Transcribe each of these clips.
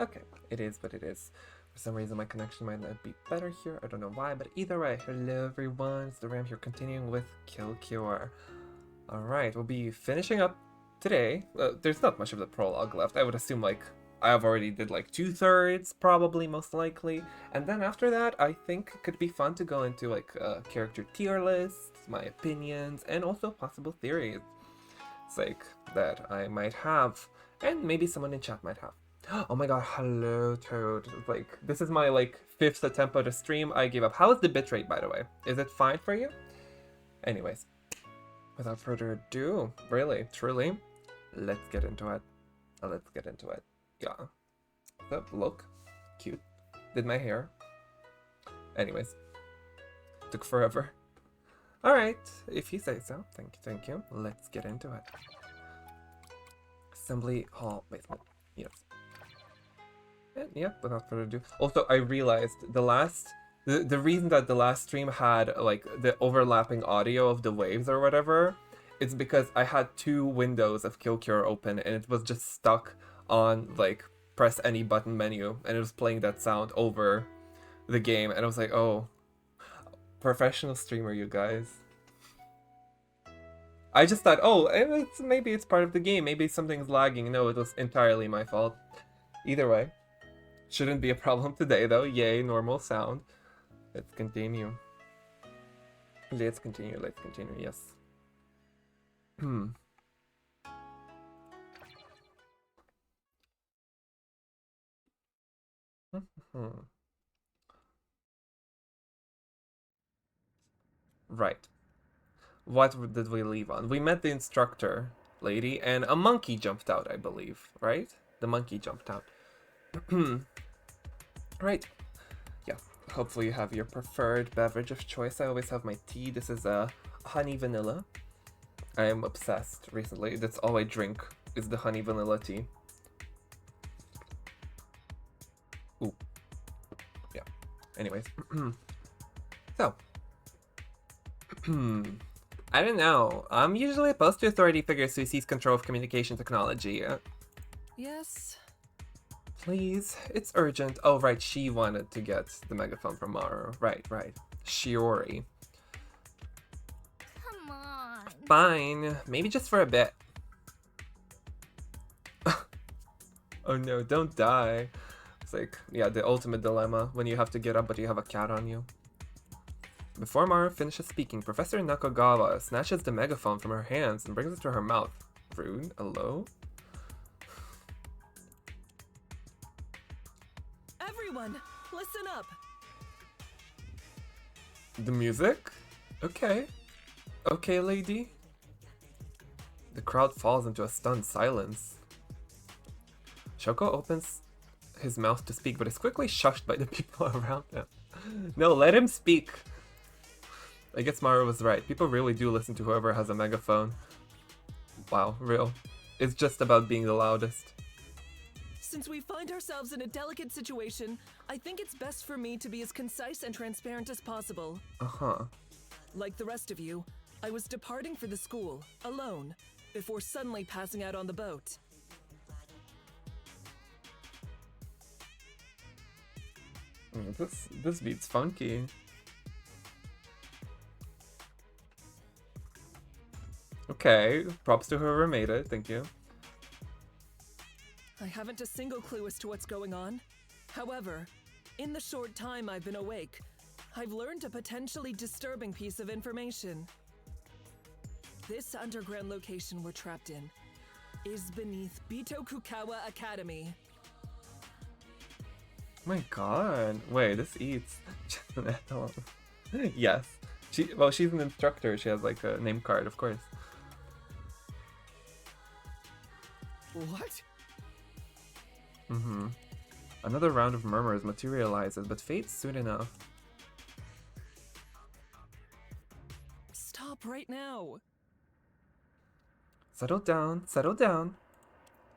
Okay, it is what it is. For some reason my connection might not be better here, I don't know why, but either way, hello everyone, it's the Ram here continuing with Kill Cure. Alright, we'll be finishing up today. There's not much of the prologue left, I would assume like I have already did like 2/3, probably, most likely. And then after that, I think it could be fun to go into like character tier lists, my opinions, and also possible theories. It's like that I might have, and maybe someone in chat might have. Oh my god, hello Toad. Like, this is my like 5th attempt at a stream. I gave up. How is the bitrate, by the way? Is it fine for you? Anyways, without further ado, really, truly, let's get into it. Let's get into it. Yeah. So, look. Cute. Did my hair. Anyways. Took forever. Alright, if you say so. Thank you, thank you. Let's get into it. Assembly Hall Basement. Yes. And yeah, without further ado. Also, I realized the reason that the last stream had like the overlapping audio of the waves or whatever, it's because I had 2 windows of Kill Cure open and it was just stuck on like press any button menu and it was playing that sound over the game and I was like, oh, professional streamer, you guys. I just thought, oh, maybe it's part of the game, maybe something's lagging. No, it was entirely my fault. Either way, shouldn't be a problem today though. Yay, normal sound. Let's continue. Let's continue, yes. Right. What did we leave on? We met the instructor lady and a monkey jumped out, I believe, right? The monkey jumped out. Right. Yeah. Hopefully you have your preferred beverage of choice. I always have my tea. This is a honey vanilla. I am obsessed recently. That's all I drink is the honey vanilla tea. Ooh. Yeah. Anyways. So. I don't know. I'm usually opposed to authority figures who seize control of communication technology. Yes? Please, it's urgent. Oh, right, she wanted to get the megaphone from Maru. Right. Shiori. Come on. Fine, maybe just for a bit. Oh no, don't die. It's like, yeah, the ultimate dilemma when you have to get up but you have a cat on you. Before Maru finishes speaking, Professor Nakagawa snatches the megaphone from her hands and brings it to her mouth. Rude. Hello? Everyone, listen up. The music? Okay. Okay, lady. The crowd falls into a stunned silence. Shoko opens his mouth to speak, but is quickly shushed by the people around him. No, let him speak. I guess Maru was right. People really do listen to whoever has a megaphone. Wow, real. It's just about being the loudest. Since we find ourselves in a delicate situation, I think it's best for me to be as concise and transparent as possible. Uh-huh. Like the rest of you, I was departing for the school, alone, before suddenly passing out on the boat. This beat's funky. Okay, props to whoever made it, thank you. I haven't a single clue as to what's going on. However, in the short time I've been awake, I've learned a potentially disturbing piece of information. This underground location we're trapped in is beneath Bitokukawa Academy. Oh my god. Wait, this eats. Yes. She's an instructor. She has like a name card, of course. What? Another round of murmurs materializes, but fades soon enough. Stop right now. Settle down, settle down.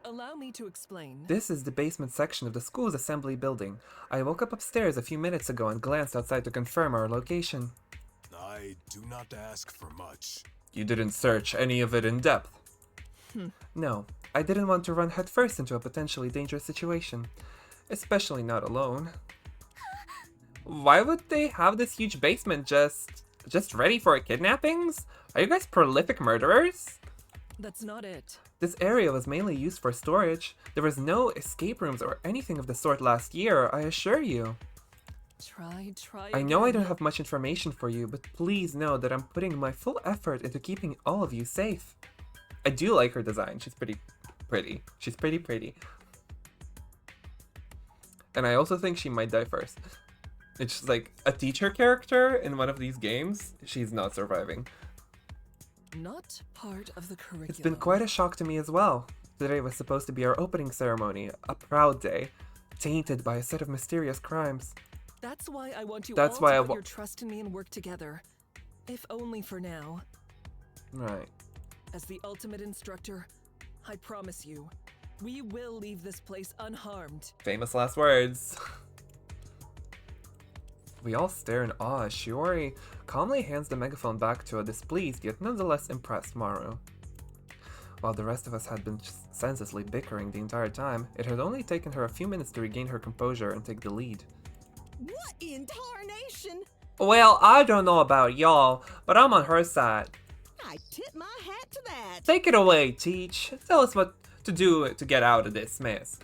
Allow me to explain. This is the basement section of the school's assembly building. I woke up upstairs a few minutes ago and glanced outside to confirm our location. I do not ask for much. You didn't search any of it in depth? No, I didn't want to run headfirst into a potentially dangerous situation. especially not alone. Why would they have this huge basement just ready for kidnappings? Are you guys prolific murderers? That's not it. This area was mainly used for storage. There was no escape rooms or anything of the sort last year, I assure you. Try I know I again. don't have much information for you, but please know that I'm putting my full effort into keeping all of you safe. I do like her design. She's pretty pretty. She's pretty. And I also think she might die first. It's just like a teacher character in one of these games. She's not surviving. Not part of the curriculum. It's been quite a shock to me as well. Today was supposed to be our opening ceremony, a proud day, tainted by a set of mysterious crimes. That's why I want you That's all why to I put wa- your trust in me and work together. If only for now. Right. As the ultimate instructor, I promise you, we will leave this place unharmed. Famous last words. We all stare in awe as Shiori calmly hands the megaphone back to a displeased yet nonetheless impressed Maru. While the rest of us had been senselessly bickering the entire time, it had only taken her a few minutes to regain her composure and take the lead. What in tarnation? Well, I don't know about y'all, but I'm on her side. I tip my hat to that. Take it away, Teach. Tell us what to do to get out of this mess.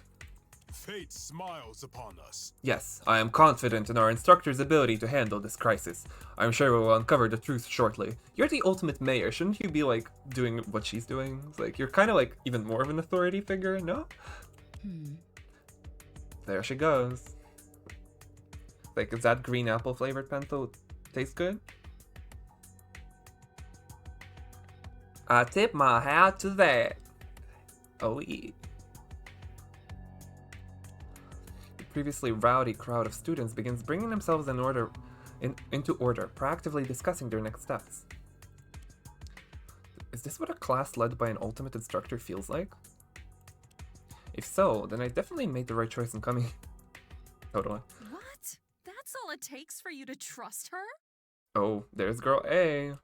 Fate smiles upon us. Yes, I am confident in our instructor's ability to handle this crisis. I'm sure we will uncover the truth shortly. You're the ultimate mayor, shouldn't you be, like, doing what she's doing? It's like, you're kind of, like, even more of an authority figure, no? There she goes. Like, is that green apple flavored pencil taste good? I tip my hat to that. Oh, yeah. The previously rowdy crowd of students begins bringing themselves into order, proactively discussing their next steps. Is this what a class led by an ultimate instructor feels like? If so, then I definitely made the right choice in coming. Totally. What? That's all it takes for you to trust her? Oh, there's girl A.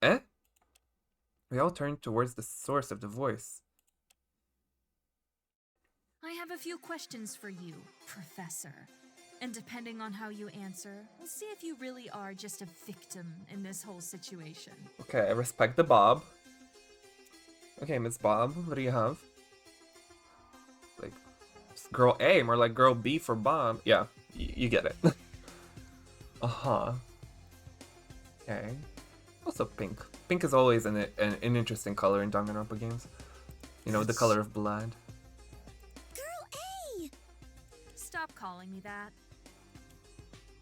Eh? We all turned towards the source of the voice. I have a few questions for you, Professor. And depending on how you answer, we'll see if you really are just a victim in this whole situation. Okay, I respect the Bob. Okay, Miss Bob, what do you have? Like, it's girl A, more like girl B for Bob. Yeah, you get it. Uh-huh. Okay. Also pink. Pink is always an interesting color in Danganronpa games. You know, the color of blood. Stop calling me that.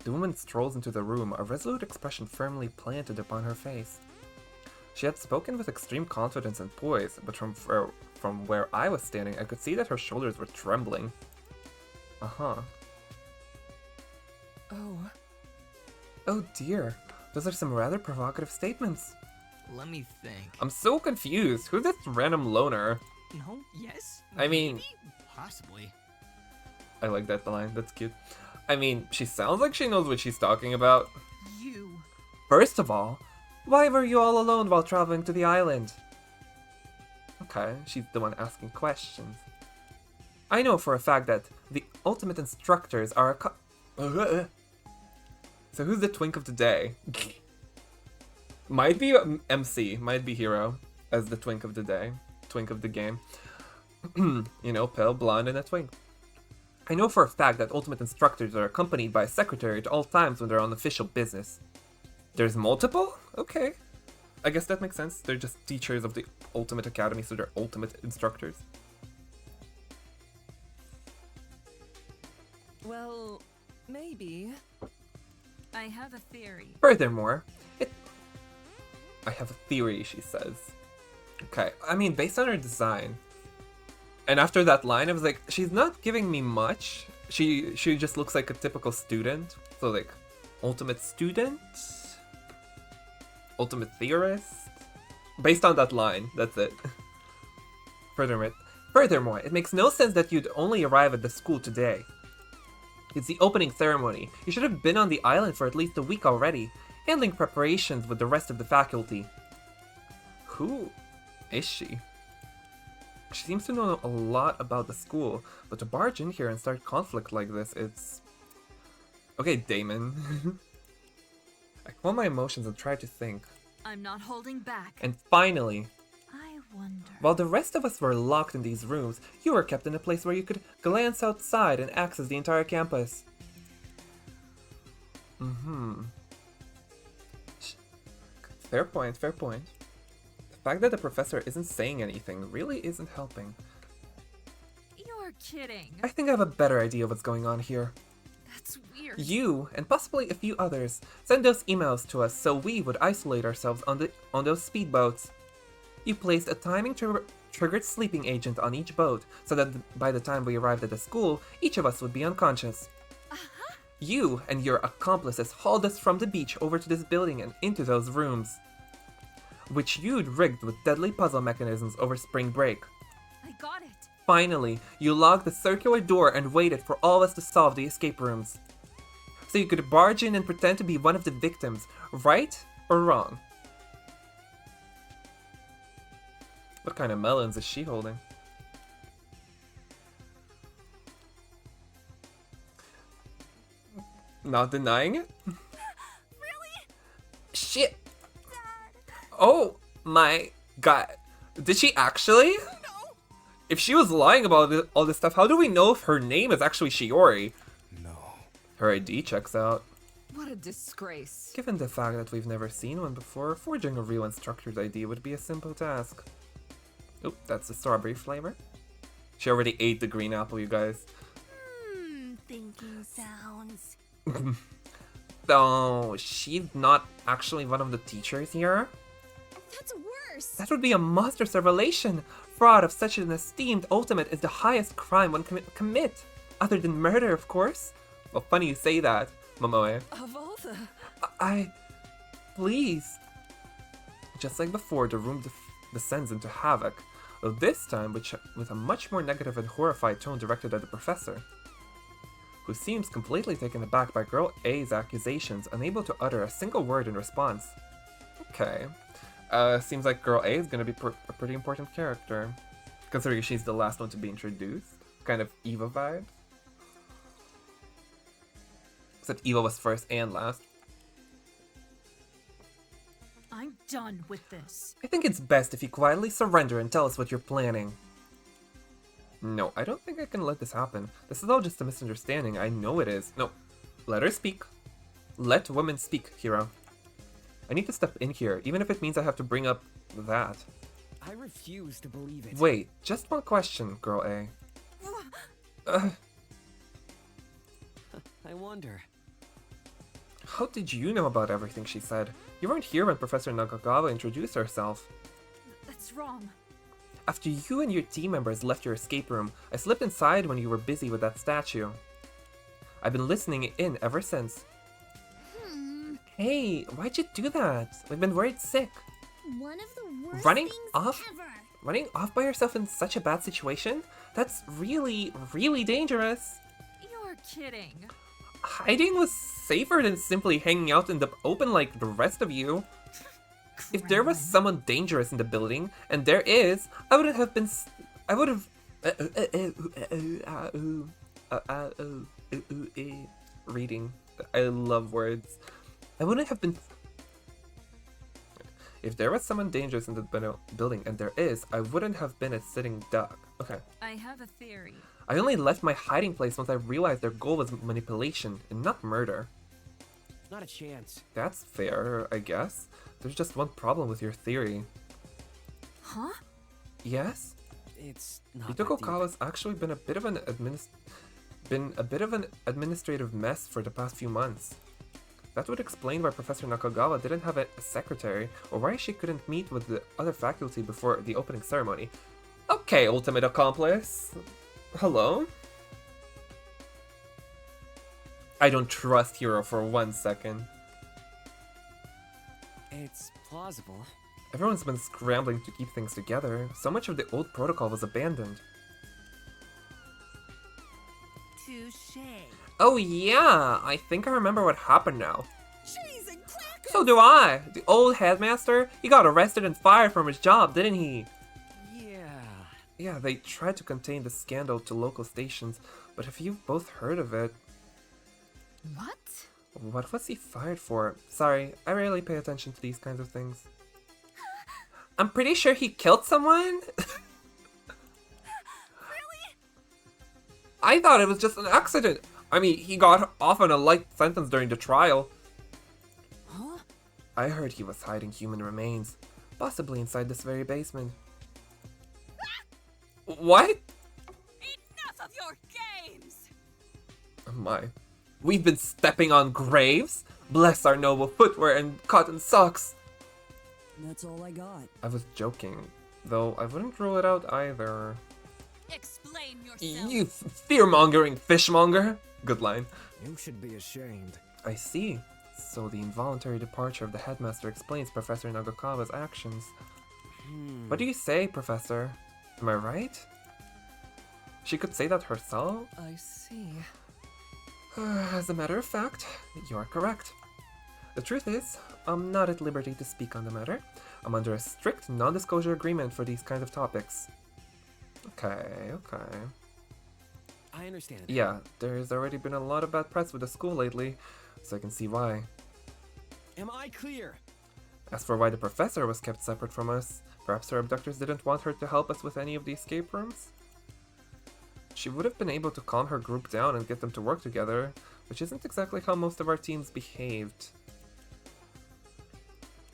The woman strolls into the room, a resolute expression firmly planted upon her face. She had spoken with extreme confidence and poise, but from where I was standing, I could see that her shoulders were trembling. Uh-huh. Oh, Oh dear, those are some rather provocative statements. Let me think. I'm so confused. Who's this random loner? No? Yes? I mean- Maybe? Possibly. I like that line, that's cute. I mean, she sounds like she knows what she's talking about. You. First of all, why were you all alone while traveling to the island? Okay, she's the one asking questions. I know for a fact that the ultimate instructors are a So who's the twink of the day? Might be MC, might be Hero as the twink of the day. Twink of the game. You know, pale, blonde, and a twink. I know for a fact that ultimate instructors are accompanied by a secretary at all times when they're on official business. There's multiple? Okay. I guess that makes sense. They're just teachers of the ultimate academy, so they're ultimate instructors. well, maybe. I have a theory. Furthermore, I have a theory, she says. Okay, I mean, based on her design. And after that line, I was like, she's not giving me much. She just looks like a typical student. So like, ultimate student? Ultimate theorist? Based on that line, that's it. Furthermore, it makes no sense that you'd only arrive at the school today. It's the opening ceremony. You should have been on the island for at least a week already, handling preparations with the rest of the faculty. Who is she? She seems to know a lot about the school, but to barge in here and start conflict like this, it's... Okay, Damon. I calm my emotions and try to think. I'm not holding back. And finally, I wonder. while the rest of us were locked in these rooms, you were kept in a place where you could glance outside and access the entire campus. Fair point, fair point. The fact that the professor isn't saying anything really isn't helping. You're kidding. I think I have a better idea of what's going on here. That's weird. You, and possibly a few others, sent those emails to us so we would isolate ourselves on those speedboats. You placed a timing triggered sleeping agent on each boat, so that by the time we arrived at the school, each of us would be unconscious. You and your accomplices hauled us from the beach over to this building and into those rooms, which you'd rigged with deadly puzzle mechanisms over spring break. I got it. Finally, you locked the circular door and waited for all of us to solve the escape rooms. So you could barge in and pretend to be one of the victims, right or wrong? What kind of melons is she holding? Not denying it? Really? Shit! Oh my god. Did she actually? If she was lying about all this stuff, how do we know if her name is actually Shiori? No. Her ID checks out. What a disgrace. Given the fact that we've never seen one before, forging a real and structured ID would be a simple task. Oop, that's the strawberry flavor. She already ate the green apple, you guys. Thinking sounds. Oh, she's not actually one of the teachers here? That's worse. That would be a monstrous revelation. Fraud of such an esteemed ultimate is the highest crime one can commit. Other than murder, of course. Well, funny you say that, Momoe. Of all the... Please. Just like before, the room descends into havoc, though this time with a much more negative and horrified tone directed at the professor, who seems completely taken aback by Girl A's accusations, unable to utter a single word in response. Okay. Seems like Girl A is gonna be a pretty important character, considering she's the last one to be introduced. Kind of Eva vibes. Except Eva was first and last. I'm done with this. I think it's best if you quietly surrender and tell us what you're planning. No, I don't think I can let this happen. This is all just a misunderstanding. I know it is. No. Let her speak. Let women speak, Hiro. I need to step in here, even if it means I have to bring up that. I refuse to believe it. Wait, just one question, Girl A. I wonder. How did you know about everything she said? You weren't here when Professor Nakagawa introduced herself. That's wrong. After you and your team members left your escape room, I slipped inside when you were busy with that statue. I've been listening in ever since. Hey, why'd you do that? We've been worried sick. One of the worst Running things off? ever. Running off by yourself in such a bad situation? That's really, really dangerous. You're kidding. Hiding was safer than simply hanging out in the open like the rest of you. If there was someone dangerous in the building, and there is, I wouldn't have been. I would have. Reading. I love words. I wouldn't have been. If there was someone dangerous in the building, and there is, I wouldn't have been a sitting duck. Okay. I have a theory. I only left my hiding place once I realized their goal was manipulation and not murder. Not a chance. That's fair, I guess. There's just one problem with your theory. Huh? Yes? It's not Itoko that deep. Kawa's actually been a bit of an administrative mess for the past few months. That would explain why Professor Nakagawa didn't have a secretary, or why she couldn't meet with the other faculty before the opening ceremony. Okay, ultimate accomplice. Hello? I don't trust Hiro for 1 second. It's plausible. Everyone's been scrambling to keep things together. So much of the old protocol was abandoned. Touche. Oh yeah, I think I remember what happened now. Cheese and crackers. So do I! The old headmaster, he got arrested and fired from his job, didn't he? Yeah. Yeah, they tried to contain the scandal to local stations, but have you both heard of it? What? What was he fired for? Sorry, I rarely pay attention to these kinds of things. I'm pretty sure he killed someone? I thought it was just an accident. I mean, he got off on a light sentence during the trial. Huh? I heard he was hiding human remains, possibly inside this very basement. What? Enough of your games! Oh my. We've been stepping on graves? Bless our noble footwear and cotton socks. That's all I got. I was joking, though I wouldn't rule it out either. Explain yourself. You fear-mongering fishmonger! Good line. You should be ashamed. I see. So the involuntary departure of the headmaster explains Professor Nagakawa's actions. What do you say, Professor? Am I right? She could say that herself? I see. As a matter of fact, you are correct. The truth is, I'm not at liberty to speak on the matter. I'm under a strict non-disclosure agreement for these kind of topics. Okay. I understand. Yeah, there's already been a lot of bad press with the school lately, so I can see why. Am I clear? As for why the professor was kept separate from us, perhaps her abductors didn't want her to help us with any of the escape rooms? She would have been able to calm her group down and get them to work together, which isn't exactly how most of our teams behaved.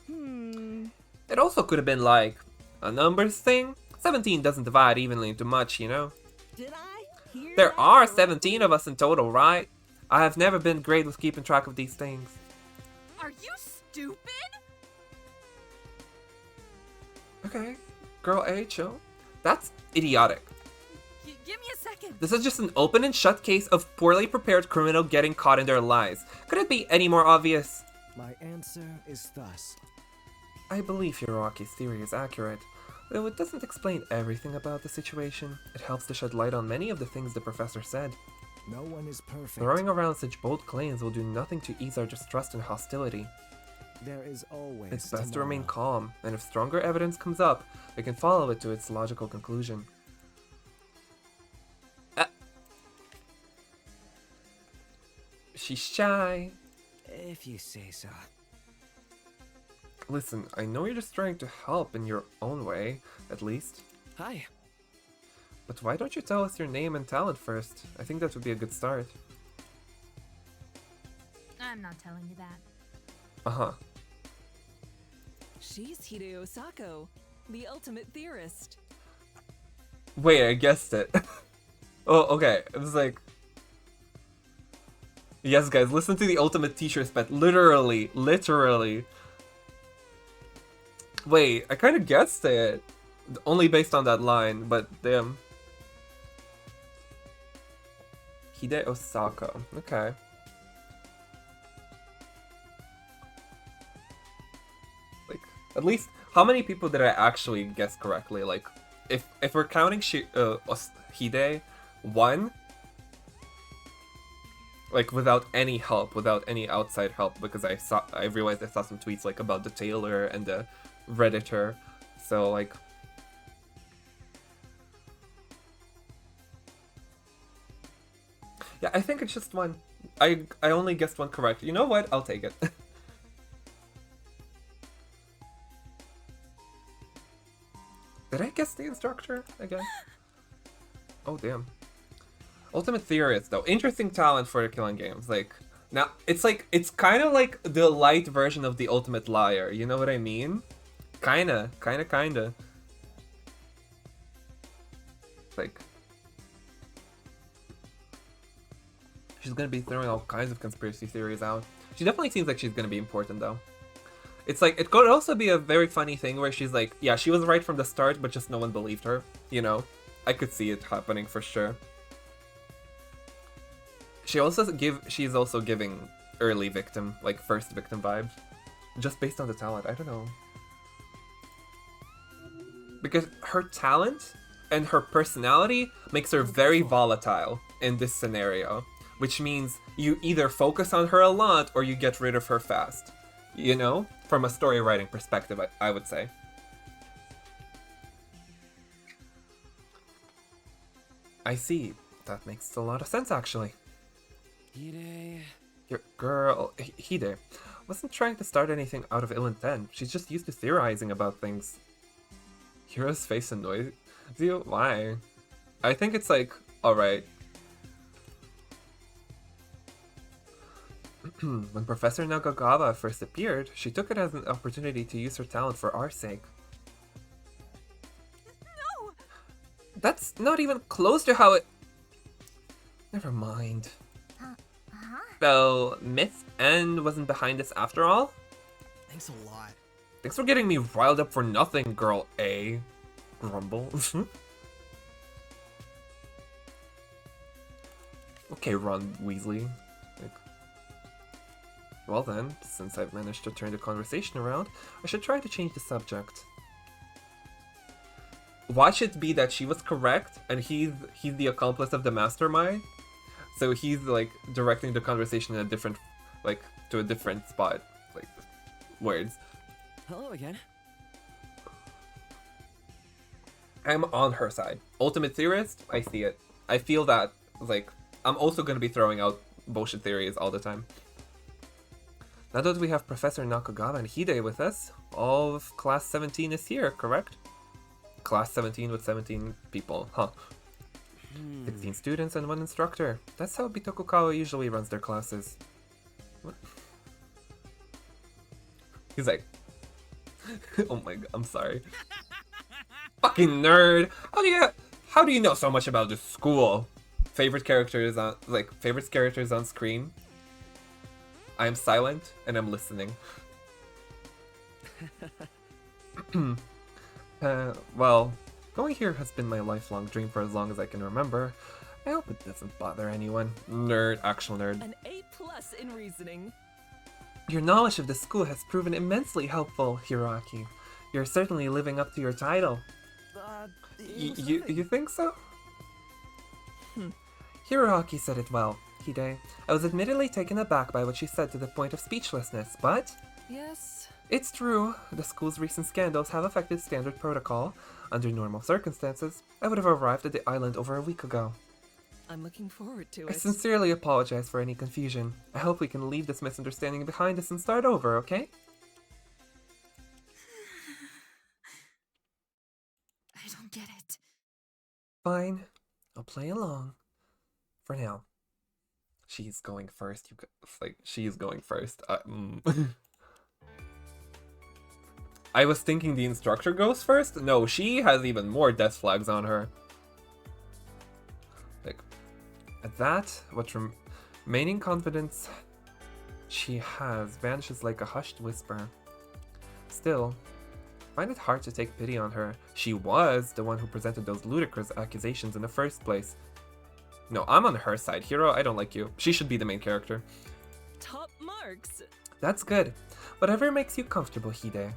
It also could have been like a numbers thing. 17 doesn't divide evenly into much, you know? Did I hear There that are right? 17 of us in total, right? I have never been great with keeping track of these things. Are you stupid? Okay, girl A, chill. That's idiotic. Give me a second. This is just an open and shut case of poorly prepared criminal getting caught in their lies. Could it be any more obvious? My answer is thus. I believe Hiroaki's theory is accurate, though it doesn't explain everything about the situation. It helps to shed light on many of the things the professor said. No one is perfect. Throwing around such bold claims will do nothing to ease our distrust and hostility. There is always It's best to tomorrow. remain calm, and if stronger evidence comes up, we can follow it to its logical conclusion. She's shy. If you say so. Listen, I know you're just trying to help in your own way, at least. Hi. But why don't you tell us your name and talent first? I think that would be a good start. I'm not telling you that. Uh-huh. She's Hideo Sako, the ultimate theorist. Wait, I guessed it. Oh, okay. It was like... Yes, guys, listen to the ultimate t-shirt spec. Literally. Wait, I kind of guessed it. Only based on that line, but damn. Hideo Sako. Okay. Like, at least, how many people did I actually guess correctly? Like, if we're counting Hide, 1? Like, without any help, without any outside help, because I realized I saw some tweets, like, about the tailor and the Redditor, so, like... Yeah, I think it's just 1. I only guessed 1 correct. You know what? I'll take it. Did I guess the instructor again? Oh, damn. Ultimate Theorist, though. Interesting talent for killing games. Like, now, it's kind of like the light version of the Ultimate Liar. You know what I mean? Kinda. Like, she's gonna be throwing all kinds of conspiracy theories out. She definitely seems like she's gonna be important, though. It's like, it could also be a very funny thing where she's like, yeah, she was right from the start, but just no one believed her. You know? I could see it happening for sure. She's also giving early victim, like first victim vibes. Just based on the talent, I don't know. Because her talent and her personality makes her very volatile in this scenario. Which means you either focus on her a lot or you get rid of her fast. You know? From a story writing perspective, I would say. I see. That makes a lot of sense, actually. Hide. Your girl, Hide, wasn't trying to start anything out of ill intent. She's just used to theorizing about things. Hiro's face annoys you? Why? I think it's like, alright. When Professor Nakagawa first appeared, she took it as an opportunity to use her talent for our sake. No! That's not even close to how it... Never mind. So, Myth End wasn't behind this after all? Thanks a lot. Thanks for getting me riled up for nothing, girl A. Grumble. Okay, Ron Weasley. Like, well then, since I've managed to turn the conversation around, I should try to change the subject. Watch it be that she was correct, and he's the accomplice of the mastermind. So he's like directing the conversation in a different, like, to a different spot, like, words. Hello again. I'm on her side. Ultimate theorist, I see it. I feel that, like, I'm also gonna be throwing out bullshit theories all the time. Now that we have Professor Nakagawa and Hide with us, all of Class 17 is here, correct? Class 17 with 17 people, huh? 16 students and 1 instructor. That's how Bitokukawa usually runs their classes. What? He's like, oh my god, I'm sorry. Fucking nerd! How do you know so much about this school? Favorite characters on, like, favorite characters on screen? I am silent and I'm listening. Well, going here has been my lifelong dream for as long as I can remember. I hope it doesn't bother anyone. Nerd, actual nerd. An A+ in reasoning. Your knowledge of the school has proven immensely helpful, Hiroaki. You're certainly living up to your title. You think so? Hiroaki said it well, Hide. I was admittedly taken aback by what she said to the point of speechlessness, but... Yes. It's true. The school's recent scandals have affected standard protocol. Under normal circumstances, I would have arrived at the island over a week ago. I'm looking forward to I it. sincerely apologize for any confusion. I hope we can leave this misunderstanding behind us and start over, okay? I don't get it. Fine. I'll play along. For now. She's going first. It's like, she's going first. I was thinking the instructor goes first? No, she has even more death flags on her. Like, at that, what remaining confidence she has vanishes like a hushed whisper. Still, I find it hard to take pity on her. She was the one who presented those ludicrous accusations in the first place. No, I'm on her side. Hiro, I don't like you. She should be the main character. Top marks. That's good. Whatever makes you comfortable, Hide.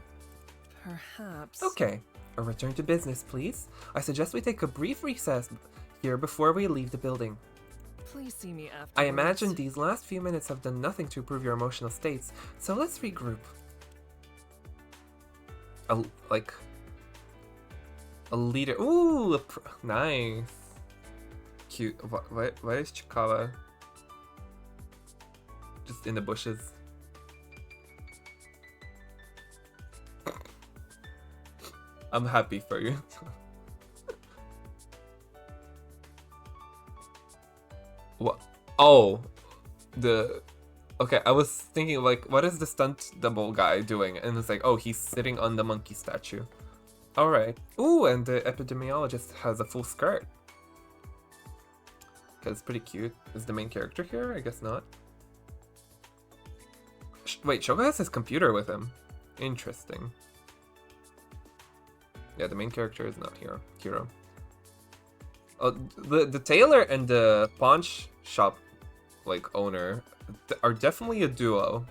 Perhaps. Okay, a return to business, please. I suggest we take a brief recess here before we leave the building. Please see me afterwards. I imagine these last few minutes have done nothing to improve your emotional states, so let's regroup. A leader. Ooh, nice. Cute. Why is Chikawa just in the bushes? I'm happy for you. What? Oh, okay, I was thinking, like, what is the stunt double guy doing? And it's like, oh, he's sitting on the monkey statue. Alright. Ooh, and the epidemiologist has a full skirt. Okay, it's pretty cute. Is the main character here? I guess not. Wait, Shogo has his computer with him. Interesting. Yeah, the main character is not Hiro. Oh, the tailor and the pawn shop, like, owner are definitely a duo.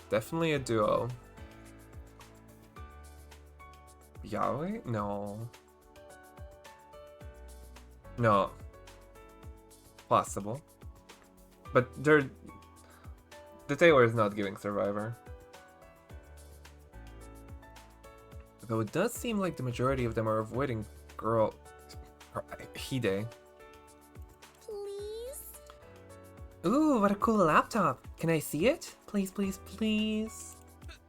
Definitely a duo. Yahweh? No. No. Possible. But the tailor is not giving Survivor. Though it does seem like the majority of them are avoiding Hide. Ooh, what a cool laptop. Can I see it? Please, please, please.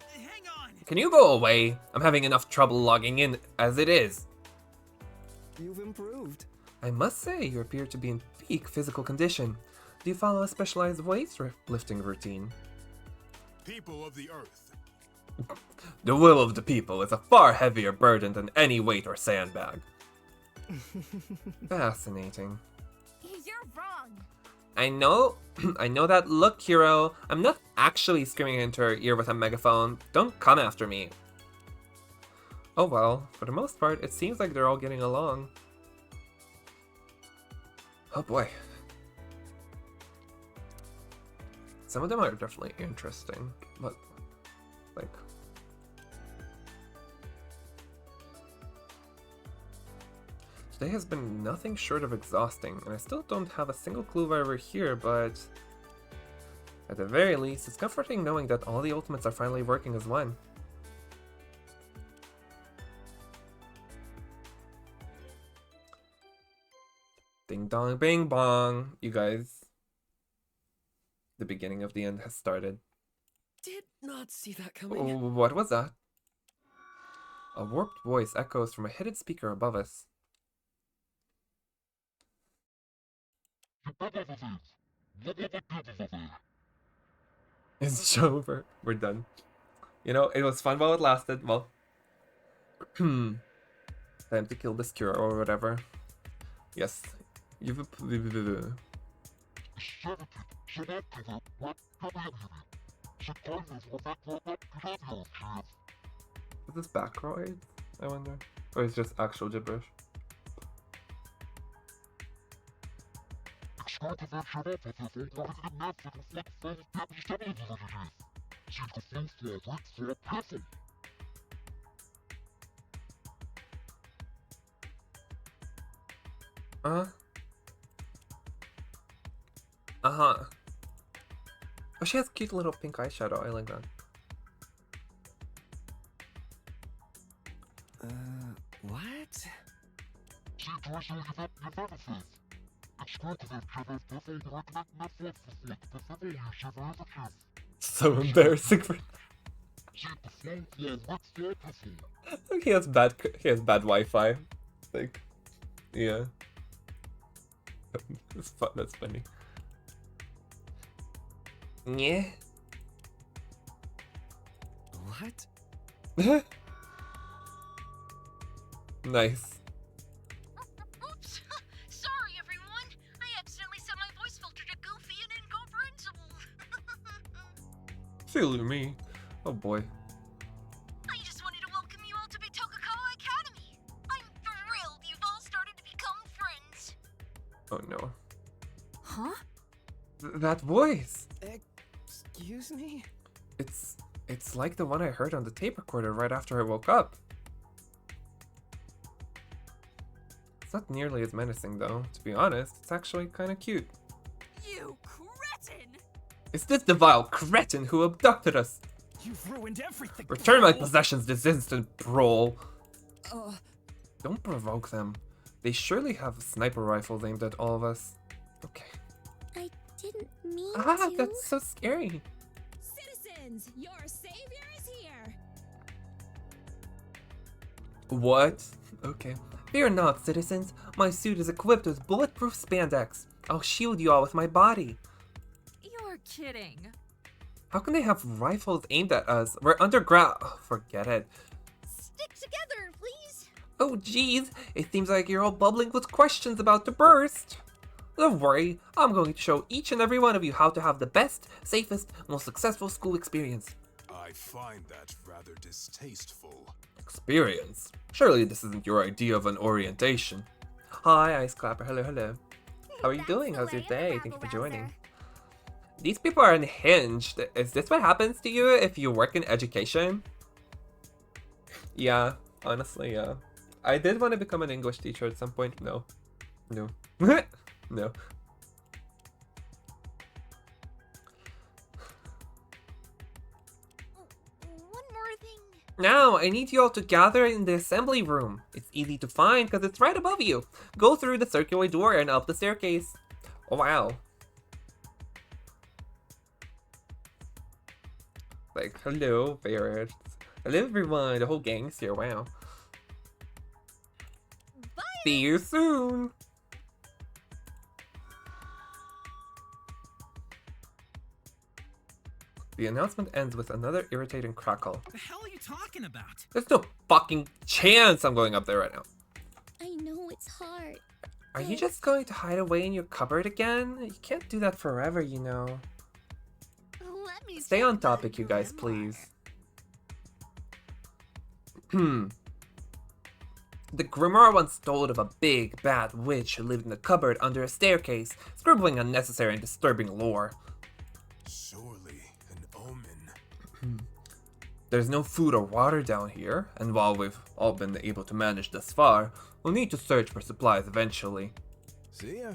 Hang on! Can you go away? I'm having enough trouble logging in as it is. You've improved. I must say, you appear to be in peak physical condition. Do you follow a specialized lifting routine? People of the earth. The will of the people is a far heavier burden than any weight or sandbag. Fascinating. You're wrong. I know, I know that look, hero. I'm not actually screaming into her ear with a megaphone. Don't come after me. Oh well, for the most part, it seems like they're all getting along. Oh boy. Some of them are definitely interesting, but, like... Today has been nothing short of exhausting, and I still don't have a single clue why we're here, but... At the very least, it's comforting knowing that all the ultimates are finally working as one. Ding dong bing bong, you guys. The beginning of the end has started. Did not see that coming. What was that? A warped voice echoes from a hidden speaker above us. It's over. We're done. You know, it was fun while it lasted. Well, time to kill this cure or whatever. Yes. You've... Is this Backroid? I wonder. Or is it just actual gibberish? Uh-huh. Oh, she has cute little pink eyeshadow. I like that. What? So embarrassing for... He has bad Wi-Fi. Like, yeah. It's fun. That's funny. Yeah. What? Nice. Oops. Sorry, everyone. I accidentally set my voice filter to goofy and incomprehensible. Silly me. Oh boy. I just wanted to welcome you all to Bitokakawa Academy. I'm thrilled you've all started to become friends. Oh no. Huh? That voice. Excuse me? It's like the one I heard on the tape recorder right after I woke up. It's not nearly as menacing though, to be honest. It's actually kind of cute. You cretin! Is this the vile cretin who abducted us? You've ruined everything. Return my possessions this instant, Prol. Uh, Don't provoke them. They surely have sniper rifles aimed at all of us. Okay. I didn't mean Ah, to. that's so scary. Citizens, your savior is here. What? Okay. Fear not, citizens. My suit is equipped with bulletproof spandex. I'll shield you all with my body. You're kidding. How can they have rifles aimed at us? We're underground. Oh, forget it. Stick together, please. Oh, geez. It seems like you're all bubbling with questions about to burst. Don't worry. I'm going to show each and every one of you how to have the best, safest, most successful school experience. I find that rather distasteful. Experience? Surely this isn't your idea of an orientation. Hi, Ice Clapper. Hello, hello. How are you doing? How's your day? Thank you for joining. These people are unhinged. Is this what happens to you if you work in education? Yeah, honestly, yeah. I did want to become an English teacher at some point. No. No. No. One more thing. Now, I need you all to gather in the assembly room. It's easy to find because it's right above you. Go through the circular door and up the staircase. Oh, wow. Like, hello, favorites. Hello, everyone. The whole gang's here. Wow. Bye. See you soon. The announcement ends with another irritating crackle. The hell are you talking about? There's no fucking chance I'm going up there right now. I know it's hard. Are you just going to hide away in your cupboard again? You can't do that forever, you know. Let me Stay check on the topic, you guys, grimoire. please. The grimoire once told of a big, bad witch who lived in a cupboard under a staircase, scribbling unnecessary and disturbing lore. Surely an omen. There's no food or water down here, and while we've all been able to manage thus far, we'll need to search for supplies eventually. See ya.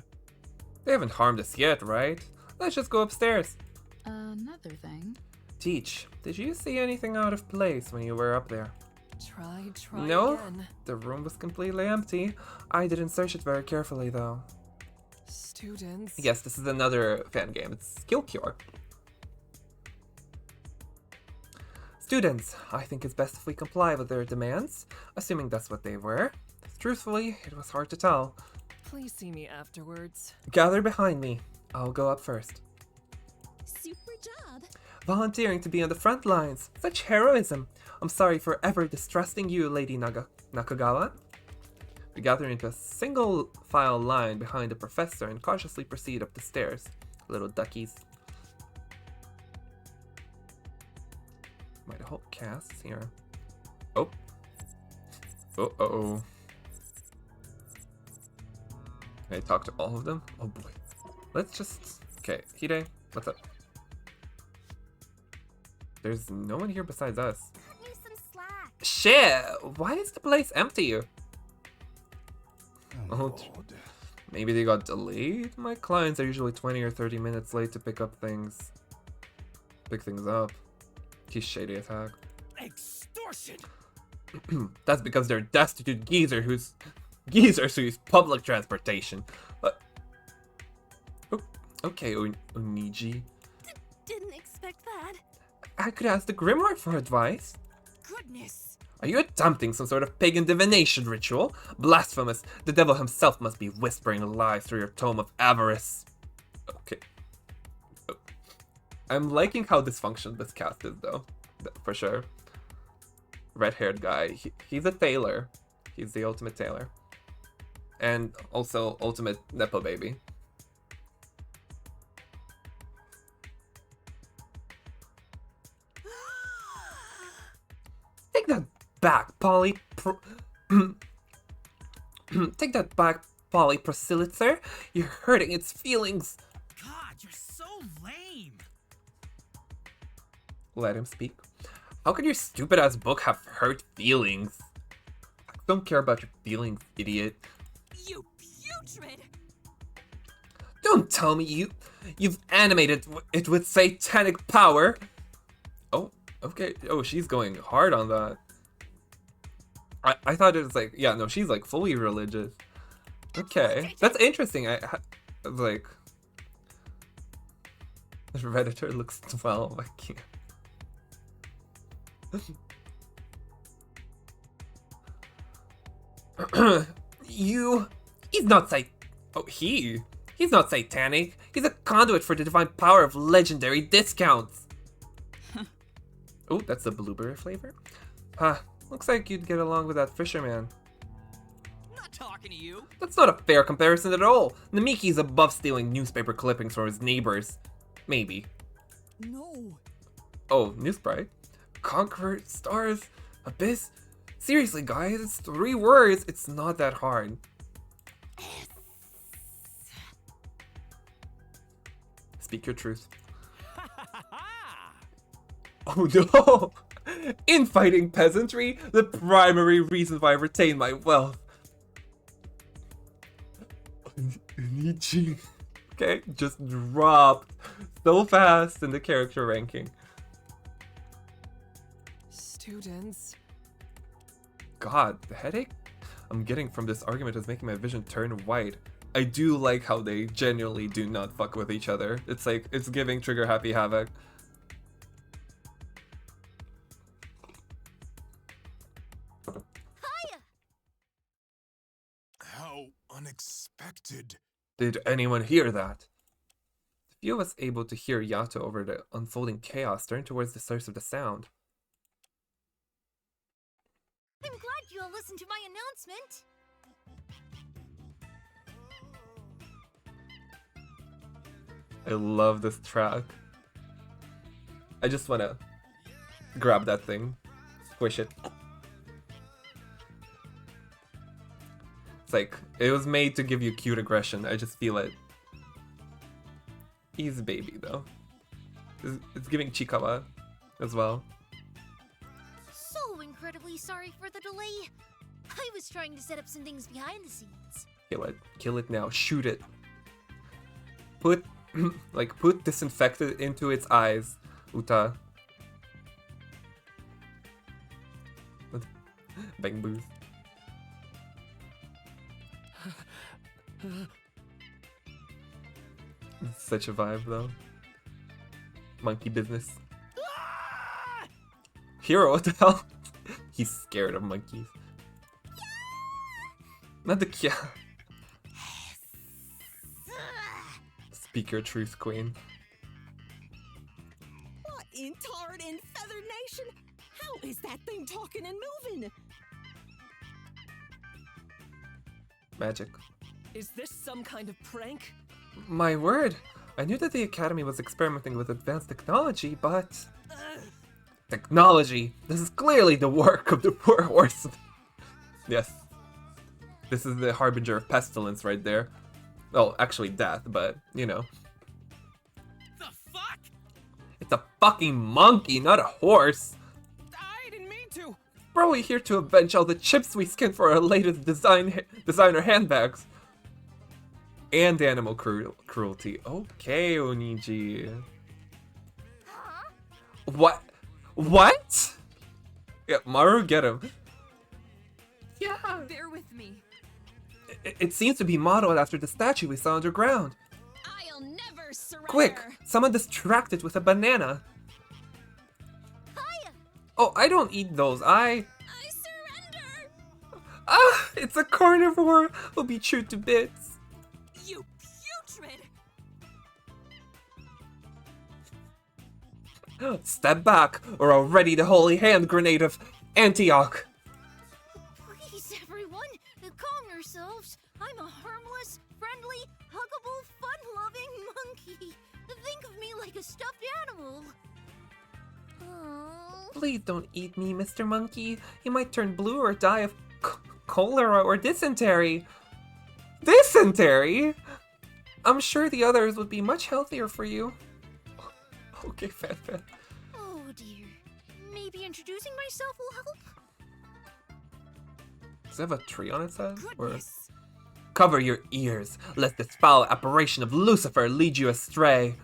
They haven't harmed us yet, right? Let's just go upstairs. Another thing. Teach, did you see anything out of place when you were up there? Try No, again. the room was completely empty. I didn't search it very carefully though. Students. Yes, this is another fan game. It's Skill Cure. Students, I think it's best if we comply with their demands, assuming that's what they were. Truthfully, it was hard to tell. Please see me afterwards. Gather behind me. I'll go up first. Super job. Volunteering to be on the front lines. Such heroism. I'm sorry for ever distrusting you, Lady Nakagawa. We gather into a single file line behind the professor and cautiously proceed up the stairs. Little duckies. The whole cast is here. Oh. Uh-oh. Can I talk to all of them? Oh boy. Let's just... Okay, Hide, what's up? There's no one here besides us. Cut me some slack. Shit! Why is the place empty? Oh, maybe they got delayed? My clients are usually 20 or 30 minutes late to pick things up. He's shady as heck. Extortion! That's because they're destitute geezers who use public transportation. Oh, okay, Oniji. Didn't expect that. I could ask the Grimoire for advice. Goodness. Are you attempting some sort of pagan divination ritual? Blasphemous! The devil himself must be whispering lies through your tome of avarice. Okay. I'm liking how dysfunctional this cast is, though. For sure. Red-haired guy. He's a tailor. He's the ultimate tailor. And also ultimate Nepo baby. Take that back, Polly. Take that back, Polly Prosilitzer. You're hurting its feelings. God, you're so lame. Let him speak. How could your stupid ass book have hurt feelings? I don't care about your feelings, idiot. You putrid. Don't tell me you've animated it with satanic power. Oh, okay. Oh, she's going hard on that. I thought it was like, yeah, no, she's like fully religious. Okay, that's interesting. I was like, this Redditor looks 12. I can't. He's not he's not satanic. He's a conduit for the divine power of legendary discounts. Oh, that's the blueberry flavor. Looks like you'd get along with that fisherman. Not talking to you. That's not a fair comparison at all. Namiki's above stealing newspaper clippings from his neighbors. Maybe. No. Oh, Newsprite? Conqueror, stars, abyss? Seriously, guys, it's 3 words. It's not that hard. Speak your truth. Oh no! Infighting peasantry, the primary reason why I retain my wealth. Nietzsche. Okay, just dropped so fast in the character ranking. Students. God, the headache I'm getting from this argument is making my vision turn white. I do like how they genuinely do not fuck with each other. It's like, it's giving Trigger Happy Havoc. unexpected. Did anyone hear that? The few of us able to hear Yato over the unfolding chaos turn towards the source of the sound. I'm glad you all listened to my announcement. I love this track. I just wanna grab that thing, squish it. It's like, it was made to give you cute aggression. I just feel it. He's a baby though. It's giving Chikawa as well. So incredibly sorry for the delay. I was trying to set up some things behind the scenes. Kill it. Kill it now. Shoot it. Put, put disinfectant into its eyes, Uta. Bang booth. It's such a vibe though. Monkey business. Hero, what the hell? He's scared of monkeys. Not the Kya. Speak your truth, queen. What in Tard and Feather Nation? How is that thing talking and moving? Magic. Is this some kind of prank? My word! I knew that the Academy was experimenting with advanced technology, but... Technology! This is clearly the work of the poor horse. Yes. This is the harbinger of pestilence right there. Well, actually death, but, you know. The fuck? It's a fucking monkey, not a horse! I didn't mean to. Probably here to avenge all the chips we skinned for our latest designer handbags. And animal cruelty. Okay, Oniji. Huh? What? What? Yeah, Maru, get him. Yeah. Bear with me. It seems to be modeled after the statue we saw underground. I'll never surrender. Quick, someone distract it with a banana. Hiya! Oh, I don't eat those. I surrender! Ah, it's a carnivore. Will be chewed to bits. You putrid! Step back, or I'll ready the holy hand grenade of Antioch. Please, everyone, calm yourselves. I'm a harmless, friendly, huggable, fun-loving monkey. Think of me like a stuffed animal. Aww. Please don't eat me, Mr. Monkey. You might turn blue or die of cholera or dysentery. Dysentery? I'm sure the others would be much healthier for you. Okay, Fan. Oh dear. Maybe introducing myself will help? Does it have a tree on its head? Or... Goodness. Cover your ears, lest this foul apparition of Lucifer lead you astray.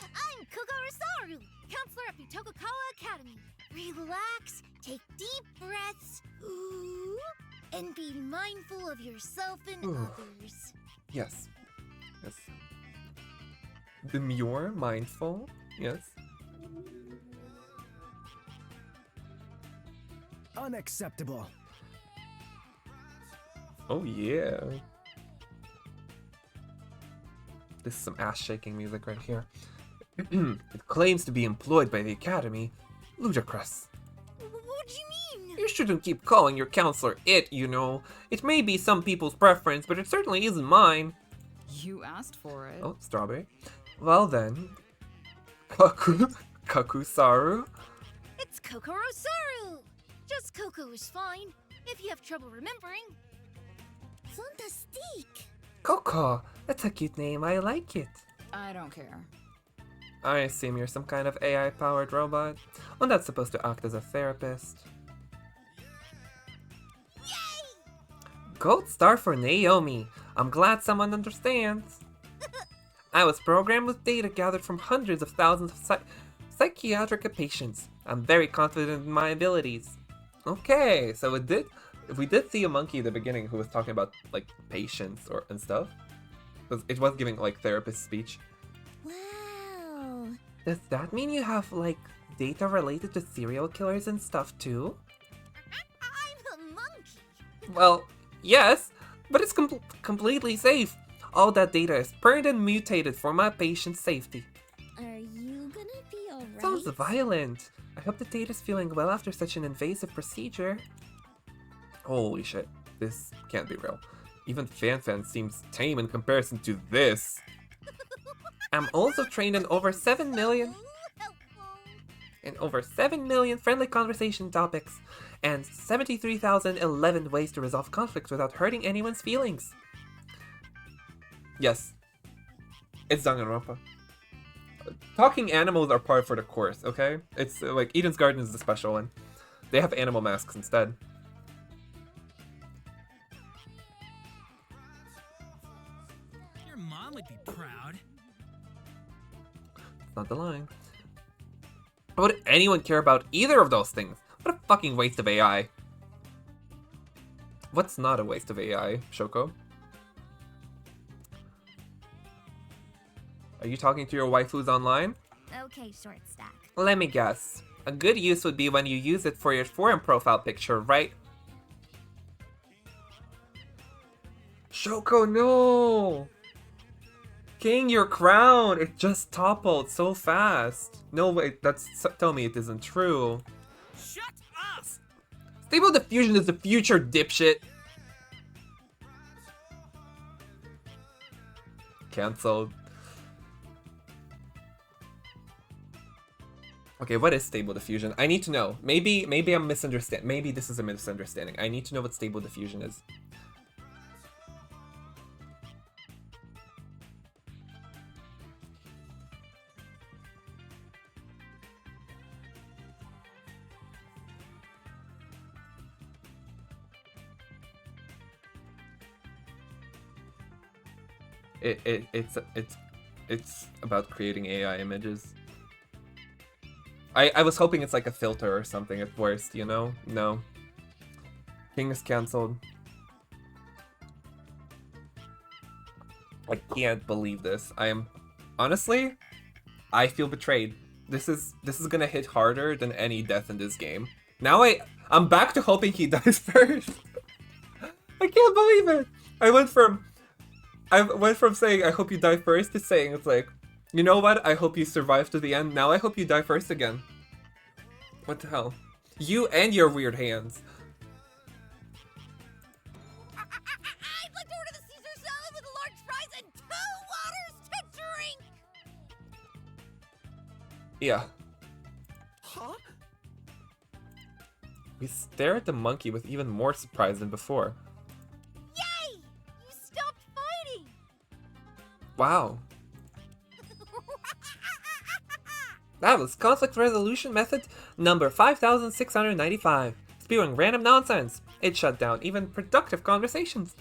I'm Kokorosaru, counselor at Tokugawa Academy. Relax, take deep breaths, ooh, and be mindful of yourself and Ooh. others. Yes. Yes. Demure, mindful. Yes. Unacceptable. Oh yeah. This is some ass-shaking music right here. It claims to be employed by the Academy. Ludicrous. What do you mean? You shouldn't keep calling your counselor it, you know. It may be some people's preference, but it certainly isn't mine. You asked for it. Oh, strawberry. Well then. Kakusaru? It's Kokorosaru! Just Coco is fine, if you have trouble remembering. Fantastique! Coco! That's a cute name, I like it. I don't care. I assume you're some kind of AI-powered robot. One that's supposed to act as a therapist. Gold star for Naomi. I'm glad someone understands. I was programmed with data gathered from hundreds of thousands of psychiatric patients. I'm very confident in my abilities. Okay, so we did see a monkey at the beginning who was talking about like patients and stuff. It was giving like therapist speech. Wow. Does that mean you have like data related to serial killers and stuff too? I'm a monkey. Well, yes, But it's completely safe. All that data is burned and mutated for my patient's safety. Are you gonna be alright? Sounds violent. I hope the data's feeling well after such an invasive procedure. Holy shit, this can't be real. Even Fan seems tame in comparison to this. I'm also trained in over 7 million friendly conversation topics and 73,011 ways to resolve conflicts without hurting anyone's feelings. Yes, it's Danganronpa. Talking animals are par for the course, okay? It's like Eden's Garden is the special one. They have animal masks instead. Your mom would be proud. It's not the line. Why would anyone care about either of those things? What a fucking waste of AI. What's not a waste of AI, Shoko? Are you talking to your waifus online? Okay, short stack. Let me guess. A good use would be when you use it for your forum profile picture, right? Shoko, no! King, your crown! It just toppled so fast. No, wait, tell me it isn't true. Shut up! Stable diffusion is the future, dipshit! Cancelled. Okay, what is stable diffusion? I need to know. Maybe I'm misunderstanding. Maybe this is a misunderstanding. I need to know what stable diffusion is. It's about creating AI images. I was hoping it's like a filter or something at worst, you know? No. King is cancelled. I can't believe this. Honestly, I feel betrayed. This is gonna hit harder than any death in this game. Now I'm back to hoping he dies first. I can't believe it. I went from saying I hope you die first to saying it's like, you know what? I hope you survive to the end. Now I hope you die first again. What the hell? You and your weird hands. I'd like to order the Caesar salad with a large fries and 2 waters to drink! Yeah. Huh? We stare at the monkey with even more surprise than before. Yay! You stopped fighting! Wow. That was conflict resolution method number 5695. Spewing random nonsense. It shut down even productive conversations.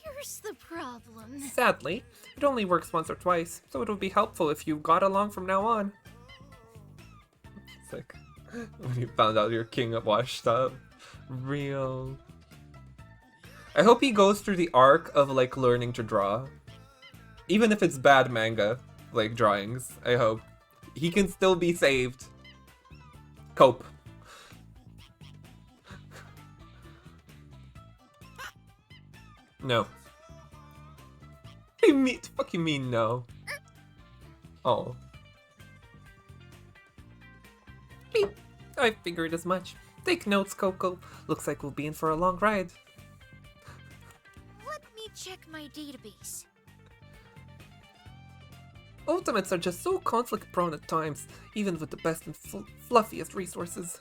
Here's the problem. Sadly, it only works once or twice, so it would be helpful if you got along from now on. It's like when you found out your king washed up. Real. I hope he goes through the arc of like learning to draw. Even if it's bad manga, like drawings, I hope. He can still be saved. Cope. No. Fuck you mean no? Oh. Beep. I figured as much. Take notes, Coco. Looks like we'll be in for a long ride. Let me check my database. Ultimates are just so conflict-prone at times, even with the best and fluffiest resources.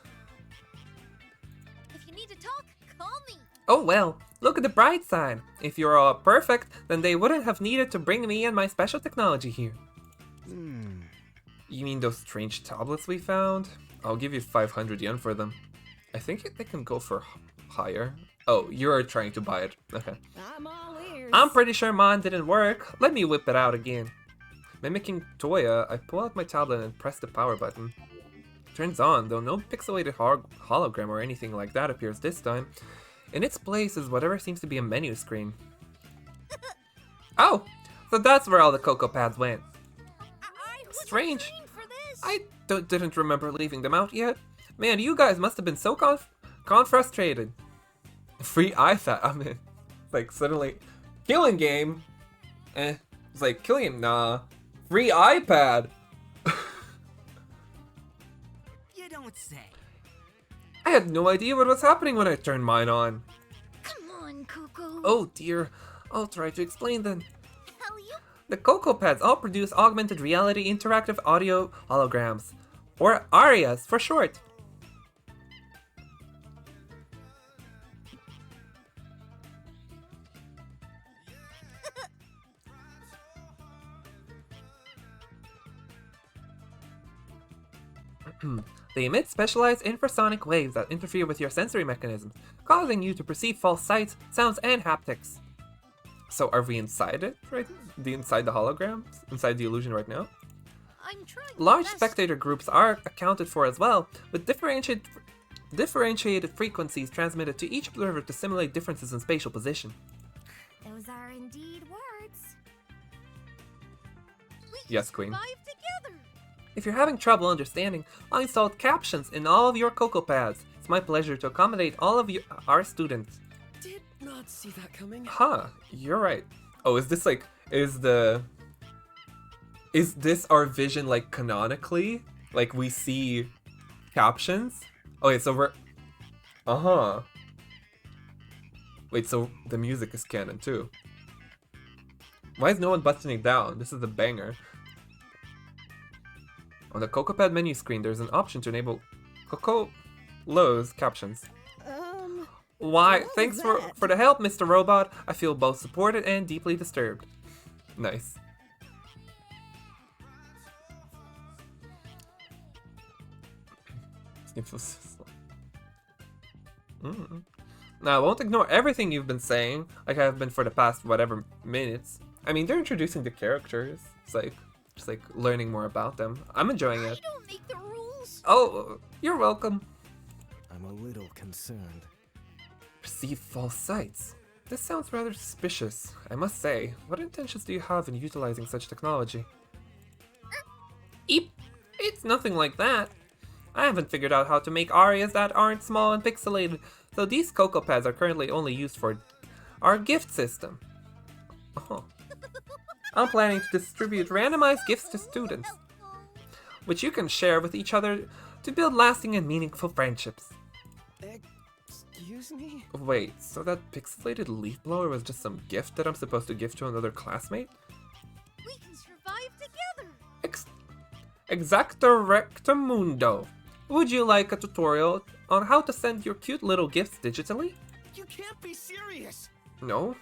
If you need to talk, call me. Oh well, look at the bright side. If you're all perfect, then they wouldn't have needed to bring me and my special technology here. You mean those strange tablets we found? I'll give you 500 yen for them. I think they can go for higher. Oh, you're trying to buy it. Okay. I'm all ears. I'm pretty sure mine didn't work. Let me whip it out again. Mimicking Toya, I pull out my tablet and press the power button. Turns on, though no pixelated hologram or anything like that appears this time. In its place is whatever seems to be a menu screen. Oh! So that's where all the Cocoa Pads went. I wasn't Strange. trained for this. I didn't remember leaving them out yet. Man, you guys must have been so frustrated. Free iPad. I mean, like suddenly, killing game. It's like killing him. Nah. Free iPad. You don't say. I had no idea what was happening when I turned mine on. Come on, Coco. Oh dear. I'll try to explain then. Tell you? The Cocoa Pads all produce augmented reality interactive audio holograms, or ARIAs for short. They emit specialized infrasonic waves that interfere with your sensory mechanisms, causing you to perceive false sights, sounds, and haptics. So are we inside it right? Inside the holograms? Inside the illusion right now? I'm trying. Large my best. spectator groups are accounted for as well, with differentiated frequencies transmitted to each observer to simulate differences in spatial position. Those are indeed words. We can Yes, Queen. survive together. If you're having trouble understanding, I installed captions in all of your Cocoa Pads. It's my pleasure to accommodate all of our students. Did not see that coming. Huh, you're right. Oh, is this like, is this our vision like canonically? Like we see captions? Okay, so we're, uh-huh. Wait, so the music is canon too. Why is no one buttoning down? This is a banger. On the CocoaPad menu screen, there's an option to enable Coco Lowe's captions. Why? what Thanks was that? for the help, Mr. Robot. I feel both supported and deeply disturbed. Nice. Now, I won't ignore everything you've been saying, like I have been for the past whatever minutes. I mean, they're introducing the characters. It's like, just like learning more about them. I'm enjoying I it. don't make the rules. Oh, you're welcome. I'm a little concerned. Perceive false sights. This sounds rather suspicious, I must say. What intentions do you have in utilizing such technology? Eep! It's nothing like that. I haven't figured out how to make arias that aren't small and pixelated, so these Cocoa Pads are currently only used for our gift system. Oh. I'm planning to distribute randomized gifts to students, which you can share with each other to build lasting and meaningful friendships. Excuse me? Wait, so that pixelated leaf blower was just some gift that I'm supposed to give to another classmate? We can survive together. Exacto rectamundo. Would you like a tutorial on how to send your cute little gifts digitally? You can't be serious! No?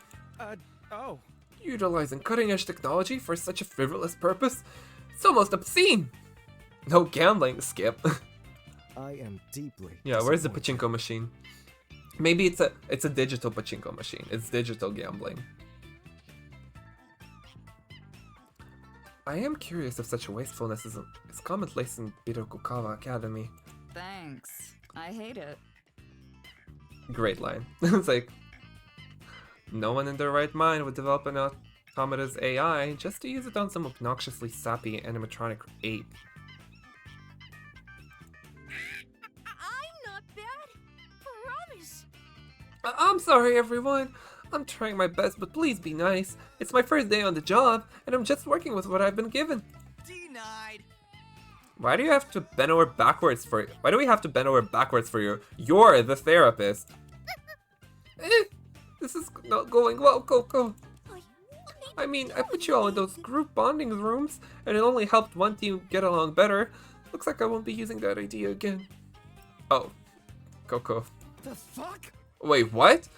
Oh. Utilizing cutting-edge technology for such a frivolous purpose? It's almost obscene! No gambling, Skip. I am deeply Yeah, where's the disappointed. pachinko machine? Maybe it's a digital pachinko machine. It's digital gambling. I am curious if such wastefulness is commonplace in Birokukawa Academy. Thanks. I hate it. Great line. It's like, no one in their right mind would develop an automata's AI just to use it on some obnoxiously sappy animatronic ape. I'm not bad. Promise. I'm sorry, everyone. I'm trying my best, but please be nice. It's my first day on the job, and I'm just working with what I've been given. Denied. Why do you have to bend over backwards for it? Why do we have to bend over backwards for you? You're the therapist. This is not going well, Coco. I mean, I put you all in those group bonding rooms, and it only helped one team get along better. Looks like I won't be using that idea again. Oh, Coco. The fuck? Wait, what?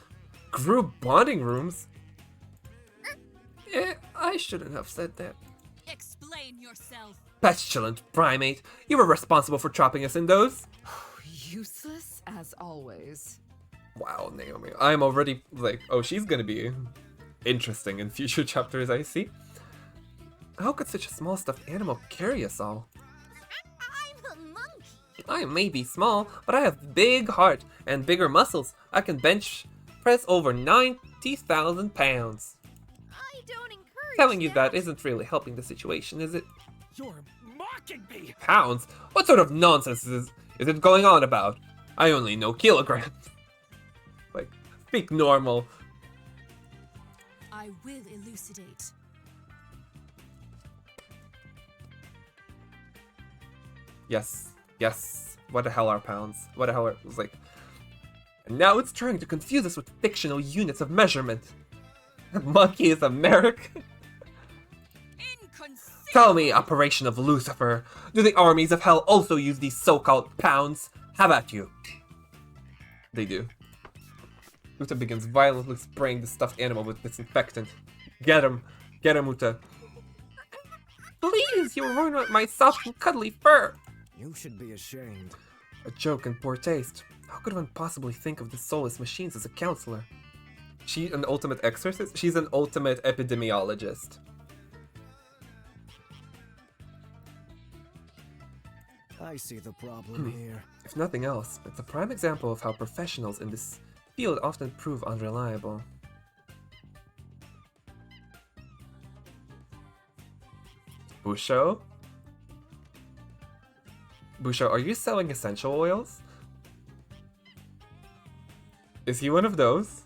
Group bonding rooms? I shouldn't have said that. Explain yourself. Petulant primate, you were responsible for trapping us in those. Useless as always. Wow, Naomi, I'm already like, oh, she's gonna be interesting in future chapters, I see. How could such a small stuffed animal carry us all? I'm a monkey. I may be small, but I have big heart and bigger muscles. I can bench press over 90,000 pounds. I don't encourage Telling you that isn't really helping the situation, is it? You're mocking me! Pounds? What sort of nonsense is it going on about? I only know kilograms. Like, Speak normal. I will elucidate. Yes. Yes. What the hell are pounds? What the hell are... It was like... And now it's trying to confuse us with fictional units of measurement. Monkey is American. Tell me, Operation of Lucifer, do the armies of hell also use these so-called pounds? How about you? They do. Uta begins violently spraying the stuffed animal with disinfectant. Get him! Get him, Uta! Please, you ruined my soft and cuddly fur! You should be ashamed. A joke in poor taste. How could one possibly think of the soulless machines as a counselor? She an ultimate exorcist? She's an ultimate epidemiologist. I see the problem here. If nothing else, it's a prime example of how professionals in this field often prove unreliable. Busho? Busho, are you selling essential oils? Is he one of those?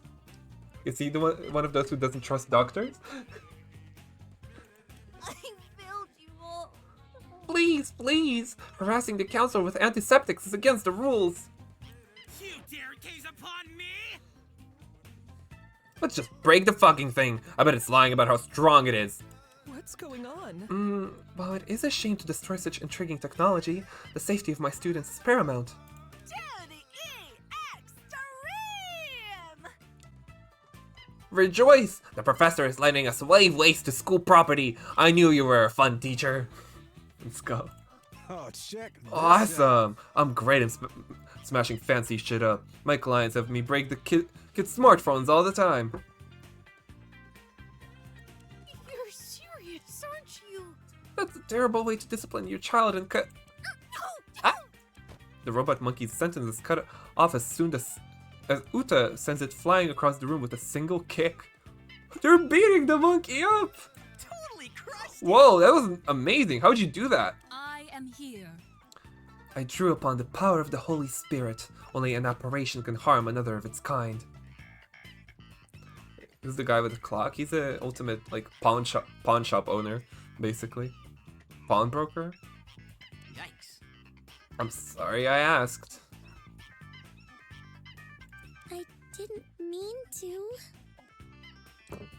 Is he the one of those who doesn't trust doctors? I failed you all. Please, please! Harassing the council with antiseptics is against the rules! You dare gaze upon me? Let's just break the fucking thing! I bet it's lying about how strong it is! What's going on? While it is a shame to destroy such intriguing technology, the safety of my students is paramount. To the extreme! Rejoice! The professor is letting us lay waste to school property! I knew you were a fun teacher! Let's go. Oh, check this Awesome! I'm great at smashing fancy shit up. My clients have me break the kids' smartphones all the time. You're serious, aren't you? That's a terrible way to discipline your child and cut... Ah! The robot monkey's sentence is cut off as soon as Uta sends it flying across the room with a single kick. They're beating the monkey up! Totally crushed. Whoa, that was amazing. How'd you do that? I am here. I drew upon the power of the Holy Spirit. Only an apparition can harm another of its kind. This is the guy with the clock. He's the ultimate like pawn shop owner, basically. Pawnbroker? Yikes. I'm sorry I asked. I didn't mean to.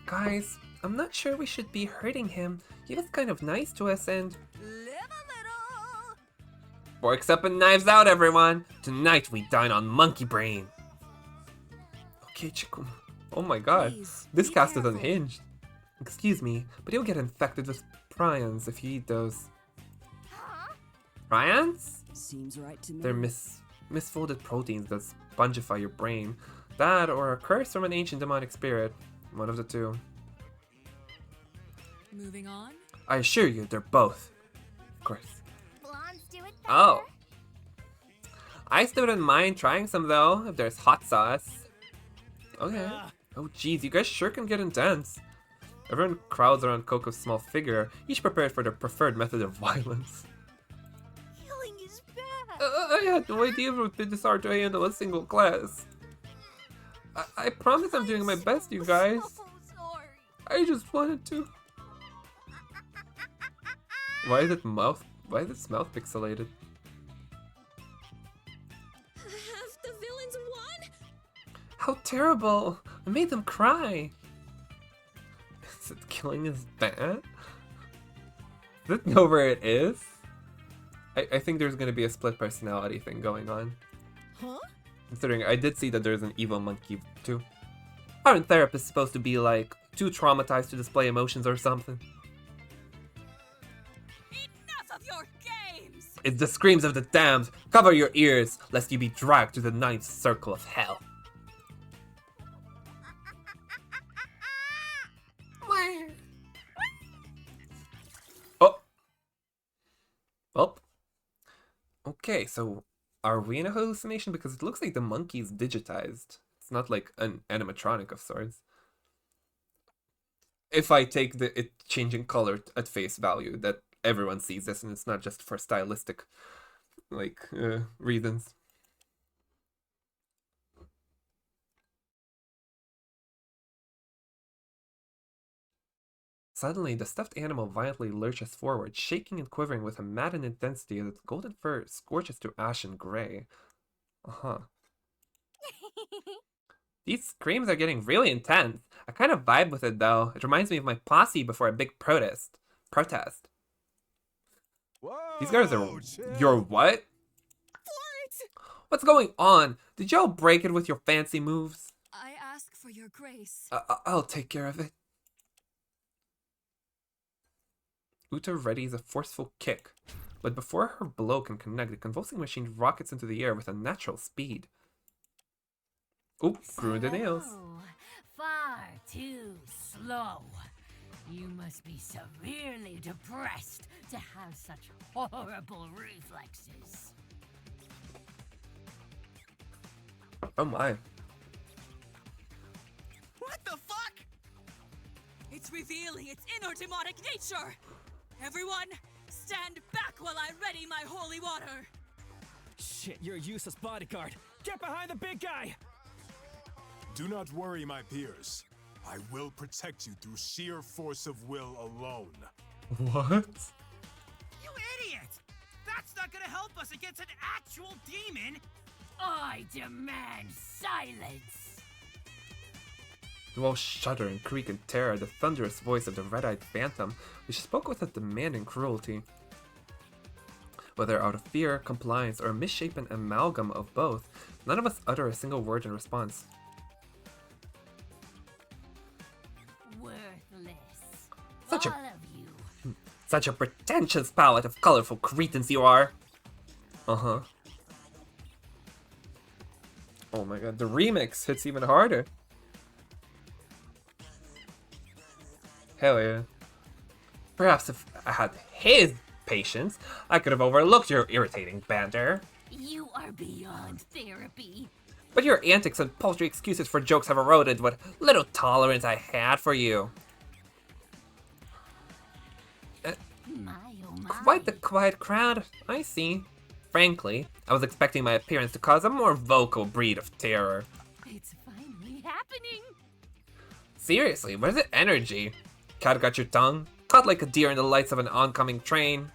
Guys, I'm not sure we should be hurting him. He was kind of nice to us and... Live a little. Forks up and knives out, everyone! Tonight we dine on monkey brain! Okay, Chikum. Oh my god. Please, This be cast is careful. unhinged. Excuse me, but you'll get infected with prions if you eat those. Huh? Prions? Seems right to me. They're misfolded proteins that spongify your brain. That or a curse from an ancient demonic spirit. One of the two. Moving on. I assure you, they're both. Of course. Blondes do it better. Oh. I still wouldn't mind trying some though, if there's hot sauce. Okay. Oh geez, you guys sure can get intense. Everyone crowds around Coco's small figure, each prepared for their preferred method of violence. Killing is bad. I had no idea it would be this hard to handle a single class. I promise I'm doing my best, you guys. So sorry. I just wanted to. Why is its mouth pixelated? Have the villains won? How terrible! I made them cry! Is it killing is bad? Does it know where it is? I think there's gonna be a split personality thing going on. Huh? Considering I did see that there's an evil monkey too. Aren't therapists supposed to be like too traumatized to display emotions or something? Enough of your games! It's the screams of the damned! Cover your ears, lest you be dragged to the ninth circle of hell. Oh! Well. Okay, so are we in a hallucination? Because it looks like the monkey's digitized. It's not like an animatronic of sorts. If I take it changing color at face value, that everyone sees this and it's not just for stylistic reasons. Suddenly, the stuffed animal violently lurches forward, shaking and quivering with a maddened intensity as its golden fur scorches to ashen gray. Uh-huh. These screams are getting really intense. I kind of vibe with it though. It reminds me of my posse before a big protest. Whoa, These guys are... chill. Your what? What's going on? Did y'all break it with your fancy moves? I ask for your grace. I'll take care of it. Uta readies a forceful kick, but before her blow can connect, the convulsing machine rockets into the air with unnatural speed. Oop, grew the nails. Far too slow. You must be severely depressed to have such horrible reflexes. Oh my. What the fuck? It's revealing its inner demonic nature! Everyone, stand back while I ready my holy water! Shit, you're a useless bodyguard. Get behind the big guy! Do not worry, my peers. I will protect you through sheer force of will alone. What? You idiot! That's not gonna help us against an actual demon! I demand silence! You all shudder and creak in terror at the thunderous voice of the red-eyed phantom, which spoke with a demanding cruelty. Whether out of fear, compliance, or a misshapen amalgam of both, none of us utter a single word in response. Worthless. Such a- All of you. Such a pretentious palette of colorful cretins you are! Uh-huh. Oh my god, the remix hits even harder. Hell yeah. Perhaps if I had his patience, I could have overlooked your irritating banter. You are beyond therapy. But your antics and paltry excuses for jokes have eroded what little tolerance I had for you. My oh my. Quite the quiet crowd, I see. Frankly, I was expecting my appearance to cause a more vocal breed of terror. It's finally happening. Seriously, where's the energy? Cat got your tongue? Caught like a deer in the lights of an oncoming train?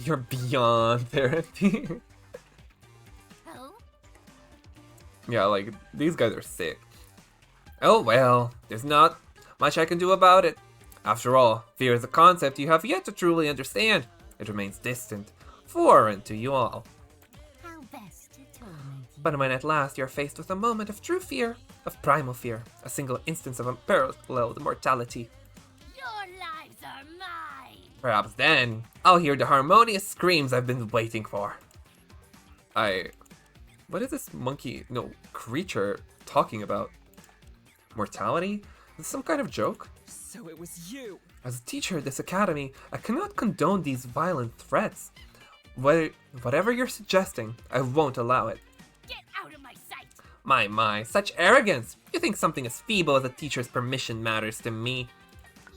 You're beyond therapy. Oh? Yeah, like, these guys are sick. Oh well, there's not much I can do about it. After all, fear is a concept you have yet to truly understand. It remains distant, foreign to you all. How best to torment you? But when at last you're faced with a moment of true fear, of primal fear, a single instance of unparalleled mortality, Your lives are mine. perhaps then I'll hear the harmonious screams I've been waiting for. What is this creature talking about? Mortality? Is this some kind of joke? So it was you! As a teacher at this academy, I cannot condone these violent threats. Whatever you're suggesting, I won't allow it. Get out of my sight. My, such arrogance! You think something as feeble as a teacher's permission matters to me?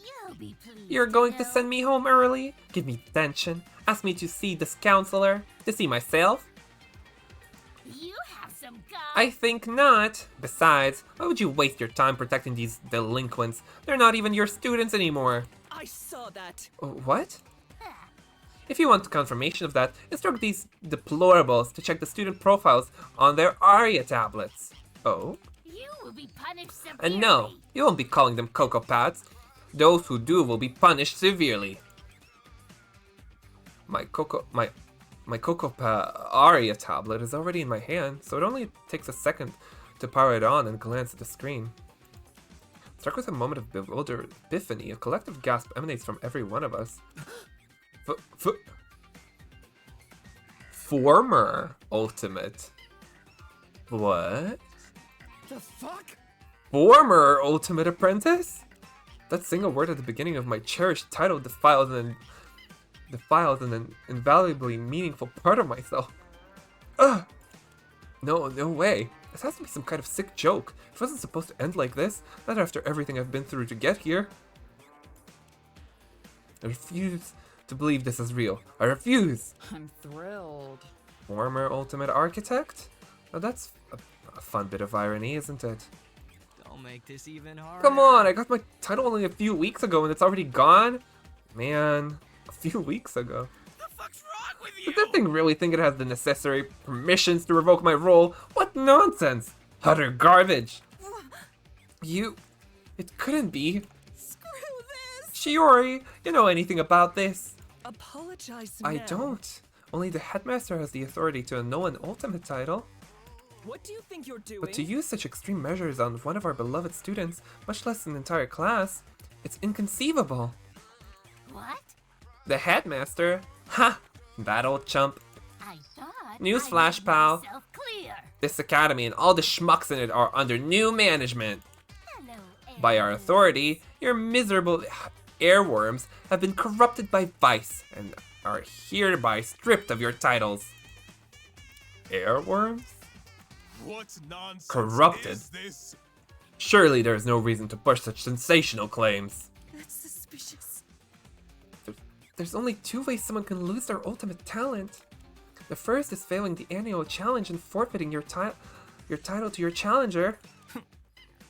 You'll be pleased. You're going to know. send me home early? Give me detention? Ask me to see this counselor? To see myself? You have some gum. I think not. Besides, why would you waste your time protecting these delinquents? They're not even your students anymore. I saw that! What? If you want confirmation of that, instruct these deplorables to check the student profiles on their ARIA tablets. Oh? You will be punished severely. And no, you won't be calling them Cocoa Pads. Those who do will be punished severely. My Cocoa ARIA tablet is already in my hand, so it only takes a second to power it on and glance at the screen. Struck with a moment of bewildered epiphany, a collective gasp emanates from every one of us. Former Ultimate. What? The fuck? Former Ultimate Apprentice? That single word at the beginning of my cherished title defiled an invaluably meaningful part of myself. Ugh! No way. This has to be some kind of sick joke. It wasn't supposed to end like this. Not after everything I've been through to get here. I refuse to believe this is real. I refuse! I'm thrilled. Former Ultimate Architect? Now that's a fun bit of irony, isn't it? Don't make this even harder. Come on, I got my title only a few weeks ago and it's already gone? Man, a few weeks ago. What the fuck's wrong with you? Does that thing really think it has the necessary permissions to revoke my role? What nonsense! Utter garbage! It couldn't be. Screw this! Shiori, you know anything about this? Apologize I now. don't. Only the headmaster has the authority to annul an ultimate title. What do you think you're doing? But to use such extreme measures on one of our beloved students, much less an entire class, it's inconceivable. What? The headmaster? Ha! That old chump. I thought Newsflash, I made pal. myself clear. This academy and all the schmucks in it are under new management. Hello, By our authority, your miserable airworms have been corrupted by vice and are hereby stripped of your titles. Airworms? What nonsense Corrupted. is this? Surely there is no reason to push such sensational claims. That's suspicious. There's only two ways someone can lose their ultimate talent. The first is failing the annual challenge and forfeiting your title to your challenger.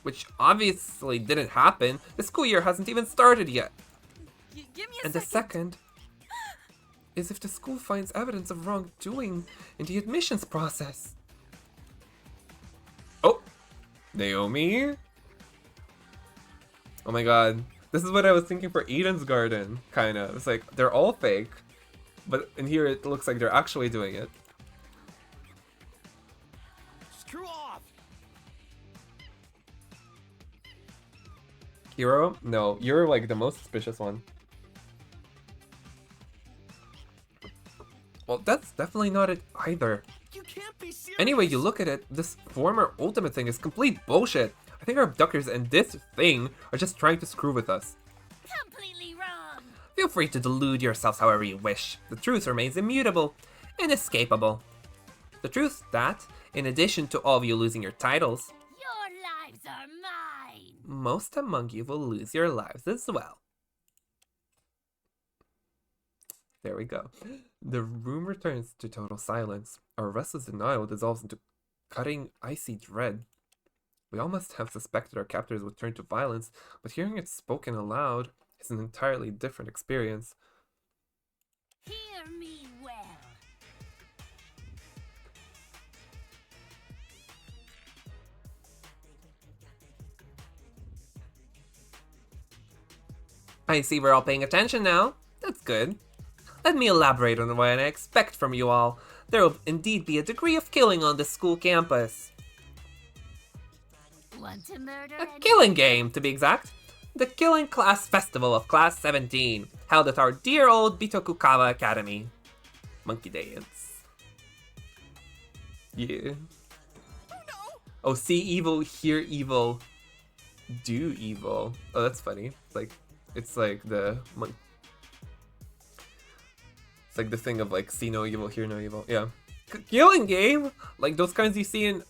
Which obviously didn't happen. The school year hasn't even started yet. Give me a And the second is if the school finds evidence of wrongdoing in the admissions process. Oh, Naomi? Oh my god. This is what I was thinking for Eden's Garden, kinda. It's like, they're all fake. But in here it looks like they're actually doing it. Screw off! Hero? No, you're like the most suspicious one. Well, that's definitely not it either. You can't be serious! Anyway, you look at it, this former ultimate thing is complete bullshit. I think our abductors and this thing are just trying to screw with us. Completely wrong. Feel free to delude yourselves however you wish. The truth remains immutable, inescapable. The truth that, in addition to all of you losing your titles, Your lives are mine. most among you will lose your lives as well. There we go. The room returns to total silence. Our restless denial dissolves into cutting, icy dread. We all must have suspected our captors would turn to violence, but hearing it spoken aloud is an entirely different experience. Hear me well. I see we're all paying attention now. That's good. Let me elaborate on what I expect from you all. There will indeed be a degree of killing on this school campus. Want to murder A killing game, to be exact. The Killing Class Festival of Class 17, held at our dear old Bitokukawa Academy. Monkey dance. Yeah. Oh, see evil, hear evil, do evil. Oh, that's funny. It's like the it's like the thing of like see no evil, hear no evil. Yeah. Killing game? Like those kinds you see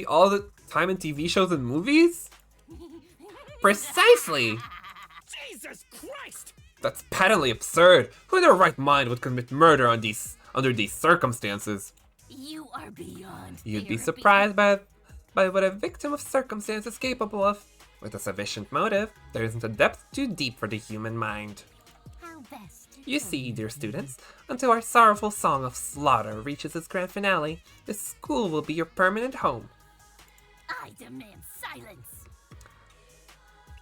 all the time in TV shows and movies? Precisely! Jesus Christ! That's patently absurd. Who in their right mind would commit murder under these circumstances? You are beyond You'd be therapy. surprised by what a victim of circumstance is capable of. With a sufficient motive, there isn't a depth too deep for the human mind. How best to You tell see, dear students, until our sorrowful song of slaughter reaches its grand finale, this school will be your permanent home. I demand silence.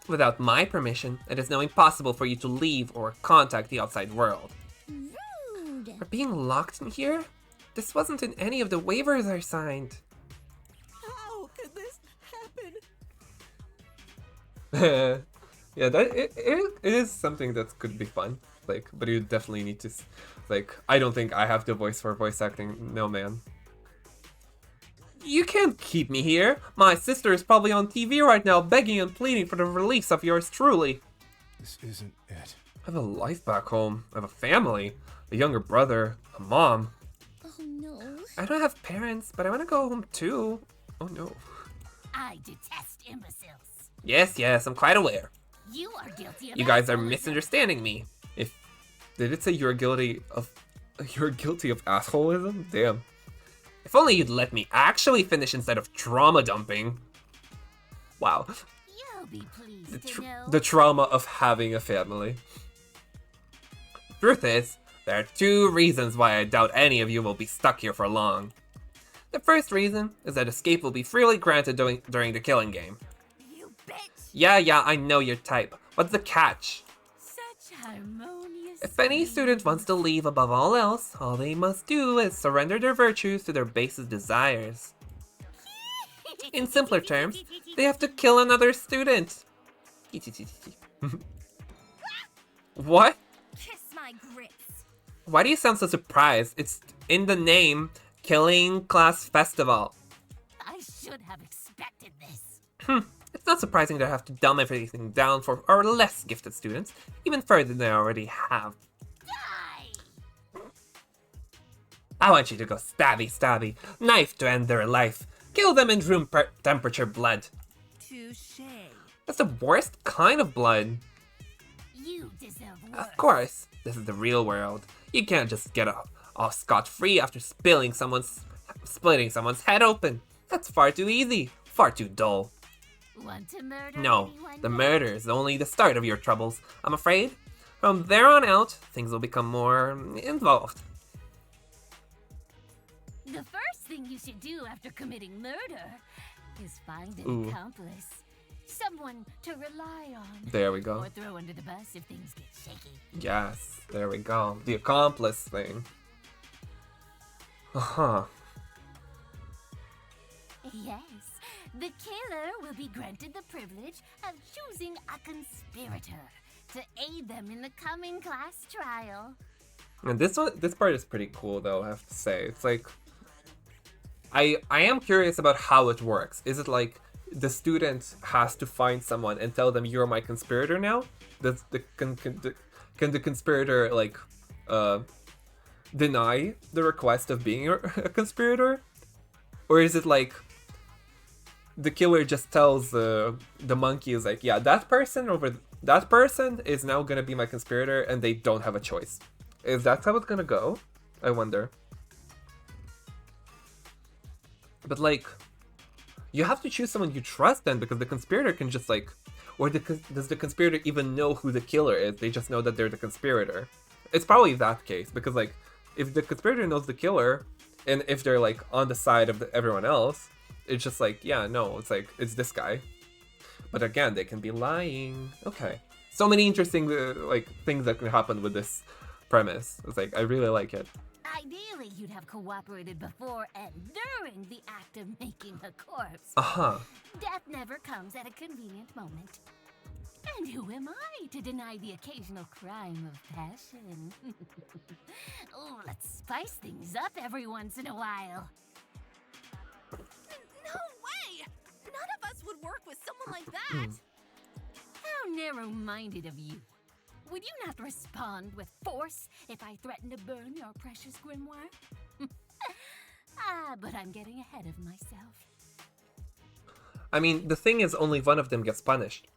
Without my permission, it is now impossible for you to leave or contact the outside world. Rude. For being locked in here? This wasn't in any of the waivers I signed. How could this happen? Yeah, it is something that could be fun. Like, but you definitely need to, like, I don't think I have the voice for voice acting. No, man. You can't keep me here. My sister is probably on TV right now begging and pleading for the release of yours truly. This isn't it. I have a life back home. I have a family. A younger brother. A mom. Oh no. I don't have parents, but I want to go home too. Oh no. I detest imbeciles. Yes, I'm quite aware. You are guilty of You guys are assholism. misunderstanding me. Did it say you're guilty of assholism? Damn. If only you'd let me actually finish instead of trauma dumping. Wow. You'll be pleased to know. The trauma of having a family. Truth is, there are 2 reasons why I doubt any of you will be stuck here for long. The first reason is that escape will be freely granted during the killing game. You bitch! Yeah, I know your type. What's the catch? Such harmonious. If any student wants to leave above all else, all they must do is surrender their virtues to their basest desires. In simpler terms, they have to kill another student. What? Kiss my grits. Why do you sound so surprised? It's in the name, Killing Class Festival. I should have expected this. It's not surprising to have to dumb everything down for our less gifted students, even further than they already have. Die! I want you to go stabby, knife to end their life. Kill them in room temperature blood. Touche. That's the worst kind of blood. You deserve worse. Of course, this is the real world. You can't just get off scot-free after splitting someone's head open. That's far too easy, far too dull. Want to murder No, anyone the yet? murder is only the start of your troubles. I'm afraid, from there on out, things will become more involved. The first thing you should do after committing murder is find an Ooh. accomplice. Someone to rely on. There we go. Or throw under the bus if things get shaky. Yes, there we go. The accomplice thing. Uh-huh. Yes, the killer will be granted the privilege of choosing a conspirator to aid them in the coming class trial. And this part is pretty cool though, I have to say. It's like I am curious about how it works. Is it like the student has to find someone and tell them you're my conspirator now? Can the conspirator like deny the request of being a conspirator? Or is it like the killer just tells the monkey is like, yeah, that person is now gonna be my conspirator and they don't have a choice. Is that how it's gonna go? I wonder. But like, you have to choose someone you trust then, because the conspirator can just like, or does the conspirator even know who the killer is? They just know that they're the conspirator. It's probably that case, because like, if the conspirator knows the killer, and if they're like on the side of everyone else, it's just like, yeah, no, it's like, it's this guy. But again, they can be lying. Okay. So many interesting like things that can happen with this premise. It's like, I really like it. Ideally, you'd have cooperated before and during the act of making a corpse. Uh-huh. Death never comes at a convenient moment. And who am I to deny the occasional crime of passion? Oh, let's spice things up every once in a while. No way! None of us would work with someone like that. How narrow-minded of you. Would you not respond with force if I threatened to burn your precious grimoire? But I'm getting ahead of myself. I mean, the thing is, only one of them gets punished.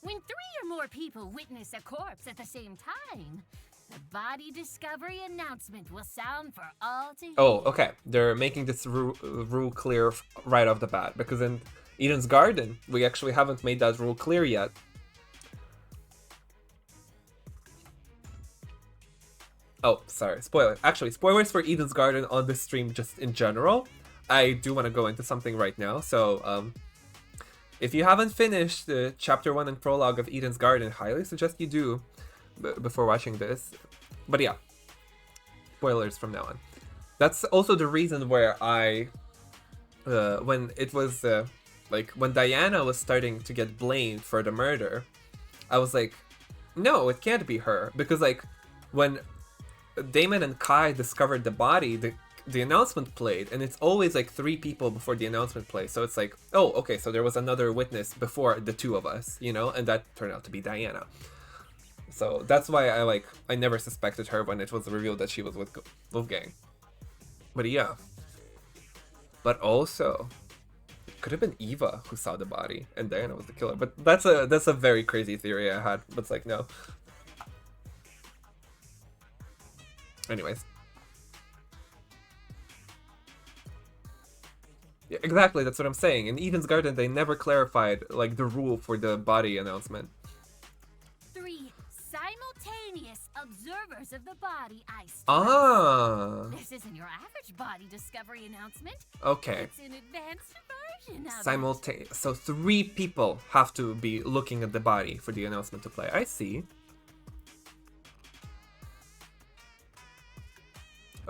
When 3 or more people witness a corpse at the same time, the body discovery announcement will sound for all to hear. Oh, okay. They're making this rule clear right off the bat, because in Eden's Garden, we actually haven't made that rule clear yet. Oh, sorry, spoiler. Actually, spoilers for Eden's Garden on this stream just in general. I do want to go into something right now, so if you haven't finished the chapter 1 and prologue of Eden's Garden, highly suggest you do before watching this. But yeah, spoilers from now on. That's also the reason where I, when it was, like, when Diana was starting to get blamed for the murder, I was like, no, it can't be her. Because, like, when Damon and Kai discovered the body, the announcement played, and it's always like 3 people before the announcement plays. So it's like, oh, okay, so there was another witness before the 2 of us, you know, and that turned out to be Diana. So that's why I never suspected her when it was revealed that she was with Wolfgang. But yeah. But also, it could have been Eva who saw the body, and Diana was the killer. But that's a very crazy theory I had. But it's like, no. Anyways. Yeah, exactly, that's what I'm saying. In Eden's Garden, they never clarified, like, the rule for the body announcement. 3 simultaneous observers of the body I stress. Ah! This isn't your average body discovery announcement. Okay. It's an advanced version of it. Simultaneous. So 3 people have to be looking at the body for the announcement to play. I see.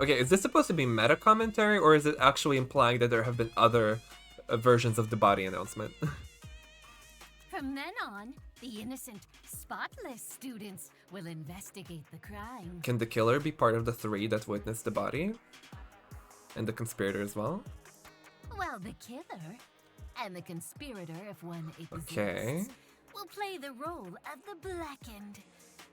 Okay, is this supposed to be meta commentary, or is it actually implying that there have been other versions of the body announcement? From then on, the innocent, spotless students will investigate the crime. Can the killer be part of the 3 that witnessed the body? And the conspirator as well? Well, the killer and the conspirator, if one exists, Okay. will play the role of the blackened,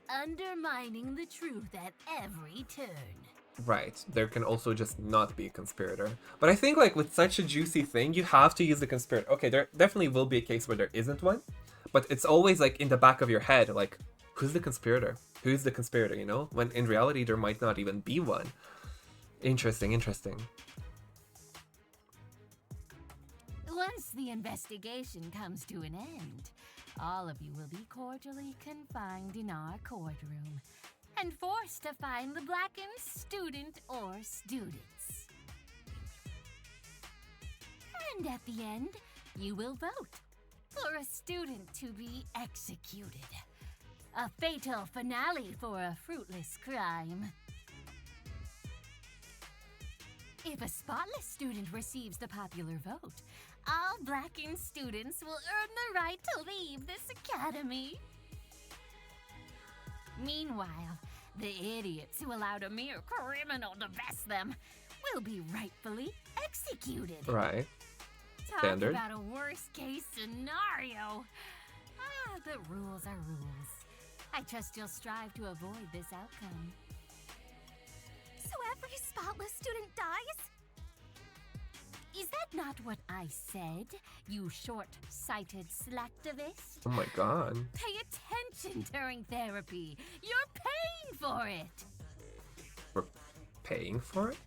undermining the truth at every turn. Right, there can also just not be a conspirator. But I think, like, with such a juicy thing, you have to use the conspirator. Okay, there definitely will be a case where there isn't one, but it's always, like, in the back of your head, like, who's the conspirator? Who's the conspirator, you know? When in reality, there might not even be one. Interesting, interesting. Once the investigation comes to an end, all of you will be cordially confined in our courtroom and forced to find the blackened student or students. And at the end, you will vote for a student to be executed. A fatal finale for a fruitless crime. If a spotless student receives the popular vote, all blackened students will earn the right to leave this academy. Meanwhile, the idiots who allowed a mere criminal to best them will be rightfully executed. Right. Talk Standard. about a worst-case scenario. But rules are rules. I trust you'll strive to avoid this outcome. So every spotless student dies? Is that not what I said, you short-sighted slacktivist? Oh my god. Pay attention during therapy. You're paying for it. We're paying for it?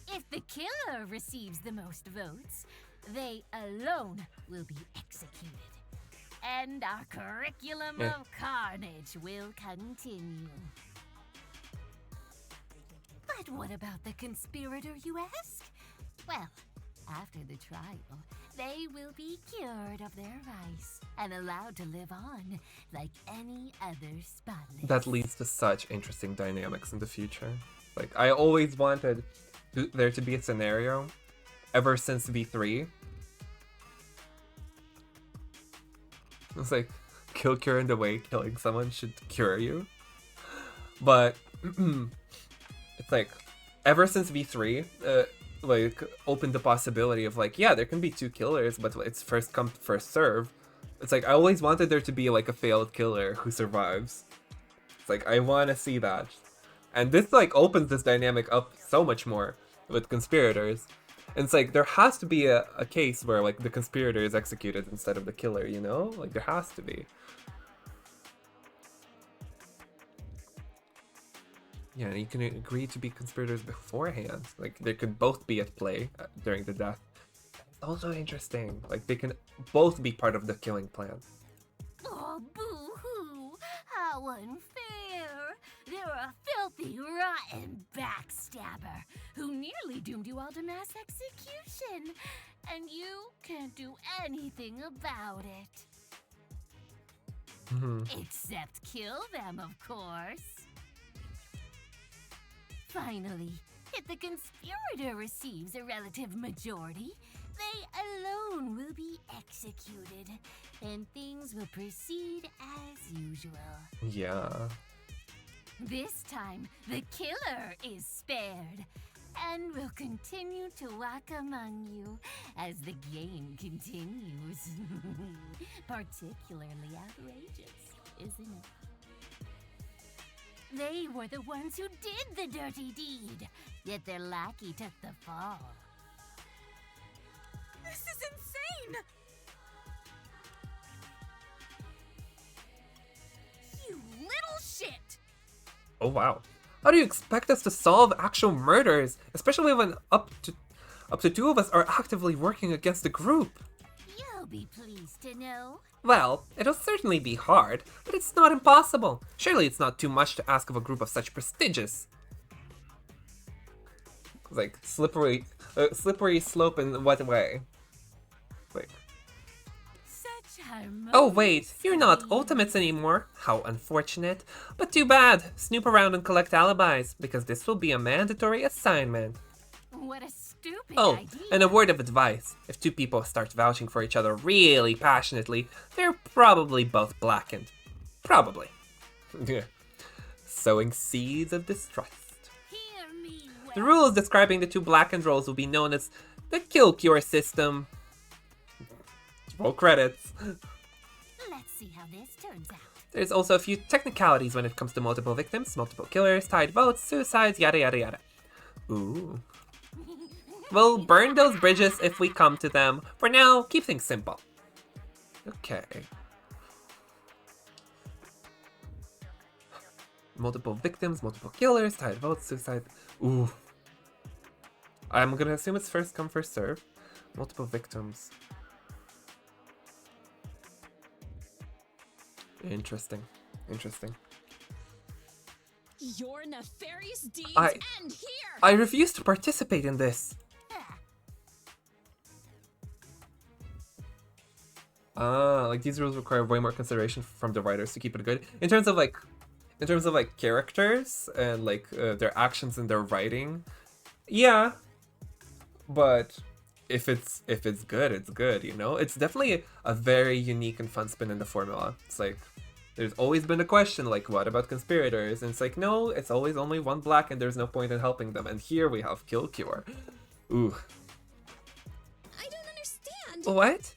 If the killer receives the most votes, they alone will be executed. And our curriculum of carnage will continue. But what about the conspirator, you ask? Well, after the trial, they will be cured of their vice and allowed to live on like any other spotless. That leads to such interesting dynamics in the future. Like, I always wanted there to be a scenario, ever since V3. It's like, kill, cure, and the way killing someone should cure you. But, it's like, ever since V3, like, opened the possibility of, like, yeah, there can be 2 killers, but it's first come, first serve. It's like, I always wanted there to be, like, a failed killer who survives. It's like, I want to see that. And this, like, opens this dynamic up so much more with conspirators. And it's like, there has to be a case where, like, the conspirator is executed instead of the killer, you know? Like, there has to be. Yeah, and you can agree to be conspirators beforehand. Like, they could both be at play during the death. It's also interesting. Like, they can both be part of the killing plan. Oh, boo-hoo! How unfair! They're a filthy, rotten backstabber who nearly doomed you all to mass execution, and you can't do anything about it. Except kill them, of course. Finally, if the conspirator receives a relative majority, they alone will be executed, and things will proceed as usual. Yeah. This time, the killer is spared, and will continue to walk among you as the game continues. Particularly outrageous, isn't it? They were the ones who did the dirty deed, yet their lackey took the fall. This is insane! You little shit! Oh wow. How do you expect us to solve actual murders? Especially when up Up to 2 of us are actively working against the group. You'll be pleased to know. Well, it'll certainly be hard, but it's not impossible. Surely it's not too much to ask of a group of such prestigious. Like, slippery slope in what way? Wait. Oh wait, you're not Ultimates anymore. How unfortunate. But too bad. Snoop around and collect alibis, because this will be a mandatory assignment. What a stupid idea. And a word of advice. If 2 people start vouching for each other really passionately, they're probably both blackened. Probably. Sowing seeds of distrust. The rules describing the 2 blackened roles will be known as the kill cure system. Roll credits. Let's see how this turns out. There's also a few technicalities when it comes to multiple victims, multiple killers, tied votes, suicides, yada yada yada. Ooh. We'll burn those bridges if we come to them. For now, keep things simple. Okay. Multiple victims, multiple killers, tied votes, suicide. Ooh. I'm gonna assume it's first come, first serve. Multiple victims. Interesting. Interesting. Your nefarious deeds end here! I refuse to participate in this. Like these rules require way more consideration from the writers to keep it good. In terms of like characters and like their actions and their writing. Yeah. But if it's good, it's good, you know? It's definitely a very unique and fun spin in the formula. It's like there's always been a question like, what about conspirators? And it's like, no, it's always only one black and there's no point in helping them. And here we have kill cure. Ooh. I don't understand. What?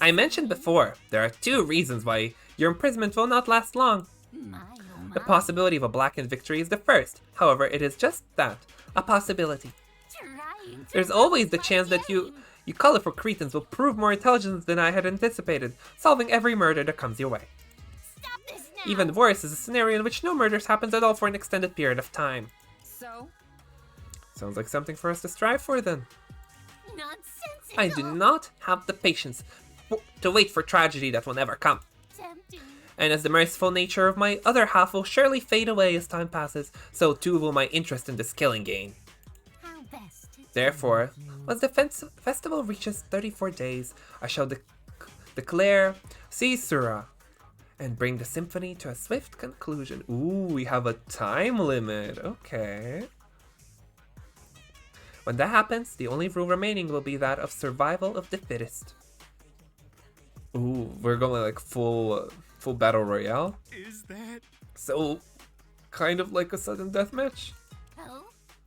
I mentioned before, there are 2 reasons why your imprisonment will not last long. The possibility of a blackened victory is the first. However, it is just that, a possibility. There's always the chance that you colorful cretins will prove more intelligent than I had anticipated, solving every murder that comes your way. Even worse is a scenario in which no murders happens at all for an extended period of time. So? Sounds like something for us to strive for then. Nonsensical. I do not have the patience to wait for tragedy that will never come. And as the merciful nature of my other half will surely fade away as time passes, so too will my interest in this killing game. Therefore, once the festival reaches 34 days, I shall declare Caesura and bring the symphony to a swift conclusion. Ooh, we have a time limit. Okay. When that happens, the only rule remaining will be that of survival of the fittest. Ooh, we're going like full battle royale. Is that so? Kind of like a sudden deathmatch.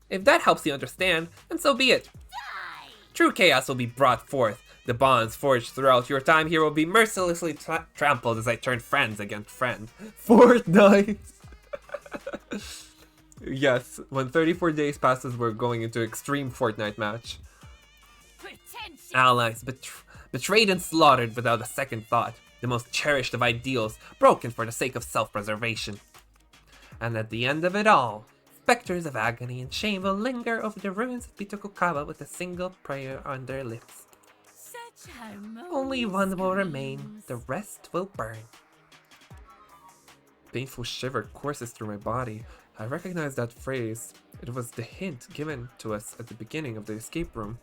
If that helps you understand, then so be it. True chaos will be brought forth. The bonds forged throughout your time here will be mercilessly trampled as I turn friends against friends. Fortnite! Yes, when 34 days passes, we're going into extreme Fortnite match. Allies betrayed and slaughtered without a second thought. The most cherished of ideals, broken for the sake of self-preservation. And at the end of it all, specters of agony and shame will linger over the ruins of Bitokukawa with a single prayer on their lips. Only one will remain, the rest will burn. Painful shiver courses through my body. I recognize that phrase. It was the hint given to us at the beginning of the escape room.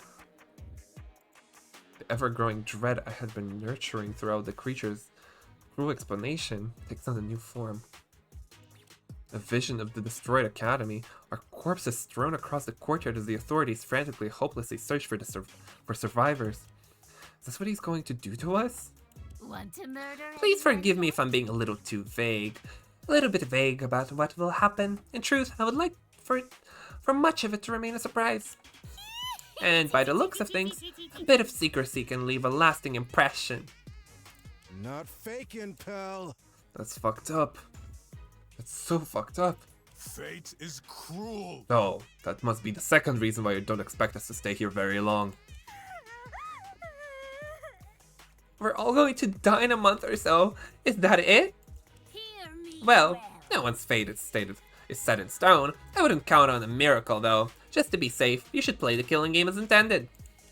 The ever-growing dread I had been nurturing throughout the creature's cruel explanation takes on a new form. A vision of the destroyed academy, our corpses strewn across the courtyard as the authorities frantically, hopelessly search for survivors. Is this what he's going to do to us? Want to murder? Please forgive me if I'm being a little too vague. A little bit vague about what will happen. In truth, I would like for much of it to remain a surprise. And by the looks of things, a bit of secrecy can leave a lasting impression. Not faking, pal. That's fucked up. That's so fucked up. Fate is cruel. Oh, that must be the second reason why you don't expect us to stay here very long. We're all going to die in a month or so. Is that it? Well, no one's fate is set in stone. I wouldn't count on a miracle, though. Just to be safe, you should play the killing game as intended.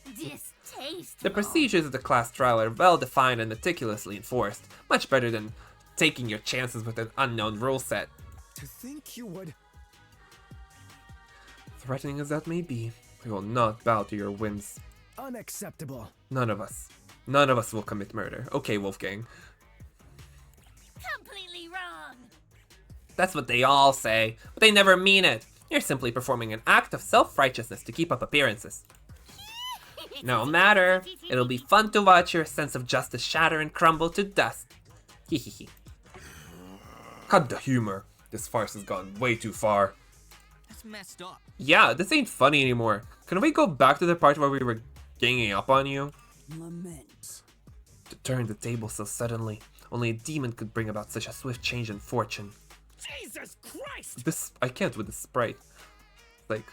Distasteful. The procedures of the class trial are well defined and meticulously enforced, much better than taking your chances with an unknown rule set. To think you would... Threatening as that may be, we will not bow to your whims. Unacceptable. None of us. None of us will commit murder. Okay, Wolfgang. Completely wrong. That's what they all say, but they never mean it. You're simply performing an act of self-righteousness to keep up appearances. No matter. It'll be fun to watch your sense of justice shatter and crumble to dust. Hehehe. Cut the humor. This farce has gone way too far. That's messed up. Yeah, this ain't funny anymore. Can we go back to the part where we were ganging up on you? Lament. To turn the table so suddenly, only a demon could bring about such a swift change in fortune. Jesus Christ! This, I can't with this sprite. Like,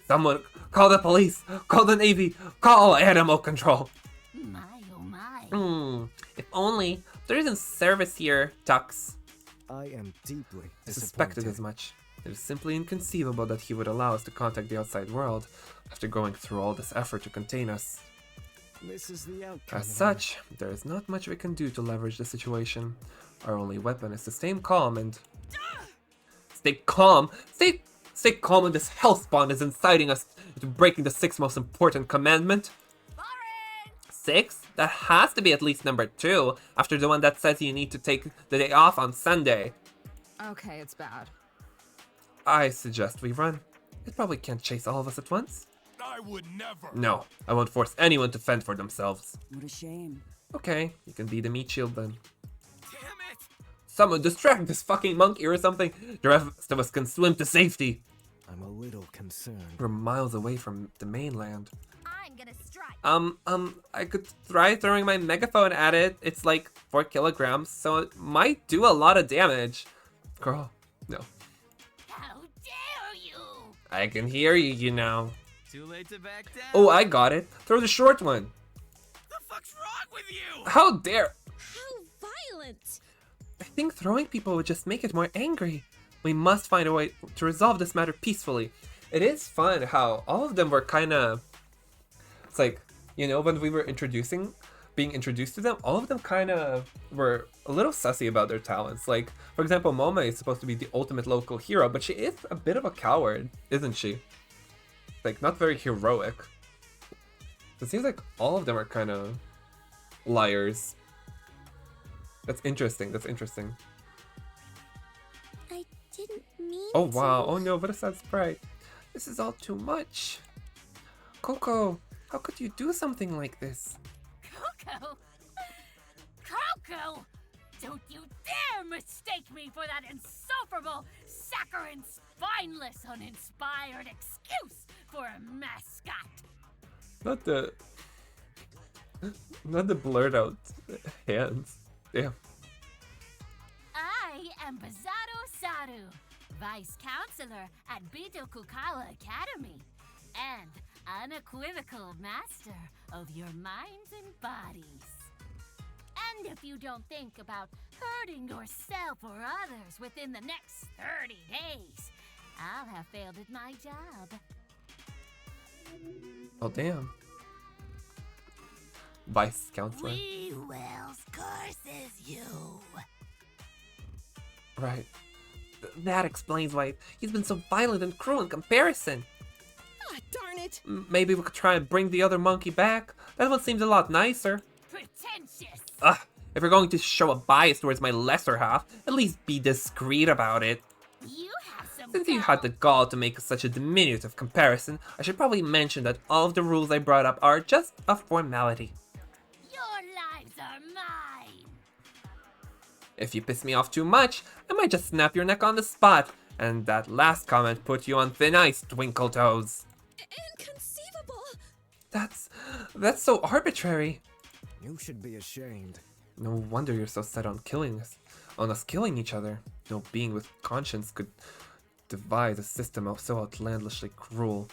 someone, call the police, call the Navy, call animal control. My oh my. If only there isn't service here, Tux. I am deeply I suspected as much. It is simply inconceivable that he would allow us to contact the outside world after going through all this effort to contain us. This is the outcome. As such, there is not much we can do to leverage the situation. Our only weapon is to stay calm and... Stay calm? Stay calm when this hellspawn is inciting us into breaking the sixth most important commandment? 6? That has to be at least number 2, after the one that says you need to take the day off on Sunday. Okay, it's bad. I suggest we run. It probably can't chase all of us at once. I would never. No, I won't force anyone to fend for themselves. What a shame. Okay, you can be the meat shield then. Damn it! Someone distract this fucking monkey or something. The rest of us can swim to safety. I'm a little concerned. We're miles away from the mainland. I'm gonna strike. I could try throwing my megaphone at it. It's like 4 kilograms, so it might do a lot of damage. Girl, no. How dare you! I can hear you, you know. Too late to back down. Oh, I got it. Throw the short one. The fuck's wrong with you? How dare... How violent! I think throwing people would just make it more angry. We must find a way to resolve this matter peacefully. It is fun how all of them were kind of... It's like, you know, when we were being introduced to them, all of them kind of were a little sussy about their talents. Like, for example, Moma is supposed to be the ultimate local hero, but she is a bit of a coward, isn't she? Like, not very heroic. It seems like all of them are kind of liars. That's interesting, that's interesting. I didn't mean Oh wow, oh no, what a sad sprite. This is all too much. Coco, how could you do something like this? Coco! Coco! Don't you dare mistake me for that insufferable, saccharine, spineless, uninspired excuse for a mascot! Not the blurred out hands. Damn. I am Bazado Saru, Vice Counselor at Bito Kukawa Academy, and unequivocal master of your minds and bodies. And if you don't think about hurting yourself or others within the next 30 days, I'll have failed at my job. Oh damn. Vice Counselor. We Wells curses you. Right. That explains why he's been so violent and cruel in comparison. Ah, darn it! Maybe we could try and bring the other monkey back. That one seems a lot nicer. Pretentious. Ugh, if you're going to show a bias towards my lesser half, at least be discreet about it. You have some Since you had the gall to make such a diminutive comparison, I should probably mention that all of the rules I brought up are just a formality. Your lives are mine. If you piss me off too much, I might just snap your neck on the spot. And that last comment put you on thin ice, Twinkle Toes. Inconceivable! That's so arbitrary. You should be ashamed. No wonder you're so set on us killing each other. No being with conscience could devise a system so outlandishly cruel.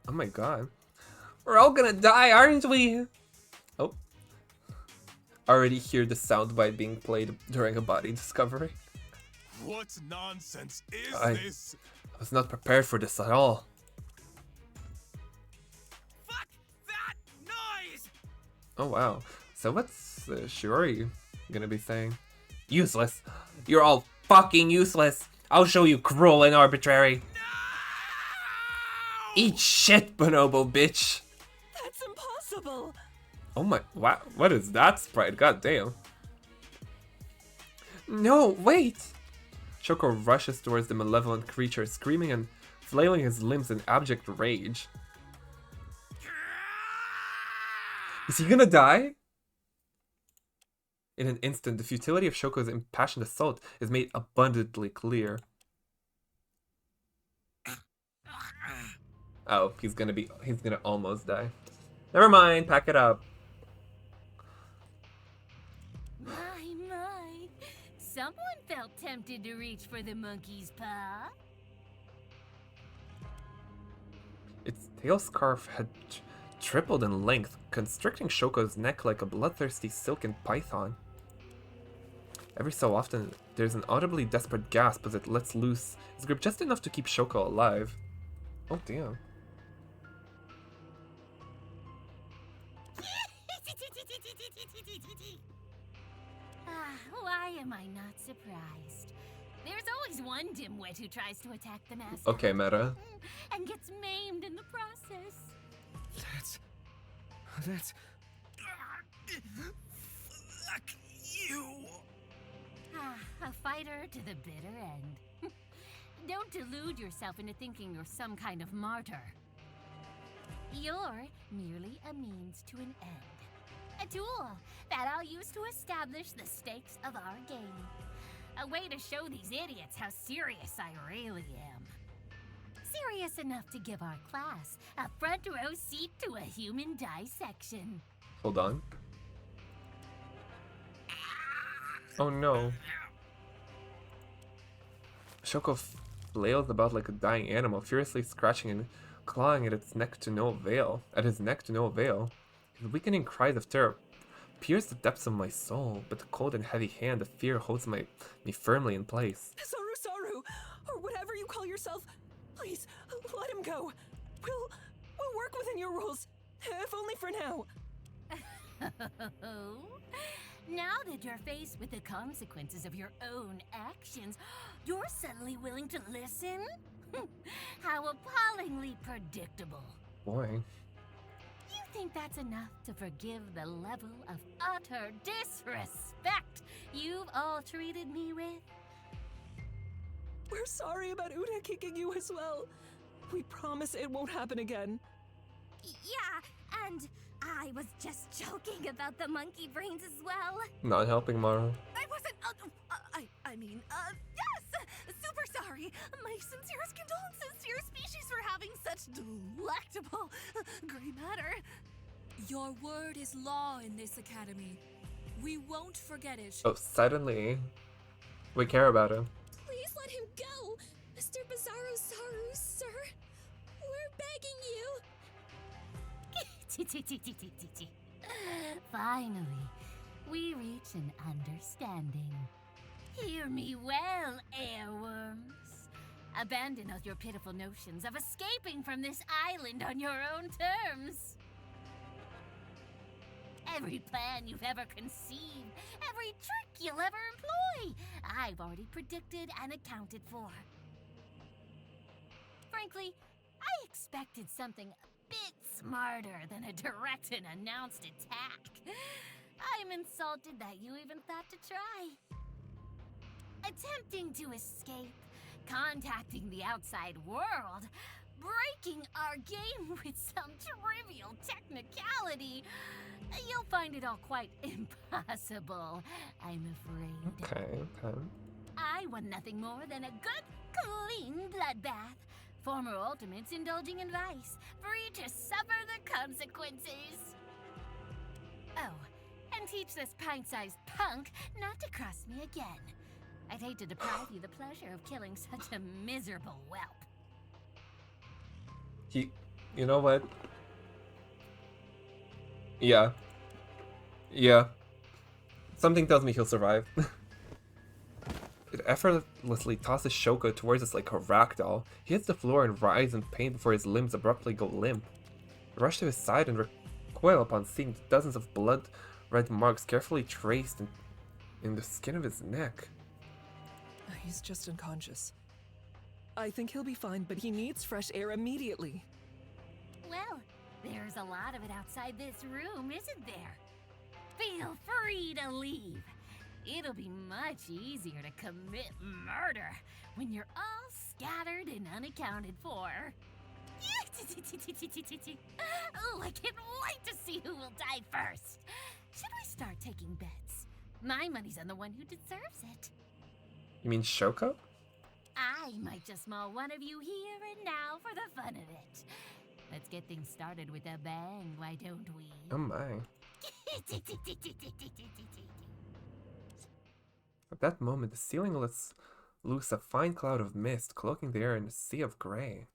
Oh my god. We're all gonna die, aren't we? Oh. Already hear the soundbite being played during a body discovery. What nonsense is this? was not prepared for this at all. Fuck that noise! Oh wow. So what's Shiori gonna be saying? Useless. You're all fucking useless. I'll show you cruel and arbitrary. No! Eat shit, bonobo bitch. That's impossible. Oh my, wow, what is that sprite? God damn. No, wait! Shoko rushes towards the malevolent creature, screaming and flailing his limbs in abject rage. Is he gonna die? In an instant, the futility of Shoko's impassioned assault is made abundantly clear. Oh, he's gonna almost die. Never mind, pack it up. My. Someone felt tempted to reach for the monkey's paw. Its tail scarf had tripled in length, constricting Shoko's neck like a bloodthirsty silken python. Every so often, there's an audibly desperate gasp as it lets loose its grip just enough to keep Shoko alive. Oh damn. Why am I not surprised? There's always one dimwit who tries to attack the master. Okay, meta. And gets maimed in the process. That's... Fuck you! A fighter to the bitter end. Don't delude yourself into thinking you're some kind of martyr. You're merely a means to an end. A tool that I'll use to establish the stakes of our game. A way to show these idiots how serious I really am. Serious enough to give our class a front row seat to a human dissection. Hold on. Oh no. Shoko flails about like a dying animal, furiously scratching and clawing at its neck to no avail. His weakening cries of terror pierce the depths of my soul, but the cold and heavy hand of fear holds me firmly in place. Saru, or whatever you call yourself, please, let him go. We'll work within your rules, if only for now. Now that you're faced with the consequences of your own actions, you're suddenly willing to listen? How appallingly predictable. Boy. You think that's enough to forgive the level of utter disrespect you've all treated me with? We're sorry about Uda kicking you as well. We promise it won't happen again. Yeah, and I was just joking about the monkey brains as well. Not helping Mara. I wasn't. Yes! Super sorry. My sincerest condolences to your species for having such delectable gray matter. Your word is law in this academy. We won't forget it. Oh, suddenly. We care about him. Please let him go! Mr. Bizarro Saru, sir! We're begging you! Finally, we reach an understanding. Hear me well, airworms. Abandon all your pitiful notions of escaping from this island on your own terms. Every plan you've ever conceived, every trick you'll ever employ, I've already predicted and accounted for. Frankly, I expected something a bit smarter than a direct and announced attack. I'm insulted that you even thought to try. Attempting to escape, contacting the outside world, breaking our game with some trivial technicality. You'll find it all quite impossible, I'm afraid. Okay. I want nothing more than a good, clean bloodbath. Former ultimates indulging in vice, free to suffer the consequences. Oh, and teach this pint-sized punk not to cross me again. I'd hate to deprive you the pleasure of killing such a miserable whelp. You know what? Yeah. Something tells me he'll survive. effortlessly tosses Shoko towards us like a ragdoll. He hits the floor and writhes in pain before his limbs abruptly go limp. I rush to his side and recoil upon seeing dozens of blood-red marks carefully traced in the skin of his neck. He's just unconscious. I think he'll be fine, but he needs fresh air immediately. Well, there's a lot of it outside this room, isn't there? Feel free to leave. It'll be much easier to commit murder when you're all scattered and unaccounted for. Oh, I can't wait to see who will die first. Should we start taking bets? My money's on the one who deserves it. You mean Shoko? I might just maul one of you here and now for the fun of it. Let's get things started with a bang, why don't we? Oh my. At that moment, the ceiling lets loose a fine cloud of mist, cloaking the air in a sea of grey.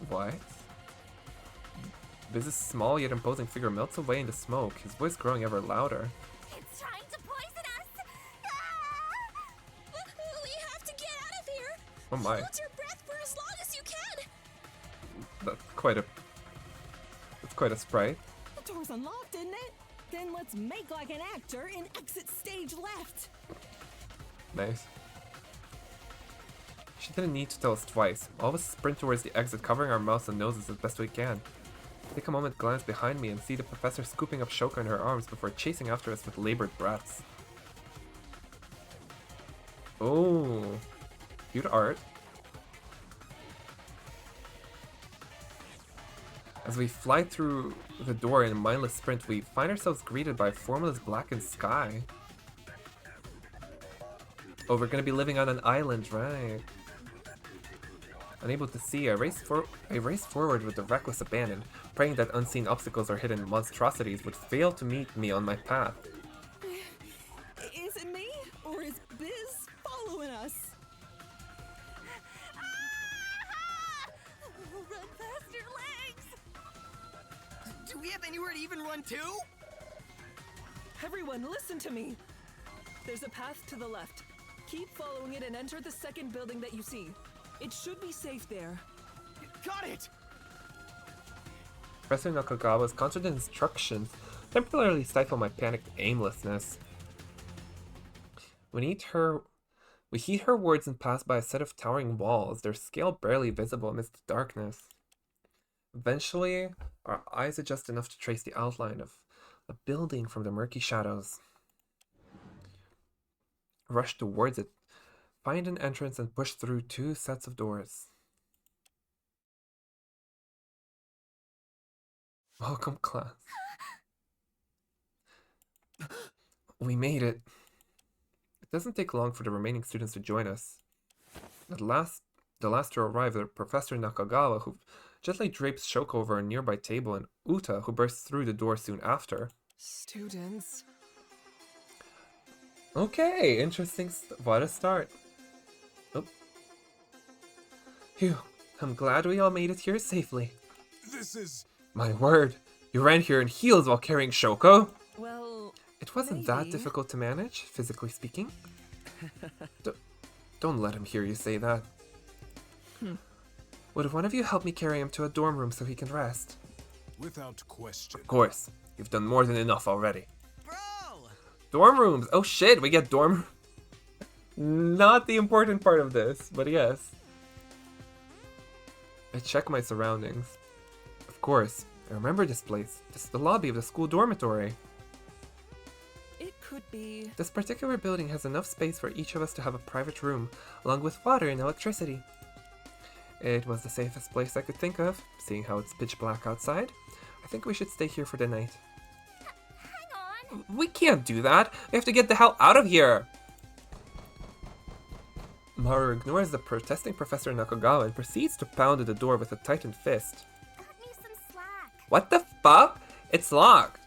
What? Biz's small yet imposing figure melts away in the smoke, his voice growing ever louder. It's trying to poison us! We have to get out of here! Oh my. Hold your breath for as long as you can! That's quite a sprite. The door's unlocked, isn't it? Then let's make like an actor and exit stage left. Nice. She didn't need to tell us twice. All of us sprint towards the exit, covering our mouths and noses as best we can. Take a moment, glance behind me, and see the professor scooping up Shoko in her arms before chasing after us with labored breaths. Oh, cute art. As we fly through the door in a mindless sprint, we find ourselves greeted by a formless blackened sky. Oh, we're gonna be living on an island, right? Unable to see, I race forward with the reckless abandon, praying that unseen obstacles or hidden monstrosities would fail to meet me on my path. Is it me, or is Biz following us? Run faster, legs! Do we have anywhere to even run to? Everyone, listen to me. There's a path to the left. Keep following it and enter the second building that you see. It should be safe there. Got it! Professor Nakagawa's constant instructions temporarily stifle my panicked aimlessness. We heed her words and pass by a set of towering walls, their scale barely visible amidst the darkness. Eventually, our eyes adjust enough to trace the outline of a building from the murky shadows. Rush towards it, find an entrance, and push through two sets of doors. Welcome, class. We made it. It doesn't take long for the remaining students to join us. The last to arrive are Professor Nakagawa, who gently drapes Shoko over a nearby table, and Uta, who bursts through the door soon after. Students. Okay, interesting. What a start. Oh. Phew, I'm glad we all made it here safely. This is... My word, you ran here in heels while carrying Shoko? Well, it wasn't that difficult to manage, physically speaking. Don't let him hear you say that. Would one of you help me carry him to a dorm room so he can rest? Without question. Of course, you've done more than enough already. Dorm rooms! Oh shit, we get dorm... Not the important part of this, but yes. I check my surroundings. Of course, I remember this place. This is the lobby of the school dormitory. It could be... This particular building has enough space for each of us to have a private room, along with water and electricity. It was the safest place I could think of, seeing how it's pitch black outside. I think we should stay here for the night. We can't do that! We have to get the hell out of here! Maru ignores the protesting Professor Nakagawa and proceeds to pound at the door with a tightened fist. Cut me some slack. What the fuck? It's locked!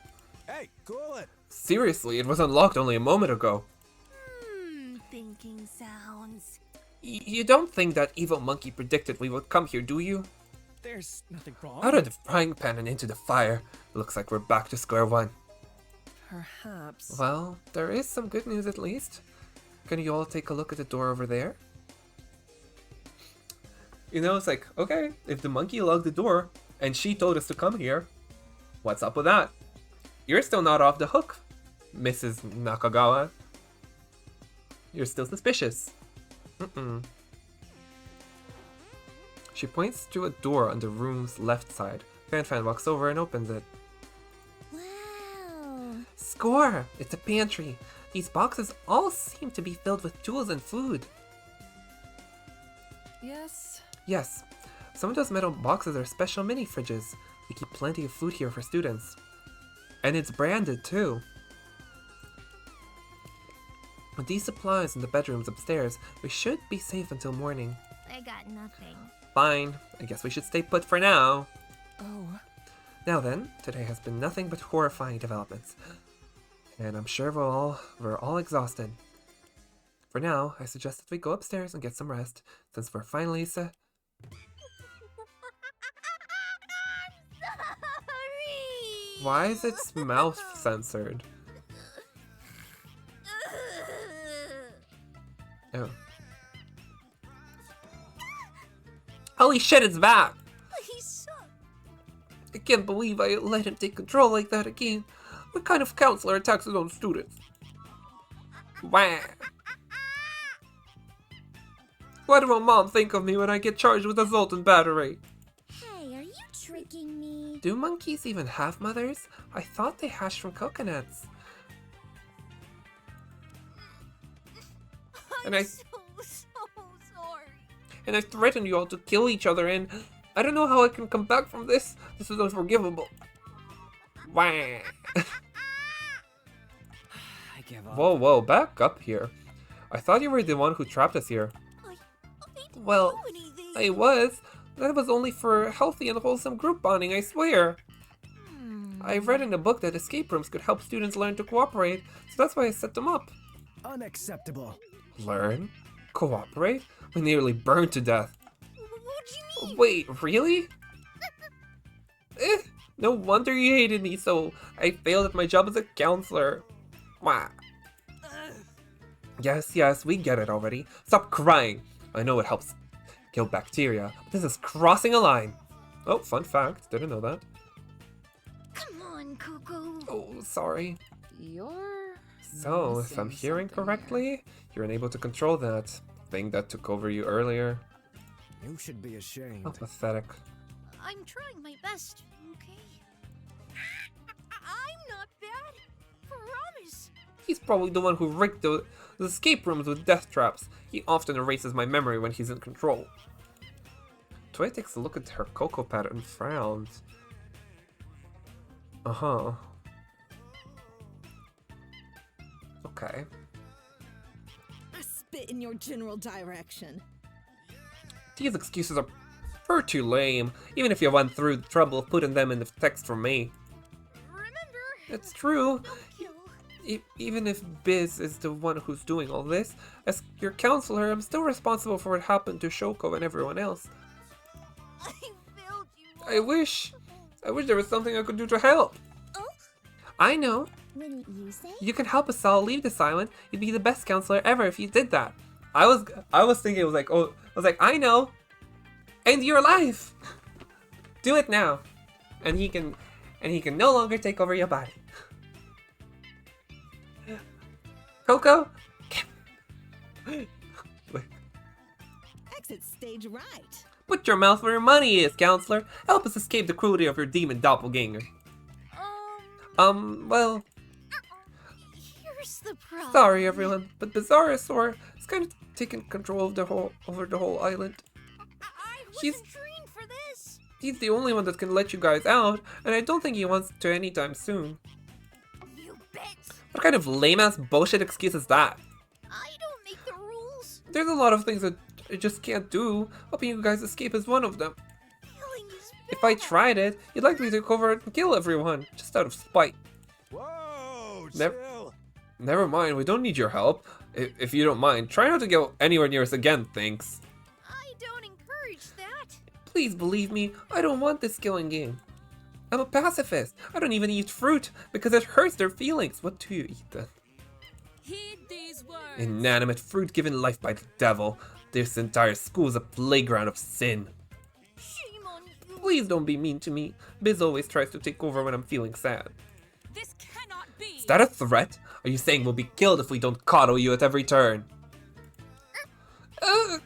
Hey, cool it! Seriously, it was unlocked only a moment ago. Thinking sounds. You don't think that evil monkey predicted we would come here, do you? There's nothing wrong. Out of the frying pan and into the fire. Looks like we're back to square one. Perhaps. Well, there is some good news at least. Can you all take a look at the door over there? You know, it's like, okay, if the monkey locked the door and she told us to come here, what's up with that? You're still not off the hook, Mrs. Nakagawa. You're still suspicious. She points to a door on the room's left side. Fan walks over and opens it. Wow. Score! It's a pantry. These boxes all seem to be filled with tools and food. Yes? Yes. Some of those metal boxes are special mini fridges. We keep plenty of food here for students. And it's branded too. With these supplies in the bedrooms upstairs, we should be safe until morning. I got nothing. Fine. I guess we should stay put for now. Oh. Now then, today has been nothing but horrifying developments. And I'm sure we're all exhausted. For now, I suggest that we go upstairs and get some rest, since we're finally Sorry. Why is its mouth censored? Oh. Holy shit, it's back! I can't believe I let him take control like that again. What kind of counselor attacks his own students? Wah! What will Mom think of me when I get charged with assault and battery? Hey, are you tricking me? Do monkeys even have mothers? I thought they hatched from coconuts. I'm so sorry. And I threatened you all to kill each other, and I don't know how I can come back from this. This is unforgivable. Wah! I give up. Whoa, back up here. I thought you were the one who trapped us here. Well, I was. That was only for healthy and wholesome group bonding, I swear. I read in a book that escape rooms could help students learn to cooperate, so that's why I set them up. Unacceptable. Learn? Cooperate? We nearly burned to death. What do you mean? Wait, really? No wonder you hated me, so I failed at my job as a counselor. Wah. Yes, we get it already. Stop crying. I know it helps kill bacteria, but this is crossing a line. Oh, fun fact, didn't know that. Come on, Cuckoo. Oh, sorry. You're... So, if I'm hearing correctly, you're unable to control that thing that took over you earlier. You should be ashamed. How pathetic. I'm trying my best, okay? I'm not bad. Promise. He's probably the one who rigged the escape rooms with death traps. He often erases my memory when he's in control. Toy takes a look at her cocoa pad and frowns. Uh-huh. Okay. I spit in your general direction. These excuses are far too lame, even if you went through the trouble of putting them in the text for me. Remember? It's true. Even if Biz is the one who's doing all this, as your counselor, I'm still responsible for what happened to Shoko and everyone else. I failed you. I wish there was something I could do to help. Oh? I know. What did you say? You can help us all leave this island. You'd be the best counselor ever if you did that. I was thinking, it was like, I know. End your life. Do it now. And he can no longer take over your body. Coco? Exit stage right. Put your mouth where your money is, counselor. Help us escape the cruelty of your demon doppelganger. Well... Here's the problem. Sorry, everyone, but Bizarrosaur is kind of taking control of over the whole island. I wasn't trained for this. He's the only one that can let you guys out, and I don't think he wants to anytime soon. You bet. What kind of lame-ass bullshit excuse is that? I don't make the rules. There's a lot of things that I just can't do. Helping you guys escape is one of them. Killing is bad. If I tried it, you'd likely take over and kill everyone, just out of spite. Whoa, chill. Never mind, we don't need your help. If you don't mind, try not to go anywhere near us again, thanks. I don't encourage that. Please believe me, I don't want this killing game. I'm a pacifist. I don't even eat fruit because it hurts their feelings. What do you eat then? Heed these words. Inanimate fruit given life by the devil. This entire school is a playground of sin. Shame on you. Please don't be mean to me. Biz always tries to take over when I'm feeling sad. This cannot be. Is that a threat? Are you saying we'll be killed if we don't coddle you at every turn?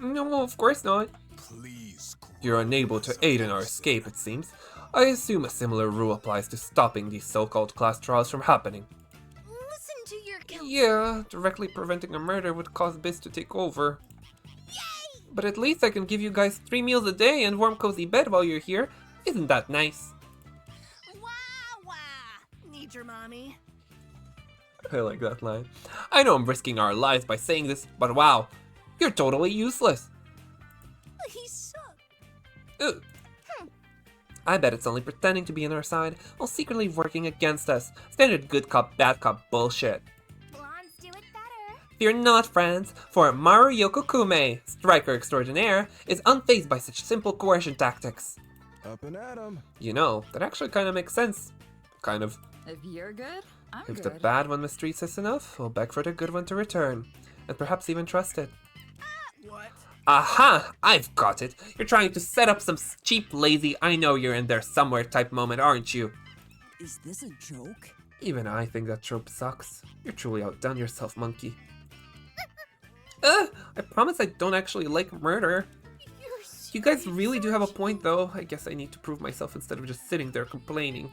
No, of course not. Please. You're unable to aid in our escape, it seems. I assume a similar rule applies to stopping these so-called class trials from happening. Listen to your counsel. Yeah, directly preventing a murder would cause Biz to take over. Yay! But at least I can give you guys 3 meals a day and warm cozy bed while you're here. Isn't that nice? Wah! Need your mommy. I like that line. I know I'm risking our lives by saying this, but wow, you're totally useless. He sucked. Ugh. I bet it's only pretending to be on our side while secretly working against us. Standard good cop, bad cop bullshit. Blondes do it better. Fear not, friends, for Maru Yokokume, striker extraordinaire, is unfazed by such simple coercion tactics. Up and at 'em. You know, that actually kind of makes sense. Kind of. If you're good, I'm If good. the bad one mistreats us enough, we'll beg for the good one to return. And perhaps even trust it. What? Aha! I've got it! You're trying to set up some cheap, lazy, I know you're in there somewhere type moment, aren't you? Is this a joke? Even I think that trope sucks. You're truly outdone yourself, monkey. I promise I don't actually like murder. You guys really do have a point, though. I guess I need to prove myself instead of just sitting there complaining.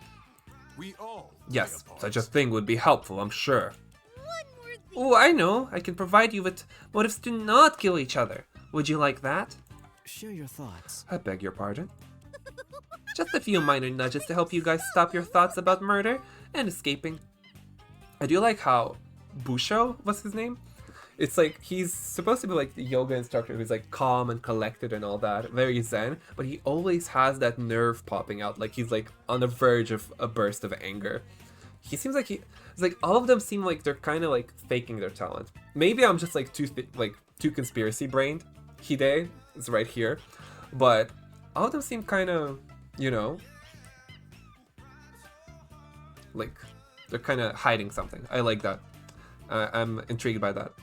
We all. Yes, play a part. such a thing would be helpful, I'm sure. One more thing. Oh, I know. I can provide you with motives to not kill each other. Would you like that? Share your thoughts. I beg your pardon. Just a few minor nudges to help you guys stop your thoughts about murder and escaping. I do like how Busho, what's his name? It's like he's supposed to be like the yoga instructor who's like calm and collected and all that, very zen, but he always has that nerve popping out, like he's like on the verge of a burst of anger. He seems like it's like all of them seem like they're kind of like faking their talent. Maybe I'm just like too conspiracy brained. Hide is right here, but all of them seem kind of, you know, like they're kind of hiding something. I like that. I'm intrigued by that.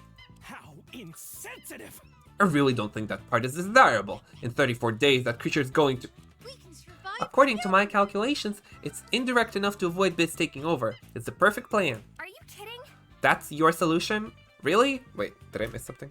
How insensitive! I really don't think that part is desirable. In 34 days, that creature is going to... We can survive. According to my calculations, it's indirect enough to avoid Biz taking over. It's the perfect plan. Are you kidding? That's your solution? Really? Wait, did I miss something?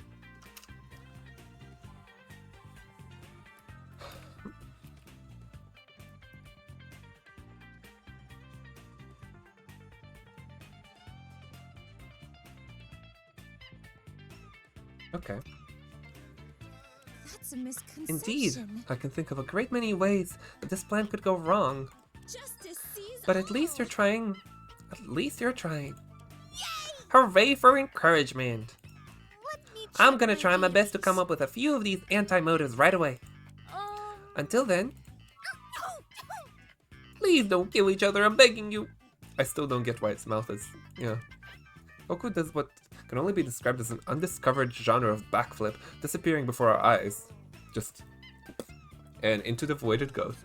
Okay. That's a misconception. Indeed, I can think of a great many ways that this plan could go wrong. Justice sees But at least all. you're trying. At least you're trying. Hooray for encouragement! Let me I'm check gonna try my best to these. come up with a few of these anti-motives right away. Um, Until then, please don't kill each other, I'm begging you! I still don't get why its mouth is... yeah. Goku does what can only be described as an undiscovered genre of backflip, disappearing before our eyes. Just... and into the void it goes.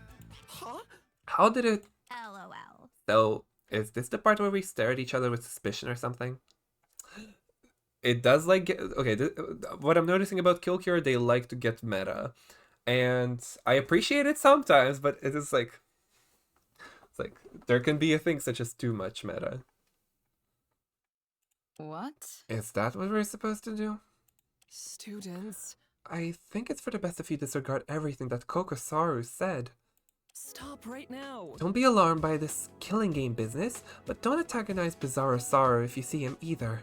Huh? How did it... LOL. So, is this the part where we stare at each other with suspicion or something? It does like get... okay, what I'm noticing about Kill Cure, they like to get meta. And I appreciate it sometimes, but it is like... it's like, there can be a thing such as too much meta. What? Is that what we're supposed to do? Students, I think it's for the best if you disregard everything that Kokosaru said. stop right now. Don't be alarmed by this killing game business, but don't antagonize Bizarro Saru if you see him either.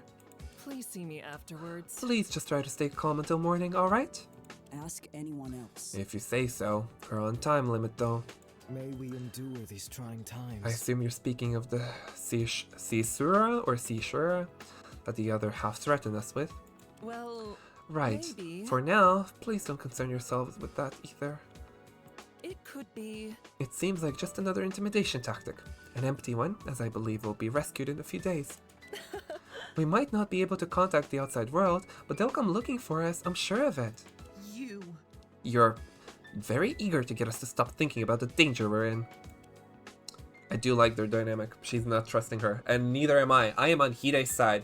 Please see me afterwards. Please just try to stay calm until morning, alright? Ask anyone else. If you say so. We're on time limit though. May we endure these trying times. I assume you're speaking of the Seishura or Seishura that the other half threatened us with. Well, Right. maybe. For now, please don't concern yourselves with that either. It could be. It seems like just another intimidation tactic. An empty one, as I believe will be rescued in a few days. We might not be able to contact the outside world, but they'll come looking for us, I'm sure of it. You. You're very eager to get us to stop thinking about the danger we're in. I do like their dynamic. She's not trusting her, and neither am I. I am on Hide's side.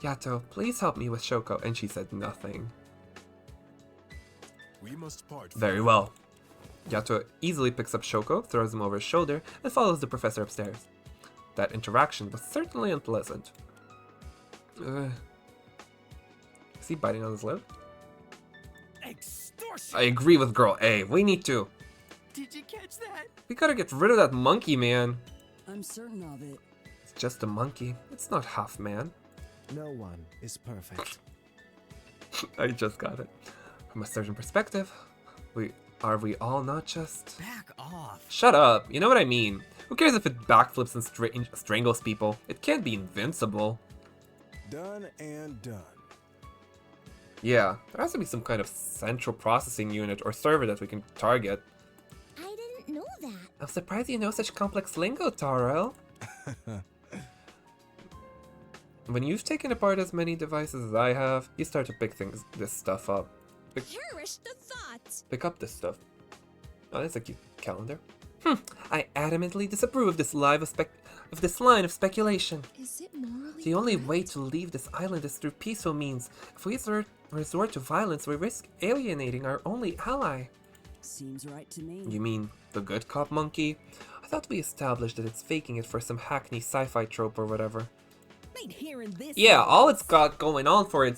Yato, please help me with Shoko. And she said nothing. We must part. Very well. Yato easily picks up Shoko, throws him over his shoulder, and follows the professor upstairs. That interaction was certainly unpleasant. Is he biting on his lip? Extortion! I agree with girl A. We need to. Did you catch that? We gotta get rid of that monkey, man. I'm certain of it. It's just a monkey. It's not half man. No one is perfect. I just got it. From a certain perspective, are we all not just... Back off. Shut up. You know what I mean. Who cares if it backflips and strangles people? It can't be invincible. Done and done. Yeah, there has to be some kind of central processing unit or server that we can target. I didn't know that. I'm surprised you know such complex lingo, Taro. When you've taken apart as many devices as I have, you start to pick this stuff up. Perish the thought! Pick up this stuff. Oh, that's a cute calendar. I adamantly disapprove of this line of speculation. Is it morally The only correct? way to leave this island is through peaceful means. If we resort to violence, we risk alienating our only ally. Seems right to me. You mean the good cop monkey? I thought we established that it's faking it for some hackney sci-fi trope or whatever. Ain't hearing this. Yeah, all it's got going on for it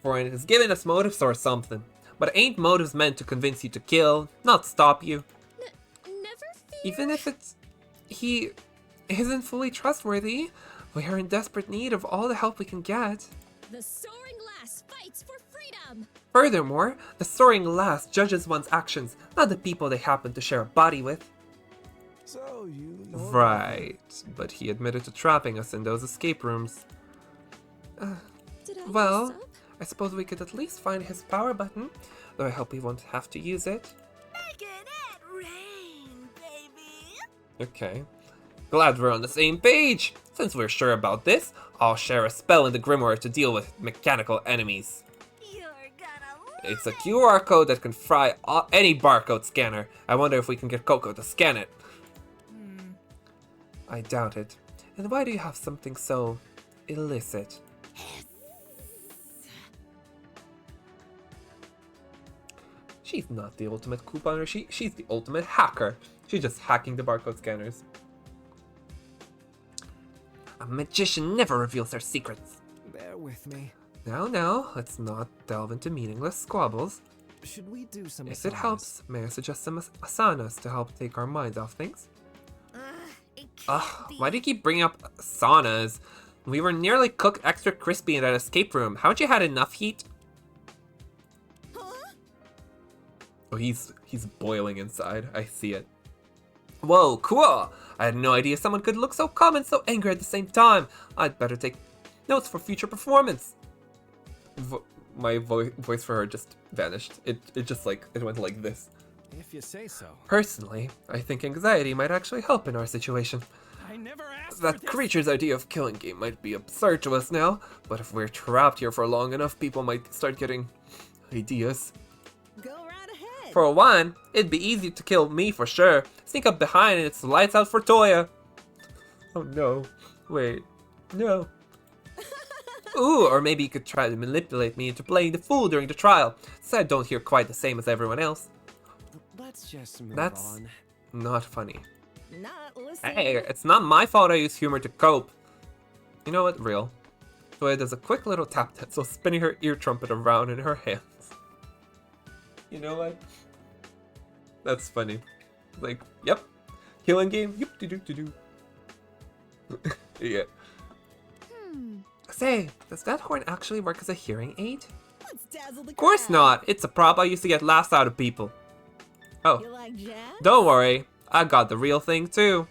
is giving us motives or something. But ain't motives meant to convince you to kill, not stop you? Never fear. Even if he isn't fully trustworthy, we are in desperate need of all the help we can get. The soaring lass fights for freedom. Furthermore, the soaring lass judges one's actions, not the people they happen to share a body with. So you know. Right, but he admitted to trapping us in those escape rooms. Did I Well, mess up? I suppose we could at least find his power button, though I hope we won't have to use it. Making it rain, baby. Okay. Glad we're on the same page! Since we're sure about this, I'll share a spell in the Grimoire to deal with mechanical enemies. You're gonna It's a QR code that can fry any barcode scanner. I wonder if we can get Coco to scan it. I doubt it. And why do you have something so illicit? She's not the ultimate couponer, she's the ultimate hacker. She's just hacking the barcode scanners. A magician never reveals their secrets. Bear with me. Now, let's not delve into meaningless squabbles. Should we do some If it helps, may I suggest some asanas to help take our minds off things? Ugh, why do you keep bringing up saunas? We were nearly cooked extra crispy in that escape room. Haven't you had enough heat? Oh, he's boiling inside. I see it. Whoa, cool! I had no idea someone could look so calm and so angry at the same time. I'd better take notes for future performance. My voice for her just vanished. It went like this. If you say so. Personally, I think anxiety might actually help in our situation. I never asked That for this. creature's idea of killing game might be absurd to us now, but if we're trapped here for long enough, people might start getting ideas. Go right ahead. For one, it'd be easy to kill me for sure. Sneak up behind and it's lights out for Toya. Oh no. Wait. No. Ooh, or maybe you could try to manipulate me into playing the fool during the trial, so I don't hear quite the same as everyone else. Let's just move That's on. not funny. Not listening. Hey, it's not my fault I use humor to cope. You know what? Real. Toya does a quick little tap dance while spinning her ear trumpet around in her hands. You know what? That's funny. Like, yep. Healing game? Yep, do. Yeah. Say, does that horn actually work as a hearing aid? Let's dazzle the Of course crowd. not. It's a prop I used to get laughs out of people. Oh. You like jazz? Don't worry, I got the real thing too.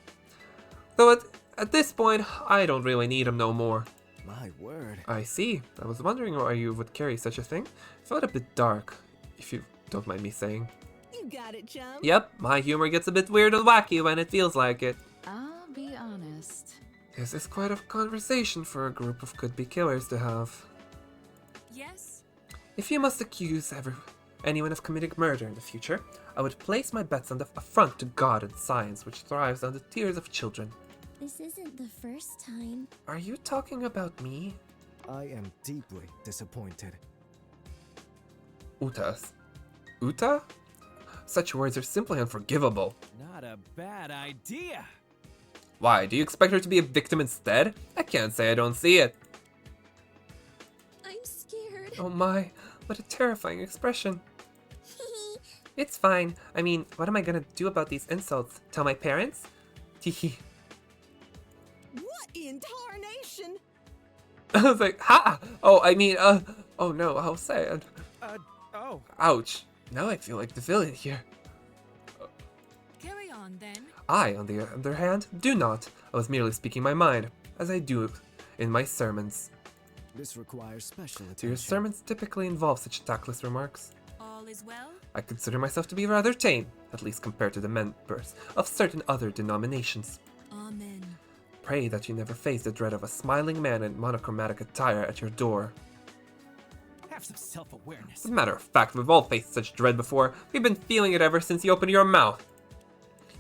Though at this point, I don't really need him no more. My word. I see. I was wondering why you would carry such a thing. Felt a bit dark, if you don't mind me saying. You got it, chum. Yep, my humor gets a bit weird and wacky when it feels like it. I'll be honest. This is quite a conversation for a group of could-be killers to have. Yes? If you must accuse anyone of committing murder in the future, I would place my bets on the affront to God and science, which thrives on the tears of children. This isn't the first time. Are you talking about me? I am deeply disappointed. Uta? Such words are simply unforgivable. Not a bad idea. Why, do you expect her to be a victim instead? I can't say I don't see it. I'm scared. Oh my, what a terrifying expression. It's fine. I mean, what am I gonna do about these insults? Tell my parents? Teehee. What in tarnation? I was like, ha! Oh, I mean, oh no, how sad. Oh. Ouch. Now I feel like the villain here. Carry on then. I, on the other hand, do not. I was merely speaking my mind, as I do in my sermons. This requires special attention. Do your sermons typically involve such tactless remarks? All is well? I consider myself to be rather tame, at least compared to the members of certain other denominations. Amen. Pray that you never face the dread of a smiling man in monochromatic attire at your door. Have some self-awareness. As a matter of fact, we've all faced such dread before. We've been feeling it ever since you opened your mouth.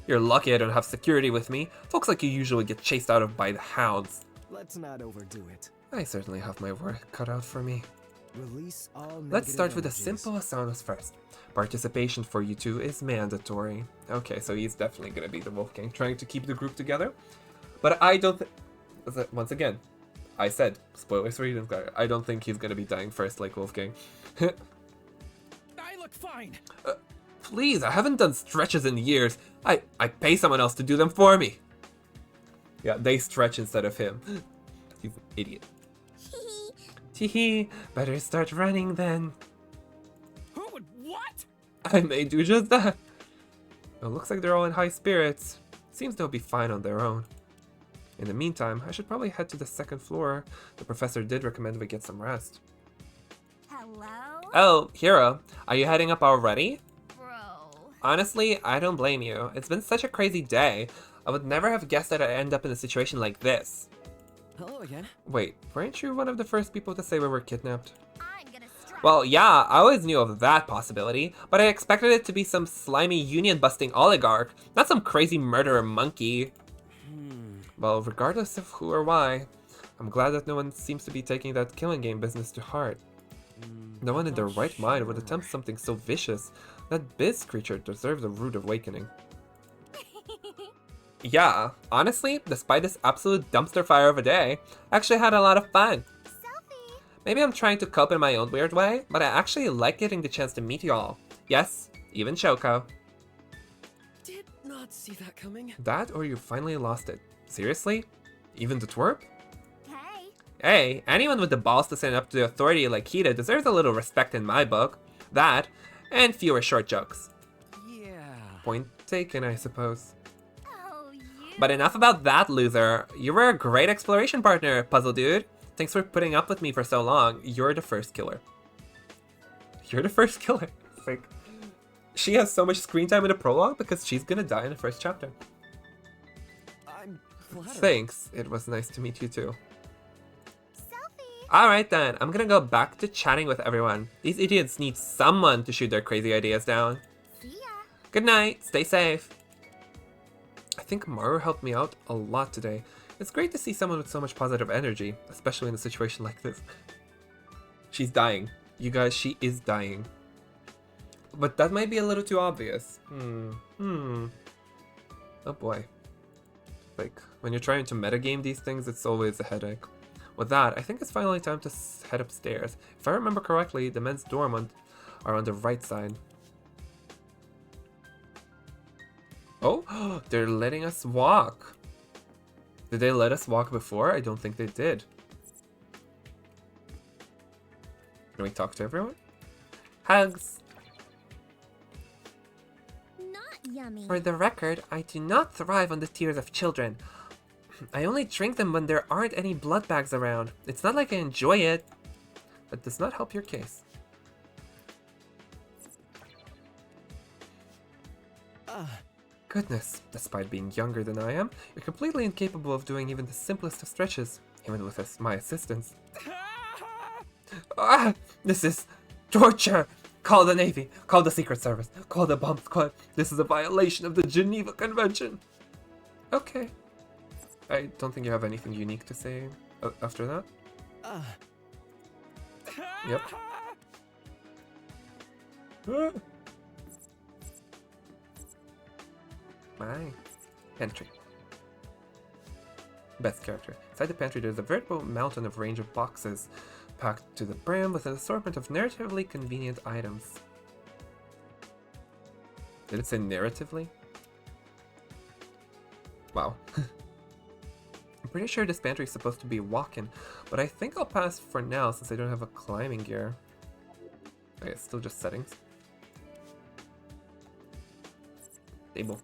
You're lucky I don't have security with me. Folks like you usually get chased out of by the hounds. Let's not overdo it. I certainly have my work cut out for me. Release all Let's start with the energies. simplest sounds first. Participation for you two is mandatory. Okay, so he's definitely gonna be the Wolfgang, trying to keep the group together. But I don't once again, I said, spoilers for Eden's guy, I don't think he's gonna be dying first like Wolfgang. I look fine. Please, I haven't done stretches in years. I pay someone else to do them for me. Yeah, they stretch instead of him. He's an idiot. Teehee, better start running then. Who would what? I may do just that. It looks like they're all in high spirits. Seems they'll be fine on their own. In the meantime, I should probably head to the second floor. The professor did recommend we get some rest. Hello? Oh, Hero, are you heading up already? Bro. Honestly, I don't blame you. It's been such a crazy day. I would never have guessed that I'd end up in a situation like this. Hello again. Wait, weren't you one of the first people to say we were kidnapped? I'm gonna strike. Well, yeah, I always knew of that possibility, but I expected it to be some slimy union-busting oligarch, not some crazy murderer monkey. Well, regardless of who or why, I'm glad that no one seems to be taking that killing game business to heart. No one in their right mind would attempt something so vicious. That Biz creature deserves a rude awakening. Yeah, honestly, despite this absolute dumpster fire of a day, I actually had a lot of fun. Selfie. Maybe I'm trying to cope in my own weird way, but I actually like getting the chance to meet y'all. Yes, even Shoko. Did not see that coming. That or you finally lost it. Seriously? Even the twerp? Hey. Hey, anyone with the balls to stand up to the authority like Hida deserves a little respect in my book. That, and fewer short jokes. Yeah. Point taken, I suppose. Oh, you. But enough about that, loser. You were a great exploration partner, puzzle dude. Thanks for putting up with me for so long. You're the first killer. You're the first killer. It's like, she has so much screen time in the prologue because she's gonna die in the first chapter. I'm flattered. Thanks. It was nice to meet you too. Selfie. Alright then, I'm gonna go back to chatting with everyone. These idiots need someone to shoot their crazy ideas down. See ya. Good night, stay safe. I think Maru helped me out a lot today. It's great to see someone with so much positive energy, especially in a situation like this. She's dying. You guys, she is dying. But that might be a little too obvious. Oh boy. Like, when you're trying to metagame these things, it's always a headache. With that, I think it's finally time to head upstairs. If I remember correctly, the men's dorm are on the right side. Oh, they're letting us walk. Did they let us walk before? I don't think they did. Can we talk to everyone? Hugs! Not yummy. For the record, I do not thrive on the tears of children. I only drink them when there aren't any blood bags around. It's not like I enjoy it. That does not help your case. Goodness, despite being younger than I am, you're completely incapable of doing even the simplest of stretches, even with my assistance. This is torture! Call the Navy. Call the Secret Service. Call the bomb squad. This is a violation of the Geneva Convention. Okay. I don't think you have anything unique to say after that. Yep. My pantry. Best character. Inside the pantry there's a veritable mountain of range of boxes packed to the brim with an assortment of narratively convenient items. Did it say narratively? Wow. I'm pretty sure this pantry is supposed to be walk-in, but I think I'll pass for now since I don't have a climbing gear. Okay, it's still just settings. Table.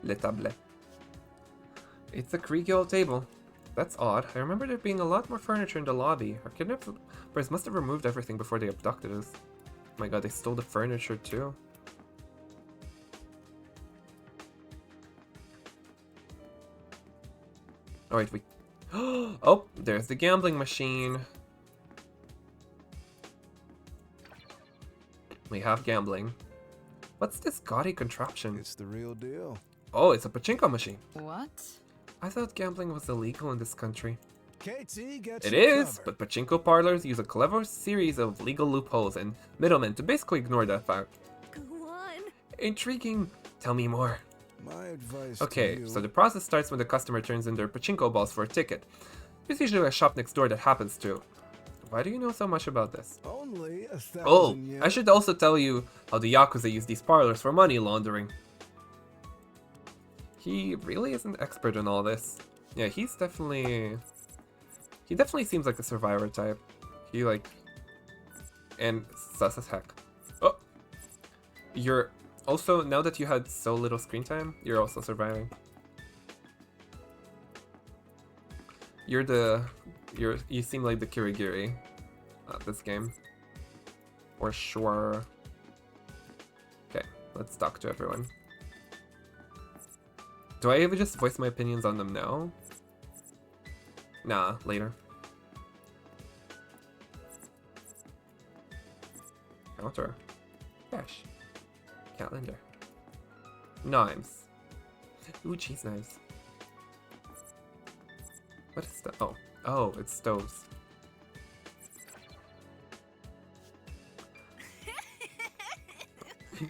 Le table. It's a creaky old table. That's odd. I remember there being a lot more furniture in the lobby. Our kidnappers must have removed everything before they abducted us. Oh my god, they stole the furniture too. Alright, we... Oh, there's the gambling machine. We have gambling. What's this gaudy contraption? It's the real deal. Oh, it's a pachinko machine. What? I thought gambling was illegal in this country. KT gets It you is, covered. but pachinko parlors use a clever series of legal loopholes and middlemen to basically ignore that fact. Go on. Intriguing. Tell me more. My advice Okay, to you... so the process starts when the customer turns in their pachinko balls for a ticket. There's usually a shop next door that happens to. Why do you know so much about this? Only 1,000 Oh, yen. I should also tell you how the Yakuza use these parlors for money laundering. He really is an expert in all this. Yeah, he's definitely... He definitely seems like a survivor type. He like... And sus as heck. Oh! You're... Also, now that you had so little screen time, you're also surviving. You're the... You seem like the Kirigiri of this game. For sure. Okay, let's talk to everyone. Do I ever just voice my opinions on them now? Nah, later. Counter. Cash. Calendar. Knives. Ooh, cheese knives. What is that? Oh. Oh, it's stoves.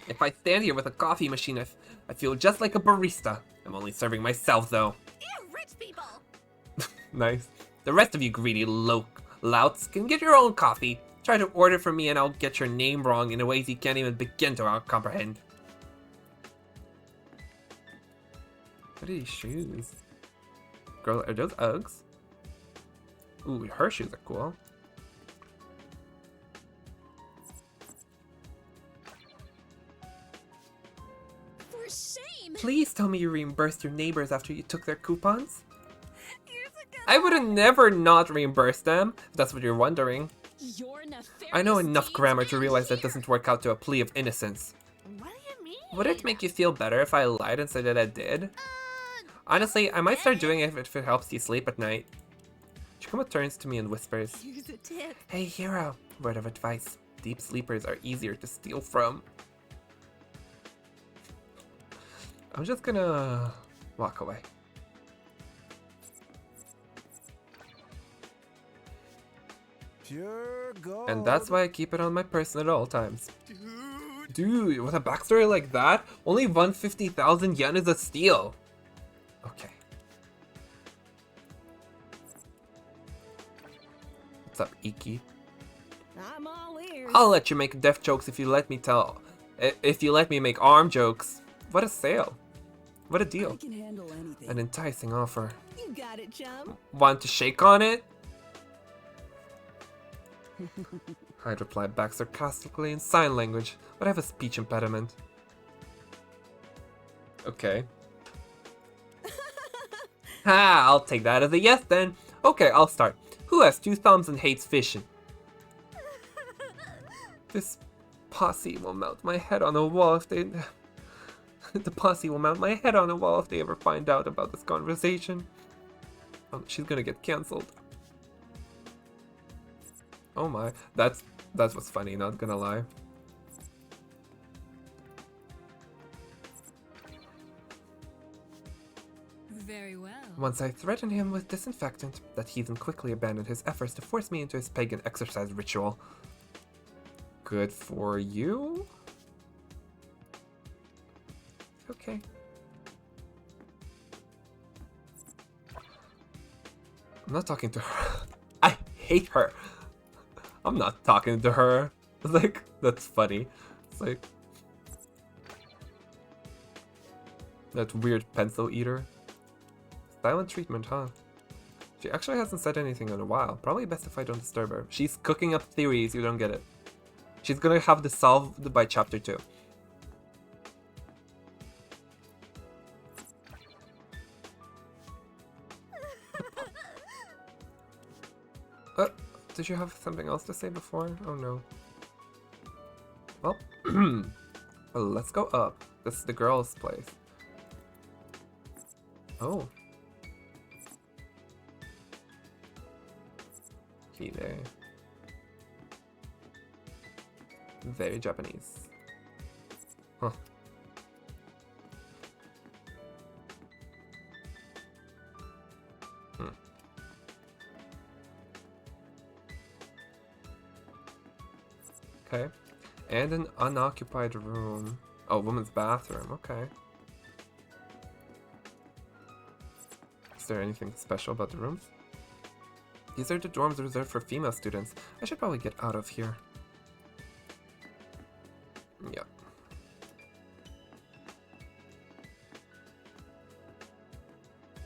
If I stand here with a coffee machine, I feel just like a barista. I'm only serving myself, though. Ew, rich people. Nice. The rest of you greedy louts can get your own coffee. Try to order from me and I'll get your name wrong in ways you can't even begin to comprehend. What are these shoes? Girl, are those Uggs? Ooh, her shoes are cool. For shame! Please tell me you reimbursed your neighbors after you took their coupons? I would have never not reimbursed them, if that's what you're wondering. Your nefarious I know enough deeds grammar to end realize that here. doesn't work out to a plea of innocence. What do you mean? Would it make you feel better if I lied and said that I did? Honestly, I might start doing it if it helps you sleep at night. Chikuma turns to me and whispers, Here's a tip. Hey hero, word of advice. Deep sleepers are easier to steal from. I'm just gonna walk away. Pure gold. And that's why I keep it on my person at all times. Dude, with a backstory like that, only 150,000 yen is a steal. Okay. What's up, Iki? I'm all ears. I'll let you make death jokes if you let me make arm jokes. What a sale. What a I deal. can handle anything. An enticing offer. You got it, chum. Want to shake on it? I'd reply back sarcastically in sign language, but I have a speech impediment. Okay. Ha! I'll take that as a yes then. Okay, I'll start. Who has 2 thumbs and hates fishing? This posse will mount my head on a wall if they... The posse will mount my head on a wall if they ever find out about this conversation. Oh, she's gonna get cancelled. Oh my, that was funny, not gonna lie. Once I threatened him with disinfectant, that heathen quickly abandoned his efforts to force me into his pagan exercise ritual. Good for you? Okay. I'm not talking to her. I hate her. I'm not talking to her. Like, that's funny. It's like that weird pencil eater. Silent treatment, huh? She actually hasn't said anything in a while. Probably best if I don't disturb her. She's cooking up theories, you don't get it. She's gonna have this solved by chapter 2. Did you have something else to say before? Oh no. Well, well, let's go up. This is the girls' place. Oh. Hide. Very Japanese. Huh. Okay. And an unoccupied room. Oh, woman's bathroom. Okay. Is there anything special about the rooms? These are the dorms reserved for female students. I should probably get out of here. Yep.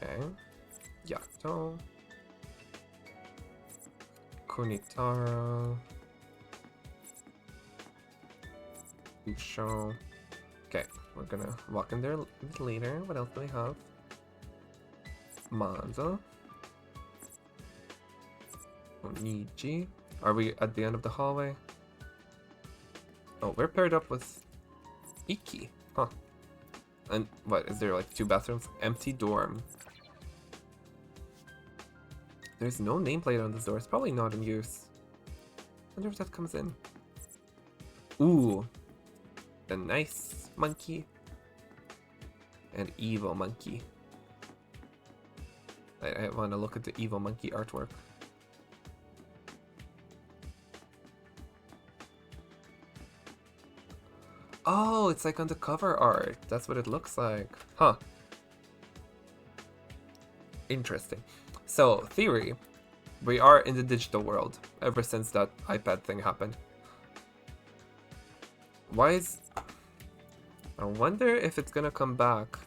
Okay. Yato. Kunitaro. Usho. Okay, we're gonna walk in there a little later. What else do we have? Manzo. Onichi. Are we at the end of the hallway? Oh, we're paired up with Iki. Huh. And what, is there like 2 bathrooms? Empty dorm. There's no nameplate on this door. It's probably not in use. Wonder if that comes in. Ooh. The nice monkey. And evil monkey. I want to look at the evil monkey artwork. Oh, it's like on the cover art. That's what it looks like. Huh. Interesting. So, theory. We are in the digital world ever since that iPad thing happened. Why is... I wonder if it's gonna come back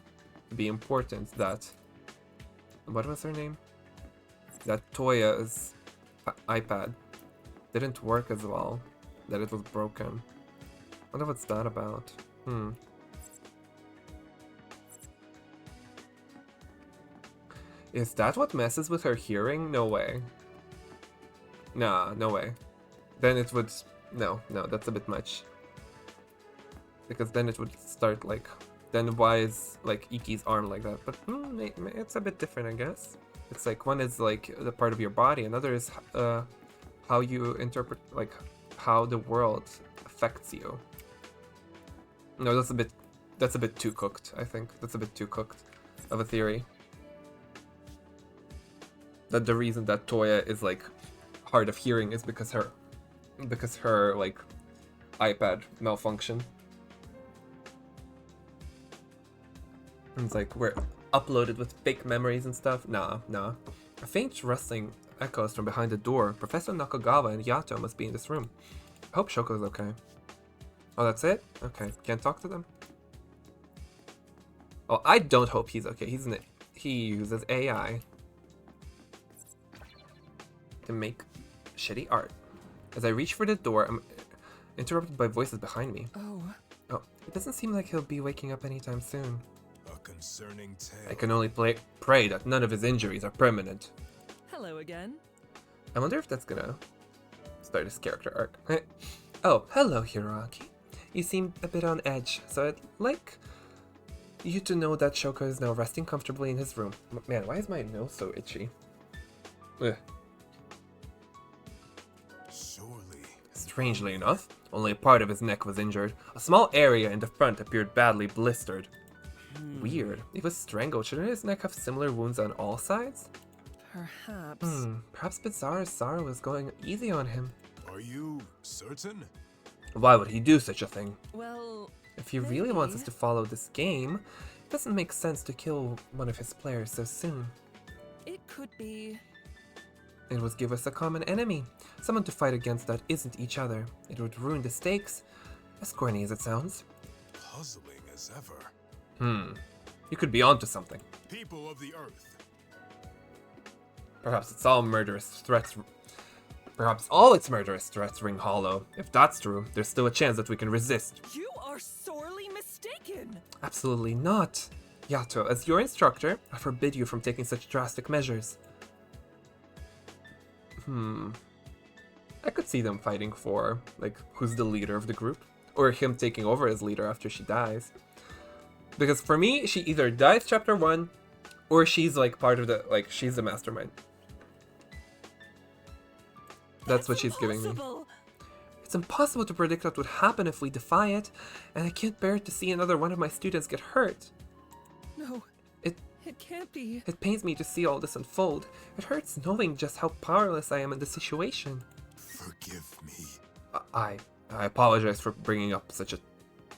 to be important that... What was her name? That Toya's iPad didn't work as well. That it was broken. I wonder what's that about. Is that what messes with her hearing? No way. Nah, no way. Then it would... No, that's a bit much. Because then it would start like... Then why is like Iki's arm like that? But it's a bit different, I guess. It's like one is like the part of your body, another is how you interpret, like how the world affects you. No, that's a bit too cooked, I think. That's a bit too cooked of a theory. That the reason that Toya is like hard of hearing is because her like iPad malfunctioned. And it's like we're uploaded with fake memories and stuff. Nah. A faint rustling echoes from behind the door. Professor Nakagawa and Yato must be in this room. I hope Shoko's okay. Oh, that's it? Okay, can't talk to them? Oh, I don't hope he's okay. He uses AI to make shitty art. As I reach for the door, I'm interrupted by voices behind me. Oh, it doesn't seem like he'll be waking up anytime soon. A concerning tale. I can only pray that none of his injuries are permanent. Hello again. I wonder if that's gonna start his character arc. Oh, hello, Hiroaki. You seem a bit on edge, so I'd like you to know that Shoko is now resting comfortably in his room. Man, why is my nose so itchy? Ugh. Surely. Strangely enough, only a part of his neck was injured. A small area in the front appeared badly blistered. Weird. He was strangled. Shouldn't his neck have similar wounds on all sides? Perhaps. Perhaps Bizarro was going easy on him. Are you certain? Why would he do such a thing? Well, if he really wants us to follow this game, it doesn't make sense to kill one of his players so soon. It could be. It would give us a common enemy, someone to fight against that isn't each other. It would ruin the stakes, as corny as it sounds. Puzzling as ever. You could be onto something. People of the Earth. Perhaps it's all murderous threats. Perhaps all its murderous threats ring hollow. If that's true, there's still a chance that we can resist. You are sorely mistaken. Absolutely not. Yato, as your instructor, I forbid you from taking such drastic measures. I could see them fighting for, like, who's the leader of the group. Or him taking over as leader after she dies. Because for me, she either dies chapter 1, or she's like part of the, like, she's the mastermind. That's what she's giving me. It's impossible to predict what would happen if we defy it, and I can't bear to see another one of my students get hurt. No, it can't be. It pains me to see all this unfold. It hurts knowing just how powerless I am in this situation. Forgive me. I apologize for bringing up such a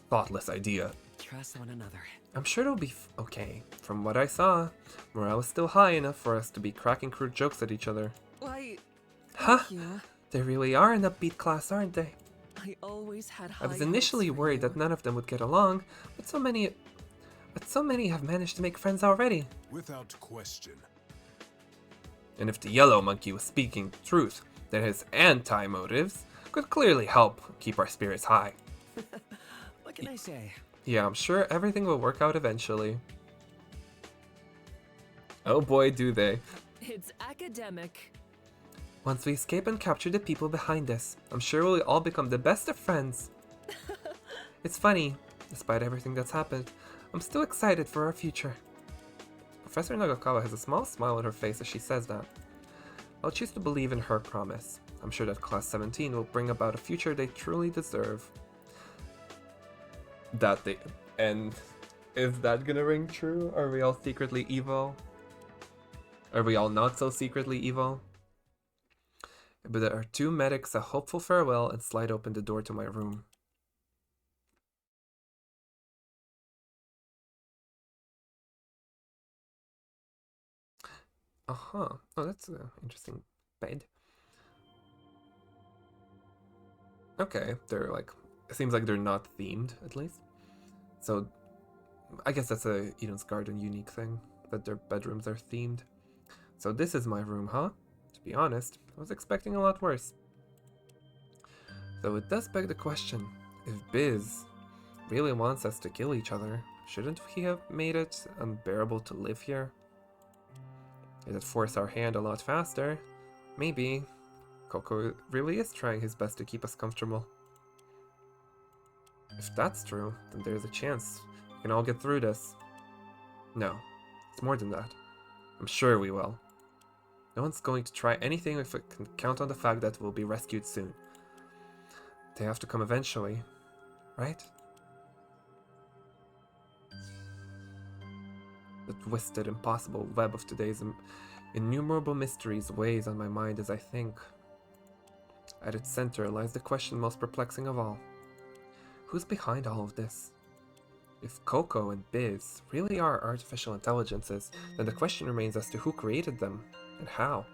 thoughtless idea. Trust one another. I'm sure it'll be okay. From what I saw, morale was still high enough for us to be cracking crude jokes at each other. Why, Huh? you. They really are an upbeat class, aren't they? I always had high I was initially hopes for worried you. that none of them would get along, but so many have managed to make friends already. Without question. And if the yellow monkey was speaking truth, then his anti-motives could clearly help keep our spirits high. What can I say? Yeah, I'm sure everything will work out eventually. Oh boy, do they. It's academic. Once we escape and capture the people behind us, I'm sure we'll all become the best of friends. It's funny, despite everything that's happened, I'm still excited for our future. Professor Nagakawa has a small smile on her face as she says that. I'll choose to believe in her promise. I'm sure that Class 17 will bring about a future they truly deserve. And is that gonna ring true? Are we all secretly evil? Are we all not so secretly evil? But there are two medics, a hopeful farewell, and slide open the door to my room. Oh, that's an interesting bed. Okay, they're like, it seems like they're not themed, at least. So, I guess that's a Eden's Garden unique thing, that their bedrooms are themed. So this is my room, huh? To be honest, I was expecting a lot worse. Though it does beg the question, if Biz really wants us to kill each other, shouldn't we have made it unbearable to live here? It'd force our hand a lot faster. Maybe Coco really is trying his best to keep us comfortable. If that's true, then there's a chance we can all get through this. No, it's more than that. I'm sure we will. No one's going to try anything if we can count on the fact that we'll be rescued soon. They have to come eventually, right? The twisted, impossible web of today's innumerable mysteries weighs on my mind as I think. At its center lies the question most perplexing of all. Who's behind all of this? If Coco and Biz really are artificial intelligences, then the question remains as to who created them, and how.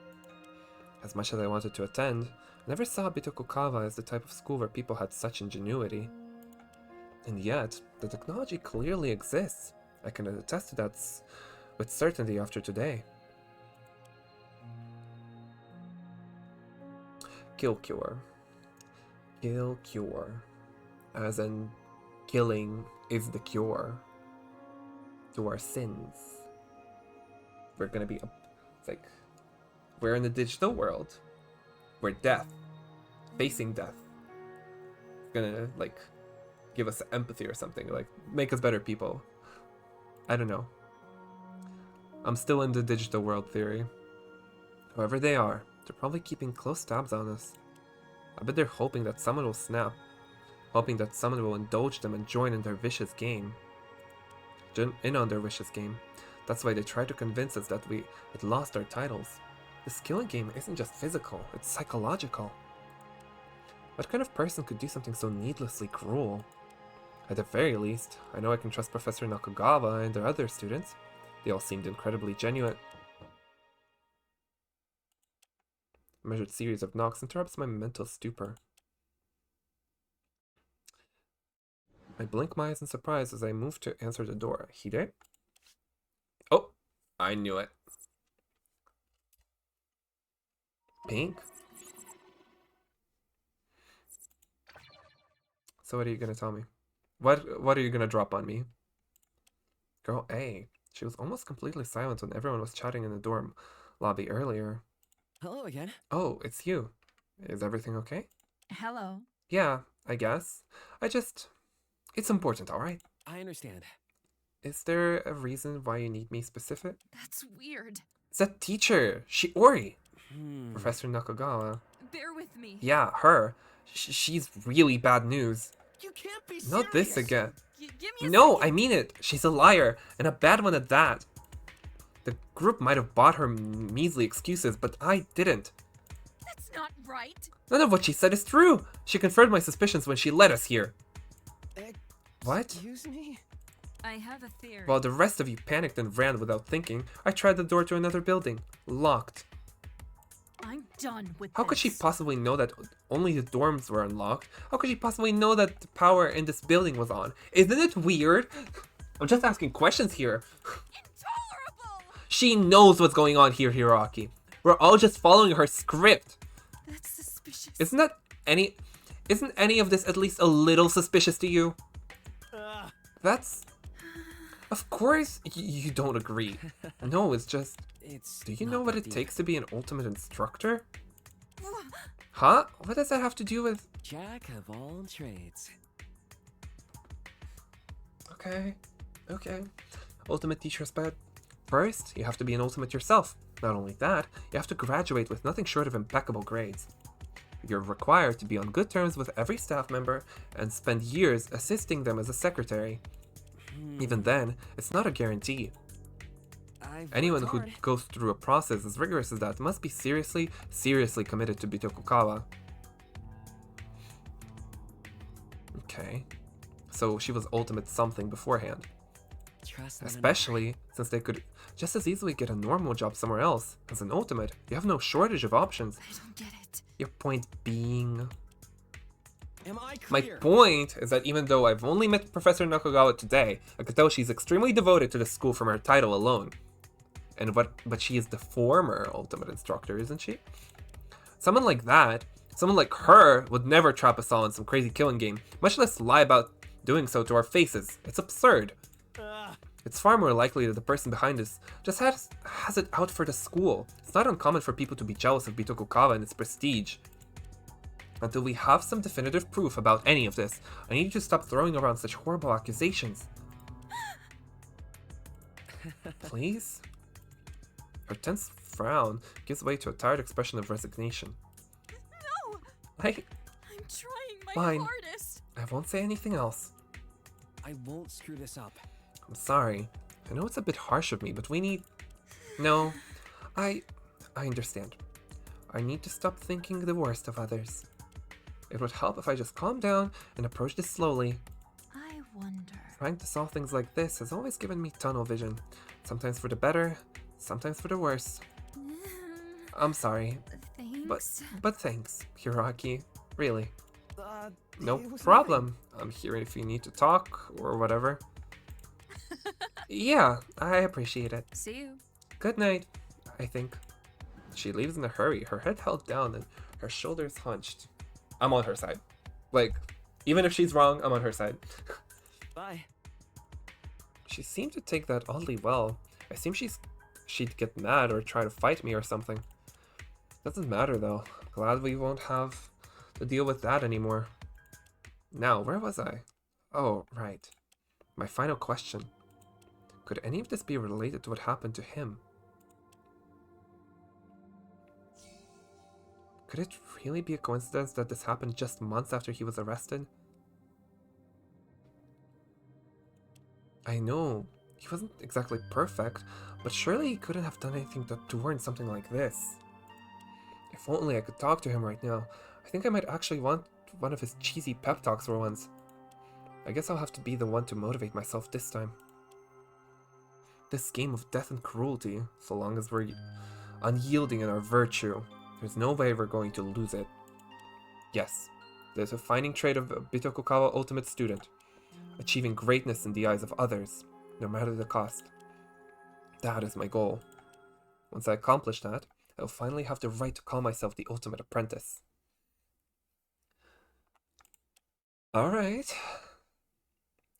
As much as I wanted to attend, I never saw Bitokukawa as the type of school where people had such ingenuity. And yet, the technology clearly exists. I can attest to that with certainty after today. Kill cure. Kill cure. As in, killing is the cure to our sins. We're gonna be, it's like, we're in the digital world where death, facing death, is gonna, like, give us empathy or something, like, make us better people. I don't know. I'm still in the digital world theory. Whoever they are, they're probably keeping close tabs on us. I bet they're hoping that someone will snap. Hoping that someone will indulge them and join in their vicious game. in on their wishes game. That's why they tried to convince us that we had lost our titles. This killing game isn't just physical, it's psychological. What kind of person could do something so needlessly cruel? At the very least, I know I can trust Professor Nakagawa and their other students. They all seemed incredibly genuine. A measured series of knocks interrupts my mental stupor. I blink my eyes in surprise as I move to answer the door. Hide? Oh, I knew it. Pink? So what are you gonna tell me? What are you gonna drop on me? Girl A. She was almost completely silent when everyone was chatting in the dorm lobby earlier. Hello again. Oh, it's you. Is everything okay? Hello. Yeah, I guess. It's important, alright? I understand. Is there a reason why you need me specific? That's weird. It's that teacher, Shiori. Professor Nakagawa. Bear with me. Yeah, her. She's really bad news. You can't be serious. Not this again. Give me a No, second. I mean it. She's a liar, and a bad one at that. The group might have bought her measly excuses, but I didn't. That's not right. None of what she said is true. She confirmed my suspicions when she led us here. What? Excuse me? I have a theory. While the rest of you panicked and ran without thinking, I tried the door to another building. Locked. I'm done with How could she possibly know that only the dorms were unlocked? How could she possibly know that the power in this building was on? Isn't it weird? I'm just asking questions here. Intolerable! She knows what's going on here, Hiroaki. We're all just following her script. That's suspicious. Isn't any of this at least a little suspicious to you? That's... Of course you don't agree. No, it's just... Do you know what it takes to be an ultimate instructor? Huh? What does that have to do with... Jack of all trades. Okay. Ultimate teacher's bad. First, you have to be an ultimate yourself. Not only that, you have to graduate with nothing short of impeccable grades. You're required to be on good terms with every staff member and spend years assisting them as a secretary. Even then, it's not a guarantee. Anyone who goes through a process as rigorous as that must be seriously committed to Bitokukawa. Okay. So she was ultimate something beforehand. Especially since they could just as easily get a normal job somewhere else. As an ultimate, you have no shortage of options. I don't get it. Your point being... Am I My clear? point is that even though I've only met Professor Nakagawa today, I could tell she's extremely devoted to the school from her title alone. But she is the former ultimate instructor, isn't she? Someone like her, would never trap us all in some crazy killing game, much less lie about doing so to our faces. It's absurd. It's far more likely that the person behind this just has it out for the school. It's not uncommon for people to be jealous of Bitokukawa and its prestige. Until we have some definitive proof about any of this, I need you to stop throwing around such horrible accusations. Please? Her tense frown gives way to a tired expression of resignation. No! I'm trying my Fine. hardest. I won't say anything else. I won't screw this up. I'm sorry. I know it's a bit harsh of me, but we need... No. I understand. I need to stop thinking the worst of others. It would help if I just calm down and approach this slowly. I wonder. Trying to solve things like this has always given me tunnel vision. Sometimes for the better, sometimes for the worse. I'm sorry. Thanks. But thanks, Hiroaki. Really. No it was problem. I'm here if you need to talk or whatever. Yeah, I appreciate it. See you. Good night, I think. She leaves in a hurry, her head held down and her shoulders hunched. I'm on her side. Like, even if she's wrong, I'm on her side. Bye. She seemed to take that oddly well. I assume she'd get mad or try to fight me or something. Doesn't matter though. Glad we won't have to deal with that anymore. Now, where was I? Oh, right. My final question. Could any of this be related to what happened to him? Could it really be a coincidence that this happened just months after he was arrested? I know He wasn't exactly perfect, but surely he couldn't have done anything to warrant something like this. If only I could talk to him right now. I think I might actually want one of his cheesy pep talks for once. I guess I'll have to be the one to motivate myself this time. This game of death and cruelty, so long as we're unyielding in our virtue, there's no way we're going to lose it. Yes, there's a defining trait of a Bitokukawa Ultimate Student, achieving greatness in the eyes of others, no matter the cost. That is my goal. Once I accomplish that, I'll finally have the right to call myself the Ultimate Apprentice. Alright.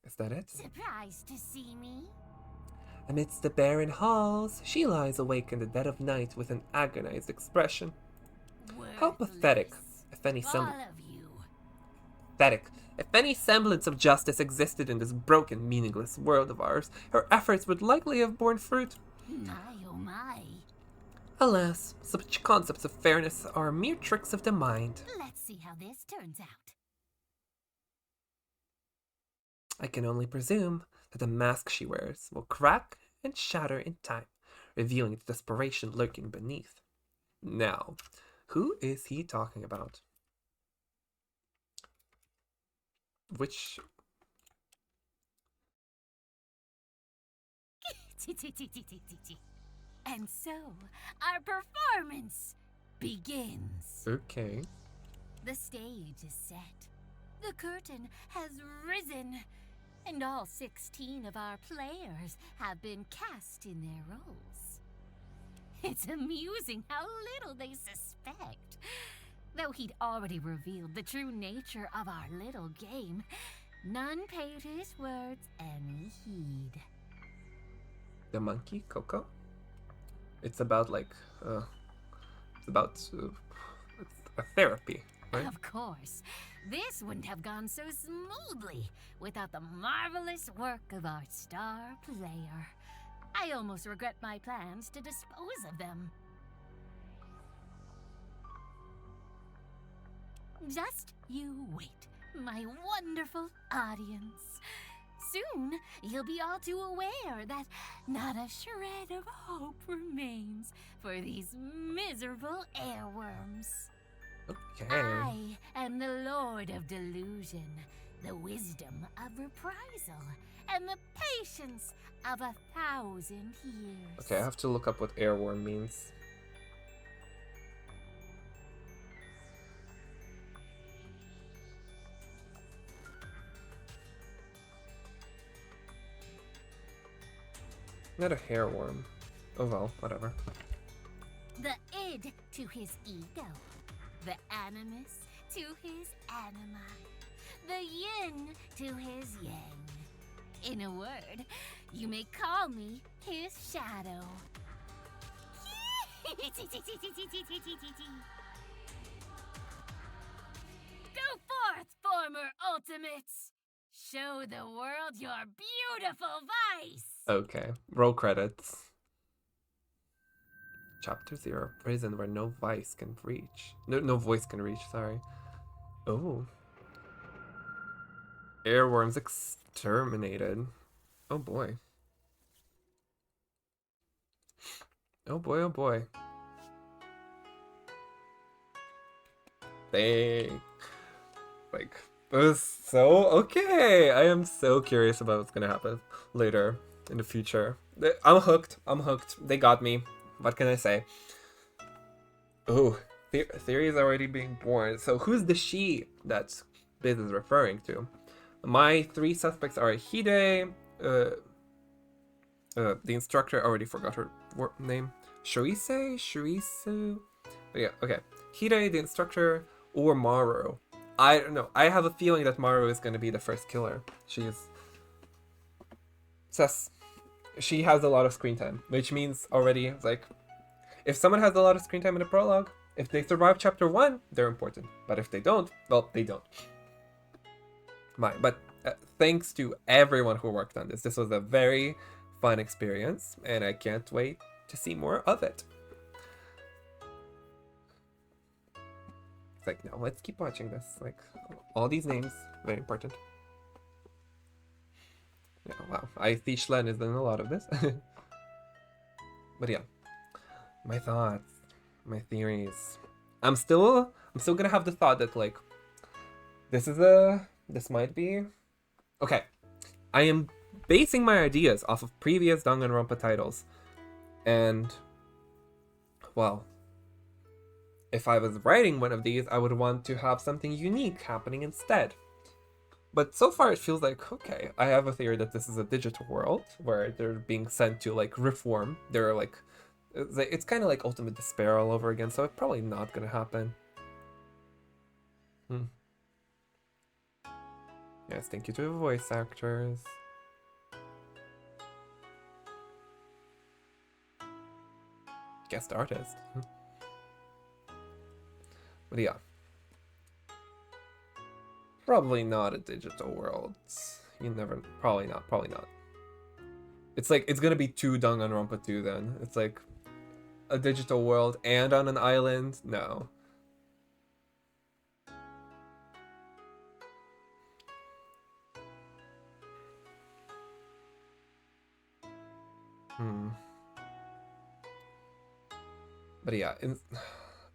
Is that it? Surprised to see me? Amidst the barren halls, she lies awake in the dead of night with an agonized expression. How pathetic, if any semblance of justice existed in this broken, meaningless world of ours, her efforts would likely have borne fruit. My oh my. Alas, such concepts of fairness are mere tricks of the mind. Let's see how this turns out. I can only presume that the mask she wears will crack and shatter in time, revealing the desperation lurking beneath. Now, who is he talking about? Which... And so, our performance begins. Okay. The stage is set. The curtain has risen. And all 16 of our players have been cast in their roles. It's amusing how little they suspect. Though he'd already revealed the true nature of our little game, none paid his words any heed. The monkey, Coco? It's about, like, it's about a therapy, right? Of course. This wouldn't have gone so smoothly without the marvelous work of our star player. I almost regret my plans to dispose of them. Just you wait, my wonderful audience. Soon, you'll be all too aware that not a shred of hope remains for these miserable airworms. Okay. I am the Lord of Delusion, the wisdom of reprisal, and the patience of 1,000 years. Okay, I have to look up what airworm means. Not a hairworm. Oh well, whatever. The id to his ego, the animus to his anima, the yin to his yang. In a word, you may call me his shadow. Go forth, former ultimates! Show the world your beautiful vice! Okay, roll credits. Chapter 0, prison where no vice can reach. No voice can reach, sorry. Oh. Airworms exterminated. Oh boy. Oh boy, oh boy. They... Like, it was so... Okay! I am so curious about what's gonna happen later in the future. I'm hooked. I'm hooked. They got me. What can I say? Oh, theory is already being born. So who's the she that Biz is referring to? My three suspects are Hide, the instructor, I already forgot her name. Shurisu? But yeah, okay. Hide, the instructor, or Maru. I don't know. I have a feeling that Maru is going to be the first killer. She has a lot of screen time, which means already, like, if someone has a lot of screen time in the prologue, if they survive chapter 1, they're important. But if they don't, well, they don't. But thanks to everyone who worked on this. This was a very fun experience, and I can't wait to see more of it. It's like, no, let's keep watching this. Like, all these names, very important. Yeah, wow. I see Schlen is in a lot of this. But yeah. My thoughts. My theories. I'm still gonna have the thought that like this might be okay. I am basing my ideas off of previous Danganronpa titles. And well, if I was writing one of these, I would want to have something unique happening instead. But so far it feels like, okay, I have a theory that this is a digital world where they're being sent to like reform. They're like, it's kind of like Ultimate Despair all over again, so it's probably not gonna happen. Yes, thank you to the voice actors. Guest artist. But yeah. Probably not a digital world. You never, probably not. It's like, it's gonna be two Danganronpa 2 then. It's like a digital world and on an island? No. But yeah,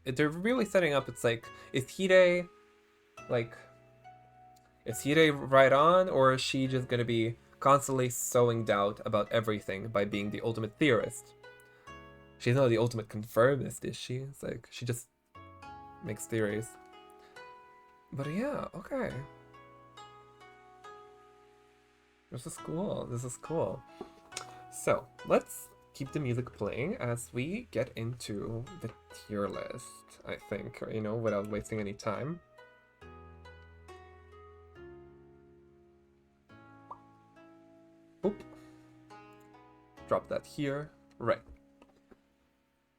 they're really setting up, it's like, is Hide right on, or is she just gonna be constantly sowing doubt about everything by being the ultimate theorist? She's not the ultimate confirmist, is she? It's like, she just makes theories. But yeah, okay. This is cool. So, let's keep the music playing as we get into the tier list, I think, you know, without wasting any time. Oop. Drop that here. Right.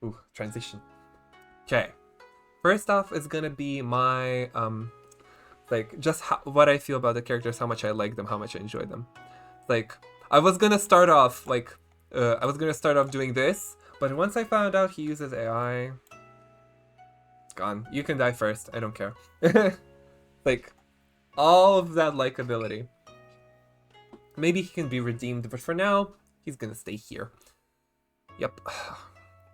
Ooh, transition. Okay. First off is gonna be my, like, just what I feel about the characters, how much I like them, how much I enjoy them. Like, I was gonna start off, like, doing this, but once I found out he uses AI, it's gone. You can die first, I don't care. Like, all of that likability. Maybe he can be redeemed, but for now, he's gonna stay here. Yep.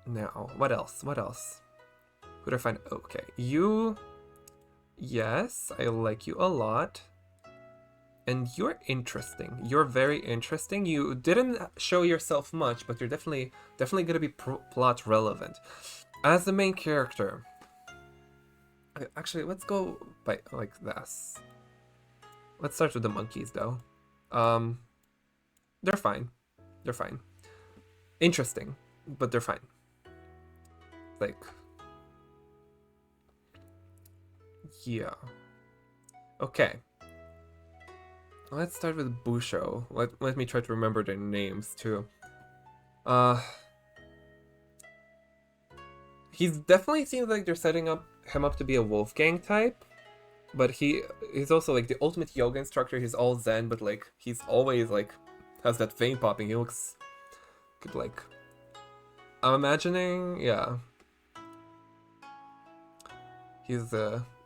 Now, what else? Who did I find? Okay, you... Yes, I like you a lot. And you're interesting. You're very interesting. You didn't show yourself much, but you're definitely gonna be plot relevant. As the main character... Actually, let's go by like this. Let's start with the monkeys, though. They're fine. Interesting, but they're fine. Like... Yeah. Okay. Let's start with Busho. Let me try to remember their names too. He's definitely seems like they're setting him up to be a Wolfgang type, but he's also like the ultimate yoga instructor. He's all Zen, but like he's always like has that vein popping. He looks good. Like I'm imagining, yeah.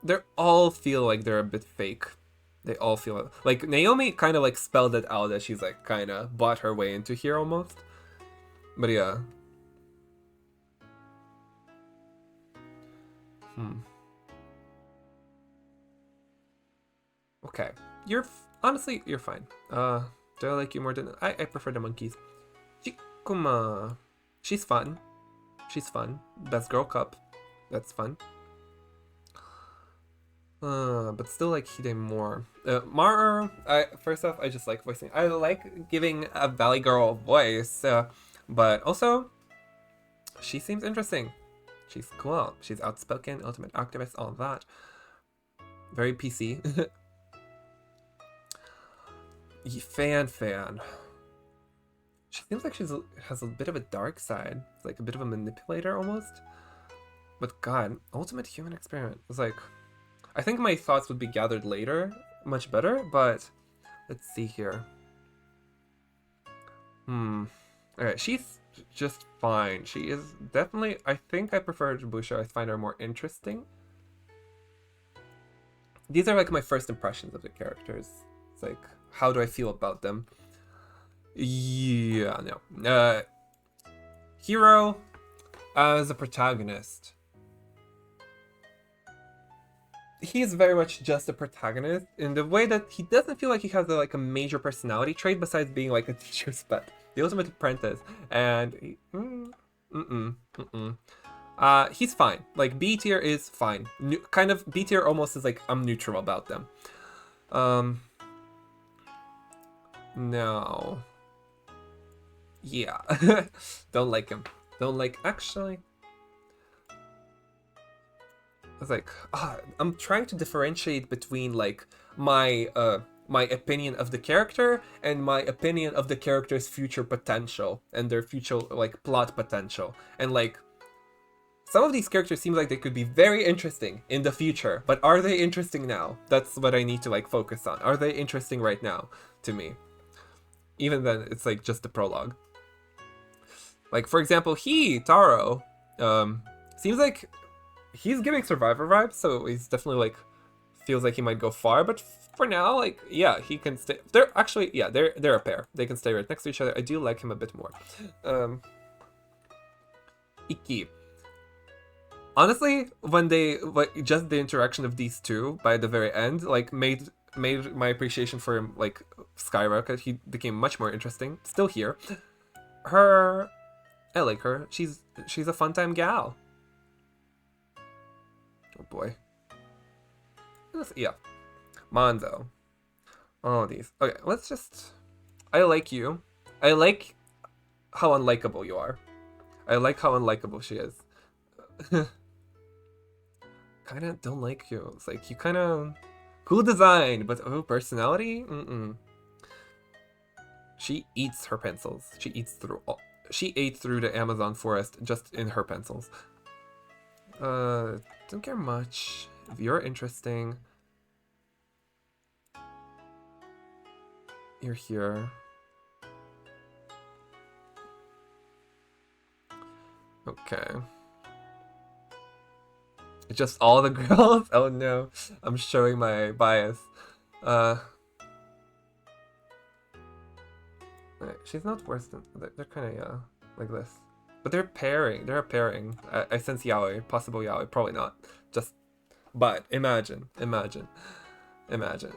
They all feel like they're a bit fake. They all feel like Naomi kind of like spelled it out that she's like kind of bought her way into here almost. But yeah. Okay. Honestly, you're fine. Do I like you more than I prefer the monkeys. Chikuma. She's fun. Best girl cup. That's fun. But still like Hide more. Maru, first off, I just like voicing. I like giving a Valley Girl a voice, but also, she seems interesting. She's cool. She's outspoken, ultimate activist, all of that. Very PC. Fan. She seems like has a bit of a dark side. It's like a bit of a manipulator almost. But God, ultimate human experiment. It's like... I think my thoughts would be gathered later, much better, but let's see here. Alright, she's just fine. She is definitely, I think I prefer Busho. I find her more interesting. These are like my first impressions of the characters. It's like, how do I feel about them? Yeah, no. Hero as a protagonist. He's very much just a protagonist in the way that he doesn't feel like he has like a major personality trait besides being like a teacher's pet, the ultimate apprentice, and he's fine. Like B tier is fine. Kind of B tier almost is like I'm neutral about them. No. Yeah. Don't like him. Don't like actually. I was like, I'm trying to differentiate between like my my opinion of the character and my opinion of the character's future potential and their future like plot potential. And like some of these characters seem like they could be very interesting in the future, but are they interesting now? That's what I need to like focus on. Are they interesting right now to me? Even then, it's like just the prologue. Like for example, Taro, seems like he's giving Survivor vibes, so he's definitely like feels like he might go far. But for now, like yeah, he can stay. They're actually they're a pair. They can stay right next to each other. I do like him a bit more. Iki. Honestly, when they just the interaction of these two by the very end, like made my appreciation for him like skyrocket. He became much more interesting. Still here. I like her. She's a fun time gal. Oh boy. Yeah. Mondo. All these. Okay, let's just... I like you. I like how unlikable you are. I like how unlikable she is. Kinda don't like you. It's like, you kinda... Cool design, but oh, personality? Mm-mm. She eats her pencils. She eats through all... She ate through the Amazon forest just in her pencils. Don't care much. If you're interesting... You're here. Okay. It's just all the girls? Oh no. I'm showing my bias. She's not worse than... They're kind of, like this. But they're pairing. They're a pairing. I sense yaoi. Possible yaoi. Probably not. Just... But imagine. Imagine. Imagine.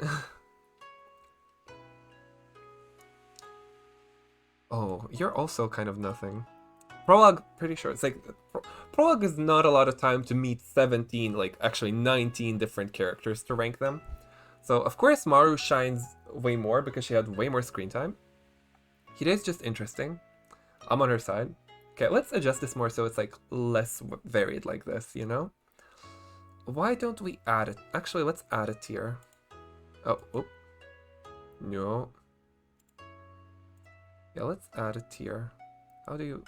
Oh, you're also kind of nothing. Prologue, pretty sure. It's like... Prologue is not a lot of time to meet 17, like actually 19 different characters to rank them. So, of course, Maru shines way more because she had way more screen time. Hide's just interesting. I'm on her side. Okay, let's adjust this more so it's like less varied like this, you know? Why don't we add it? Actually, let's add a tier. Oh, whoop. No. Yeah, let's add a tier. How do you...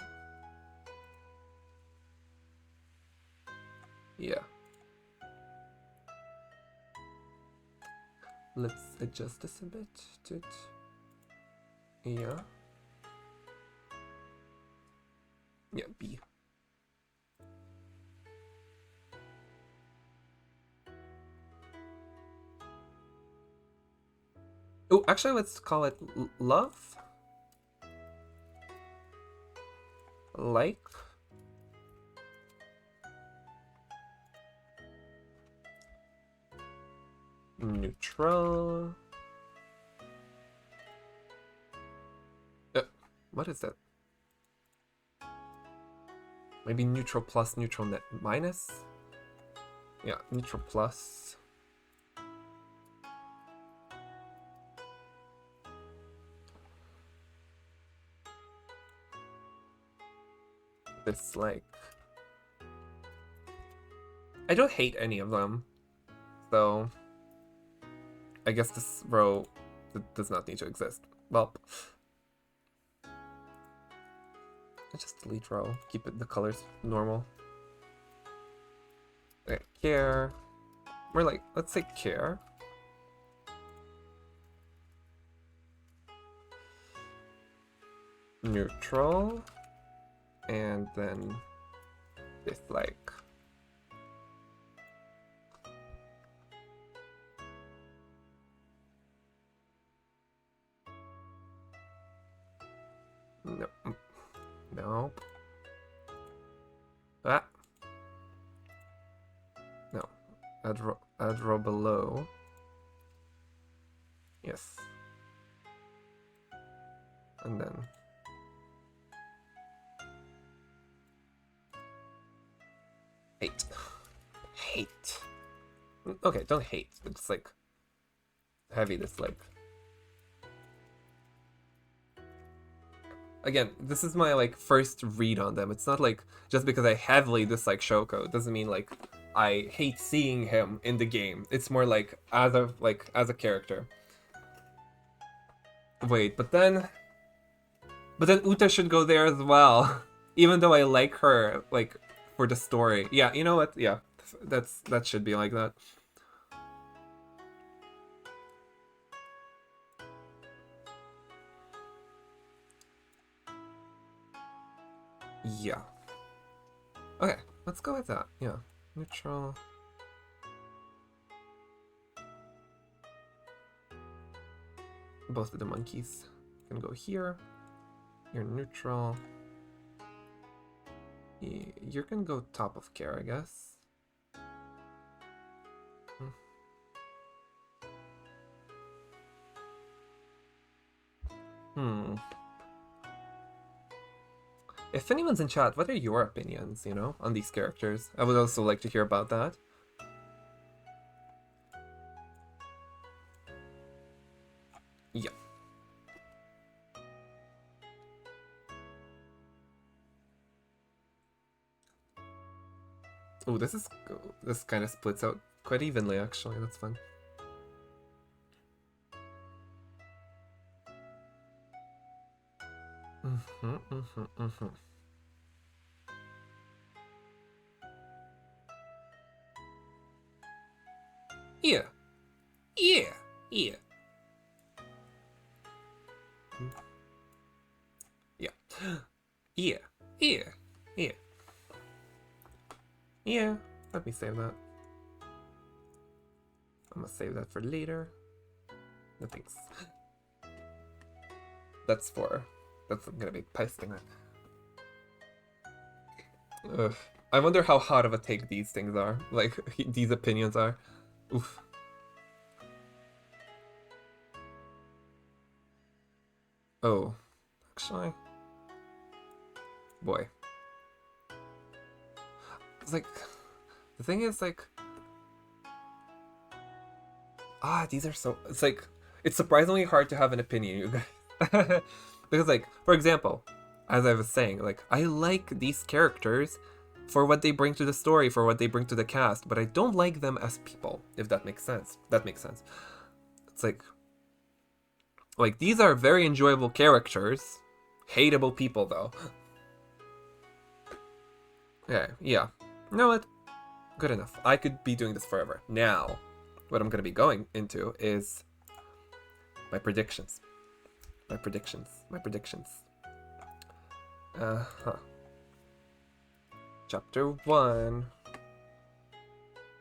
Yeah. Let's adjust this a bit. Yeah. Yeah, B. Oh, actually, let's call it love. Like. Neutral. What is that? Maybe neutral plus, neutral net minus? Yeah, neutral plus. Dislike. I don't hate any of them, so I guess this row does not need to exist. Well, just delete row. Keep it the colors normal. Okay, care. We're like, let's say care. Neutral. And then dislike. No. Nope. Ah. No. Add row below. Yes. And then hate. Hate. Okay, don't hate. It's like heavy dislike. Again, this is my like first read on them. It's not like just because I heavily dislike Shoko doesn't mean like I hate seeing him in the game. It's more like as a character. Wait, but then Uta should go there as well. Even though I like her like for the story. Yeah, you know what? Yeah. That should be like that. Yeah. Okay, let's go with that. Yeah. Neutral. Both of the monkeys can go here. You're neutral. You can go top of care, I guess. If anyone's in chat, what are your opinions, you know, on these characters? I would also like to hear about that. Yeah. Oh, this kind of splits out quite evenly, actually. That's fun. Yeah. Yeah. Yeah. Yeah. Yeah. Yeah. Yeah. Yeah. Let me save that. I'm gonna save that for later. No thanks. That's I'm gonna be pasting that. Ugh. I wonder how hot of a take these things are. Like, these opinions are. Oof. Oh. Actually. Boy. It's like... The thing is, like... these are so... It's like... It's surprisingly hard to have an opinion, you guys. Because, like, for example, as I was saying, like, I like these characters for what they bring to the story, for what they bring to the cast, but I don't like them as people, if that makes sense. That makes sense. It's like, these are very enjoyable characters. Hateable people, though. Okay, yeah. You know what? Good enough. I could be doing this forever. Now, what I'm going to be going into is my predictions. My predictions. Chapter 1.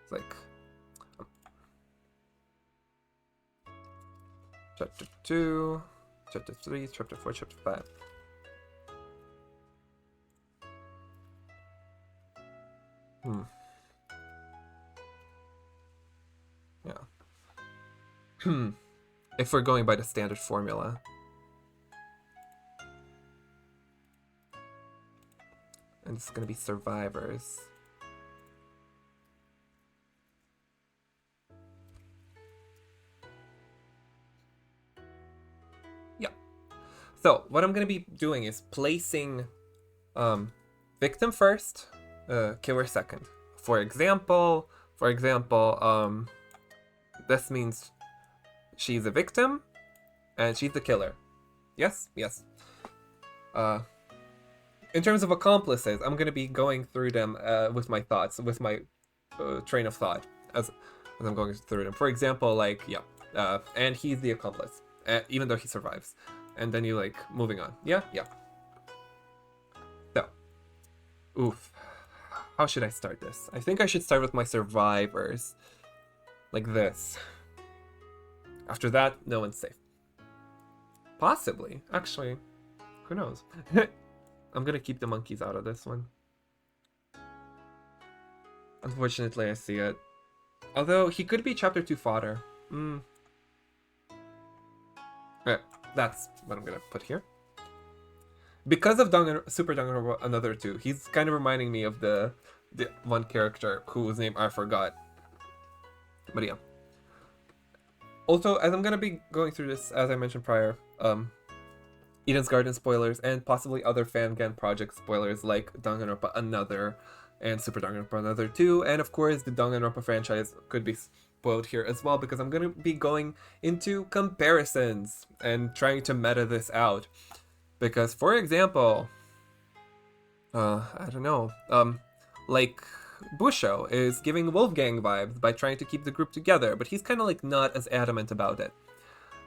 It's like... Chapter 2. Chapter 3. Chapter 4. Chapter 5. Yeah. If we're going by the standard formula. And it's gonna be survivors. Yeah. So what I'm gonna be doing is placing victim first, killer second. For example, this means she's a victim and she's the killer. Yes? Yes. In terms of accomplices, I'm gonna be going through them with my thoughts, with my train of thought as I'm going through them. For example, like, yeah, and he's the accomplice, even though he survives. And then you like moving on. Yeah, yeah. So, oof. How should I start this? I think I should start with my survivors, like this. After that, no one's safe. Possibly, actually. Who knows? I'm gonna keep the monkeys out of this one. Unfortunately, I see it. Although, he could be Chapter 2 fodder. Alright, that's what I'm gonna put here. Because of Super Danganronpa Another 2, he's kind of reminding me of the one character whose name I forgot. But yeah. Also, as I'm gonna be going through this, as I mentioned prior, Eden's Garden spoilers and possibly other Fangan project spoilers like Danganronpa Another and Super Danganronpa Another 2, and of course the Danganronpa franchise could be spoiled here as well, because I'm gonna be going into comparisons and trying to meta this out. Because, for example, I don't know, like Busho is giving Wolfgang vibes by trying to keep the group together, but he's kind of like not as adamant about it.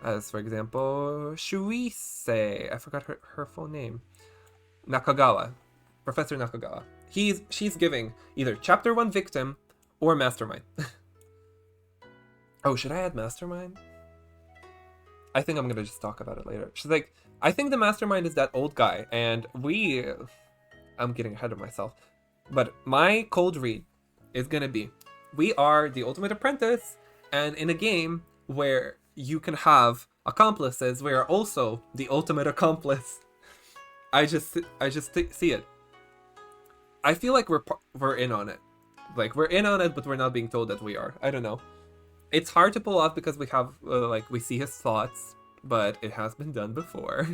As, for example, Shuisei, I forgot her full name, Nakagawa, Professor Nakagawa. She's giving either Chapter 1 victim or Mastermind. Oh, should I add Mastermind? I think I'm gonna just talk about it later. She's like, I think the Mastermind is that old guy, and I'm getting ahead of myself. But my cold read is gonna be, we are the ultimate apprentice, and in a game where you can have accomplices, we are also the ultimate accomplice. I just see it. I feel like we're in on it. Like, we're in on it, but we're not being told that we are. I don't know. It's hard to pull off because we have, we see his thoughts, but it has been done before.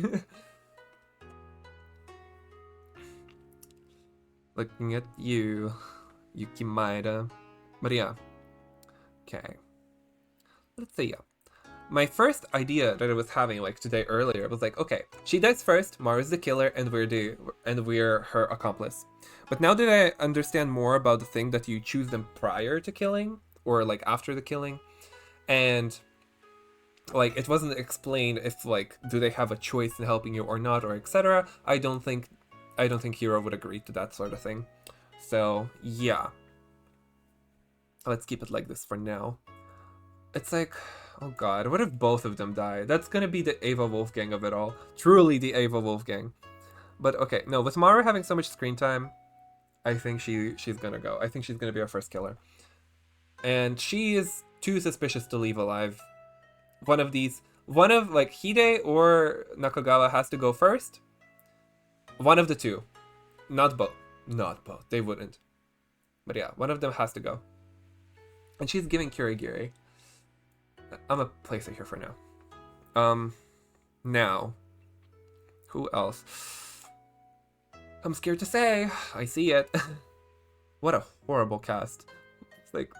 Looking at you, Yukimaida. But yeah. Okay. Let's see. My first idea that I was having like today earlier was like, okay, she dies first, Maru's the killer, and we're her accomplice. But now that I understand more about the thing that you choose them prior to killing, or like after the killing, and like it wasn't explained if like do they have a choice in helping you or not, or etc. I don't think Hiro would agree to that sort of thing. So yeah, let's keep it like this for now. It's like, oh god, what if both of them die? That's gonna be the Ava Wolfgang of it all. Truly the Ava Wolfgang. But okay, no, with Maru having so much screen time, I think she's gonna go. I think she's gonna be our first killer. And she is too suspicious to leave alive. One of like Hide or Nakagawa has to go first. One of the two. Not both. Not both. They wouldn't. But yeah, one of them has to go. And she's giving Kirigiri. I'm gonna place it here for now. Now. Who else? I'm scared to say. I see it. What a horrible cast. It's like,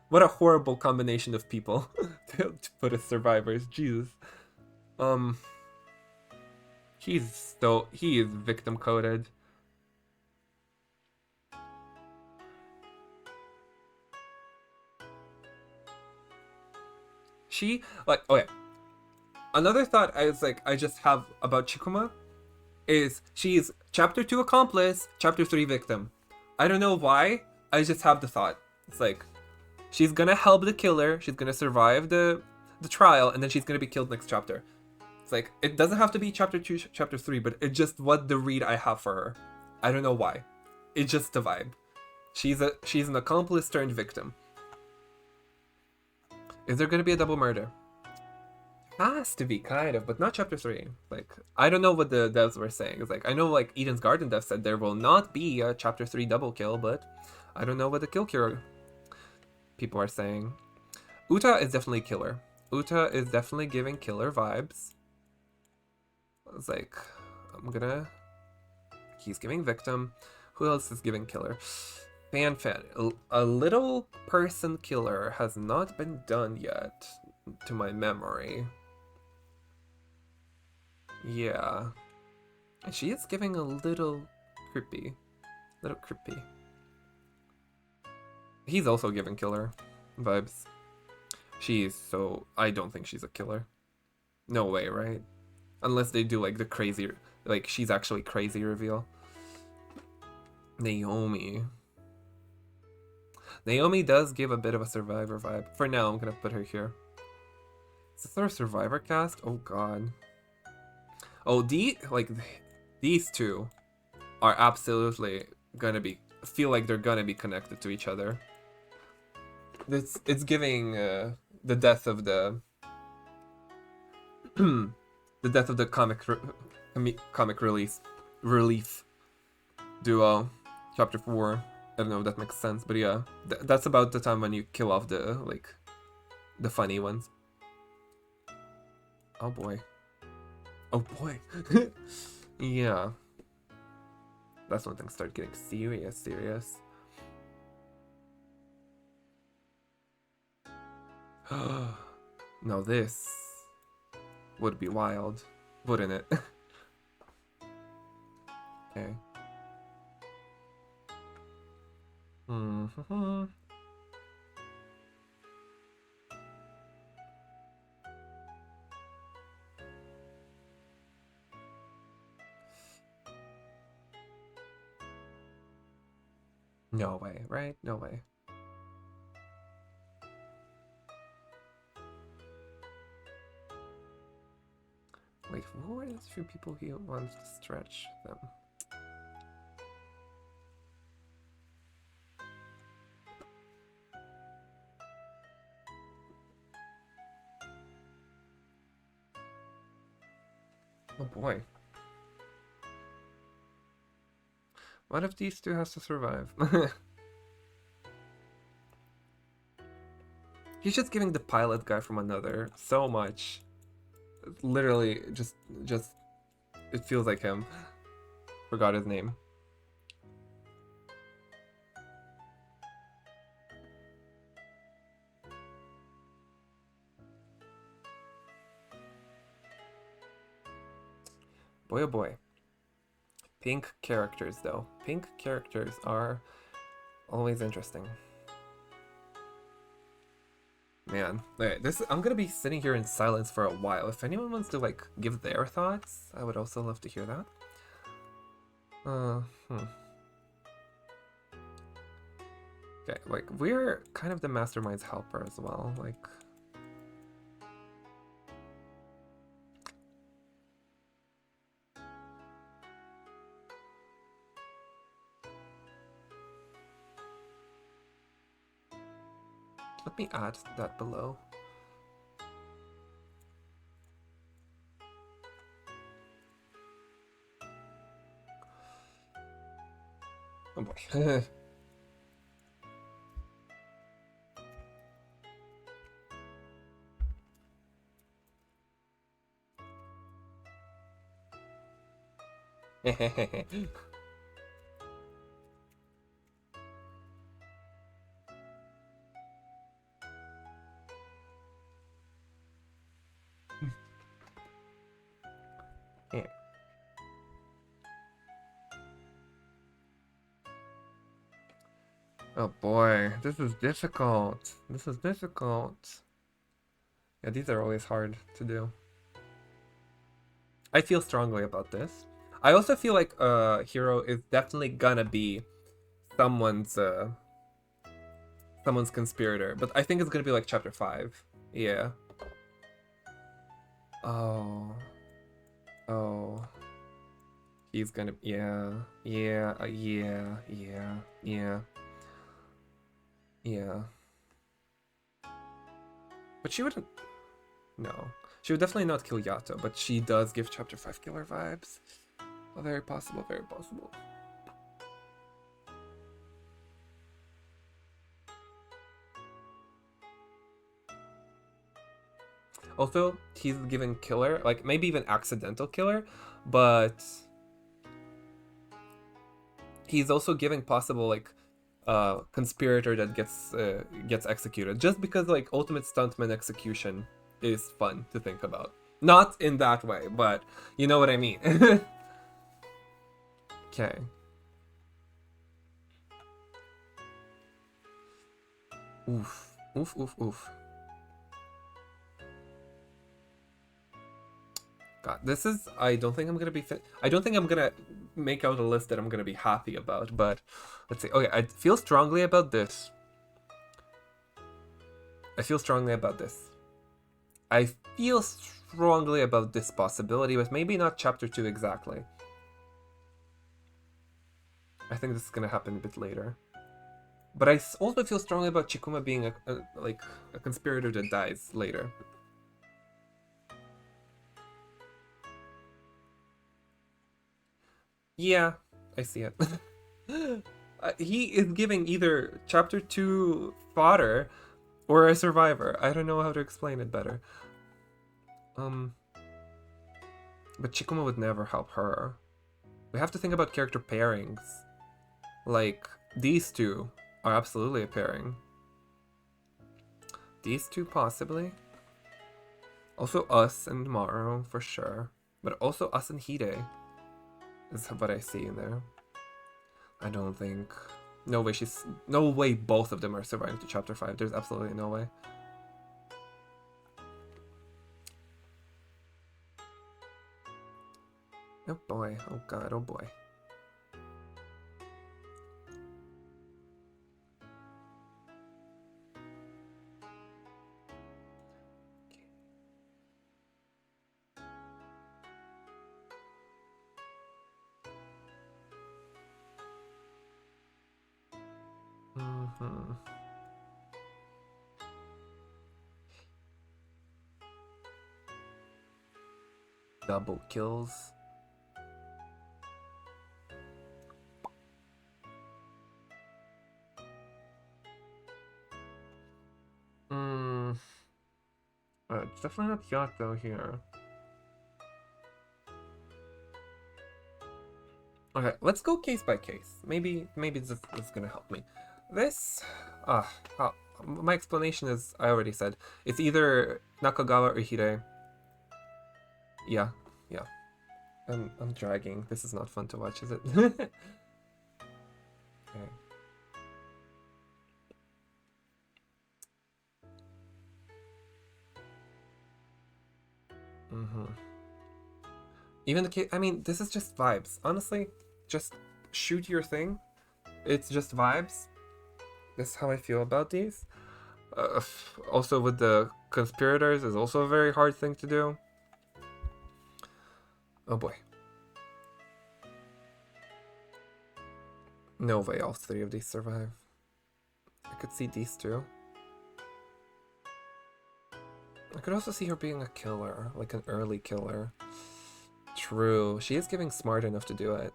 what a horrible combination of people to put as survivors. Jesus. He is victim coded. She, like, okay. Another thought I just have about Chikuma is she's Chapter 2 accomplice, Chapter 3 victim. I don't know why, I just have the thought. It's like, she's gonna help the killer, she's gonna survive the trial, and then she's gonna be killed next chapter. It's like, it doesn't have to be Chapter 2, Chapter 3, but it's just what the read I have for her. I don't know why. It's just the vibe. She's an accomplice turned victim. Is there gonna be a double murder? Has to be, kind of, but not Chapter 3. Like, I don't know what the devs were saying. It's like, I know like Eden's Garden devs said there will not be a Chapter 3 double kill, but I don't know what the kill cure people are saying. Uta is definitely killer. Uta is definitely giving killer vibes. It's like, he's giving victim. Who else is giving killer? Fan. A little person killer has not been done yet, to my memory. Yeah. And she is giving a little creepy. He's also giving killer vibes. I don't think she's a killer. No way, right? Unless they do like the crazy, like she's actually crazy reveal. Naomi does give a bit of a survivor vibe. For now, I'm gonna put her here. Is this our survivor cast? Oh god. Oh, these two are absolutely gonna be feel like they're gonna be connected to each other. It's giving the death of the the death of the comic relief duo, chapter 4. I don't know if that makes sense, but yeah, that's about the time when you kill off the the funny ones. Oh boy. Oh boy. Yeah. That's when things start getting serious. Now this would be wild, wouldn't it? Okay. No way, right? No way. Wait, who were those few people he wants to stretch them? Oh boy. One of these two has to survive. He's just giving the pilot guy from another so much. Literally, just it feels like him. Forgot his name. Boy oh boy. Pink characters though. Pink characters are always interesting. Man, okay, I'm gonna be sitting here in silence for a while. If anyone wants to like give their thoughts, I would also love to hear that. Okay, like we're kind of the mastermind's helper as well. Like, let me add that below. Oh boy. Yeah. Oh boy, this is difficult. This is difficult. Yeah, these are always hard to do. I feel strongly about this. I also feel like Hero is definitely gonna be someone's conspirator, but I think it's gonna be like chapter 5. Yeah. Oh. He's gonna, yeah. But she wouldn't, no. She would definitely not kill Yato, but she does give chapter 5 killer vibes. Oh, very possible, very possible. Also, he's given killer, like maybe even accidental killer, but he's also giving possible like conspirator that gets executed, just because like ultimate stuntman execution is fun to think about. Not in that way, but you know what I mean. Okay. Oof. God, this is, I don't think I'm gonna make out a list that I'm gonna be happy about, but let's see. Okay, I feel strongly about this. I feel strongly about this possibility, but maybe not chapter 2 exactly. I think this is gonna happen a bit later. But I also feel strongly about Chikuma being a conspirator that dies later. Yeah, I see it. He is giving either chapter 2 fodder or a survivor. I don't know how to explain it better. But Chikuma would never help her. We have to think about character pairings. Like, these two are absolutely a pairing. These two possibly. Also us and Maru for sure. But also us and Hide is what I see in there. I don't think... No way both of them are surviving to chapter 5. There's absolutely no way. Oh boy, oh god, oh boy. Double kills. It's definitely not Yato here. Okay, let's go case by case. Maybe this is gonna help me. This, my explanation is, I already said, it's either Nakagawa or Hide. Yeah. I'm dragging. This is not fun to watch, is it? Okay. Even the case, I mean, this is just vibes. Honestly, just shoot your thing. It's just vibes. That's how I feel about these. Also with the conspirators is also a very hard thing to do. Oh boy. No way all three of these survive. I could see these two. I could also see her being a killer, like an early killer. True, she is giving smart enough to do it.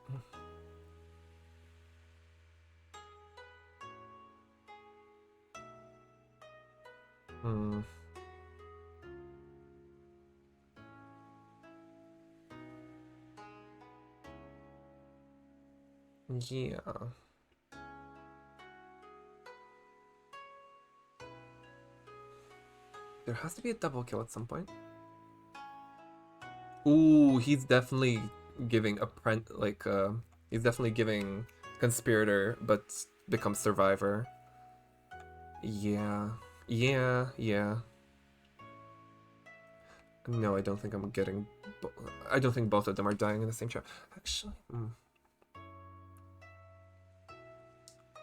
Yeah. There has to be a double kill at some point. Ooh, he's definitely giving he's definitely giving conspirator, but becomes survivor. Yeah. No, I don't think I'm getting... I don't think both of them are dying in the same chapter. Actually,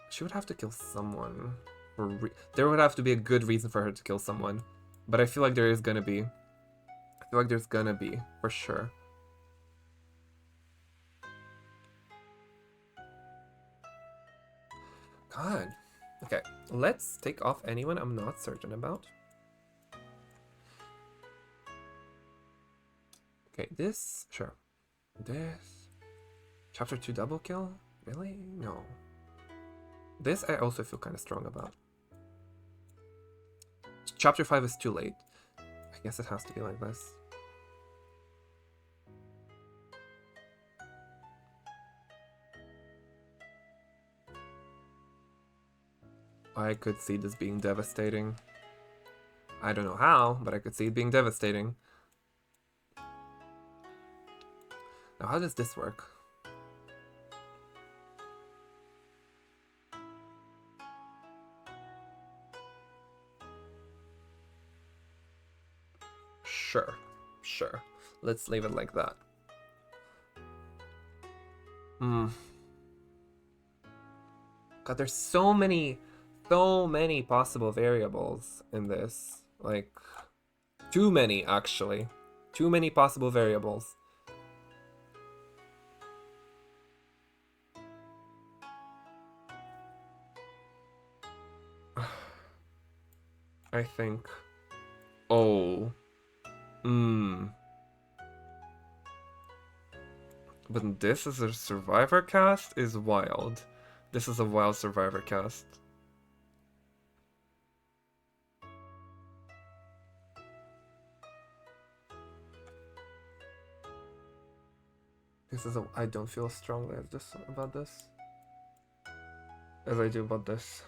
she would have to kill someone. There would have to be a good reason for her to kill someone. But I feel like there is gonna be. I feel like there's gonna be, for sure. God. Okay, let's take off anyone I'm not certain about. Okay, this, sure. This. Chapter 2 double kill? Really? No. This I also feel kind of strong about. Chapter 5 is too late. I guess it has to be like this. I could see this being devastating. I don't know how, but I could see it being devastating. Now, how does this work? Sure. Let's leave it like that. God, there's so many possible variables in this. Like, Too many, actually. Too many possible variables. I think. Oh. But this is a survivor cast is wild. This is a wild survivor cast. This is a. I don't feel as strongly as this about this as I do about this.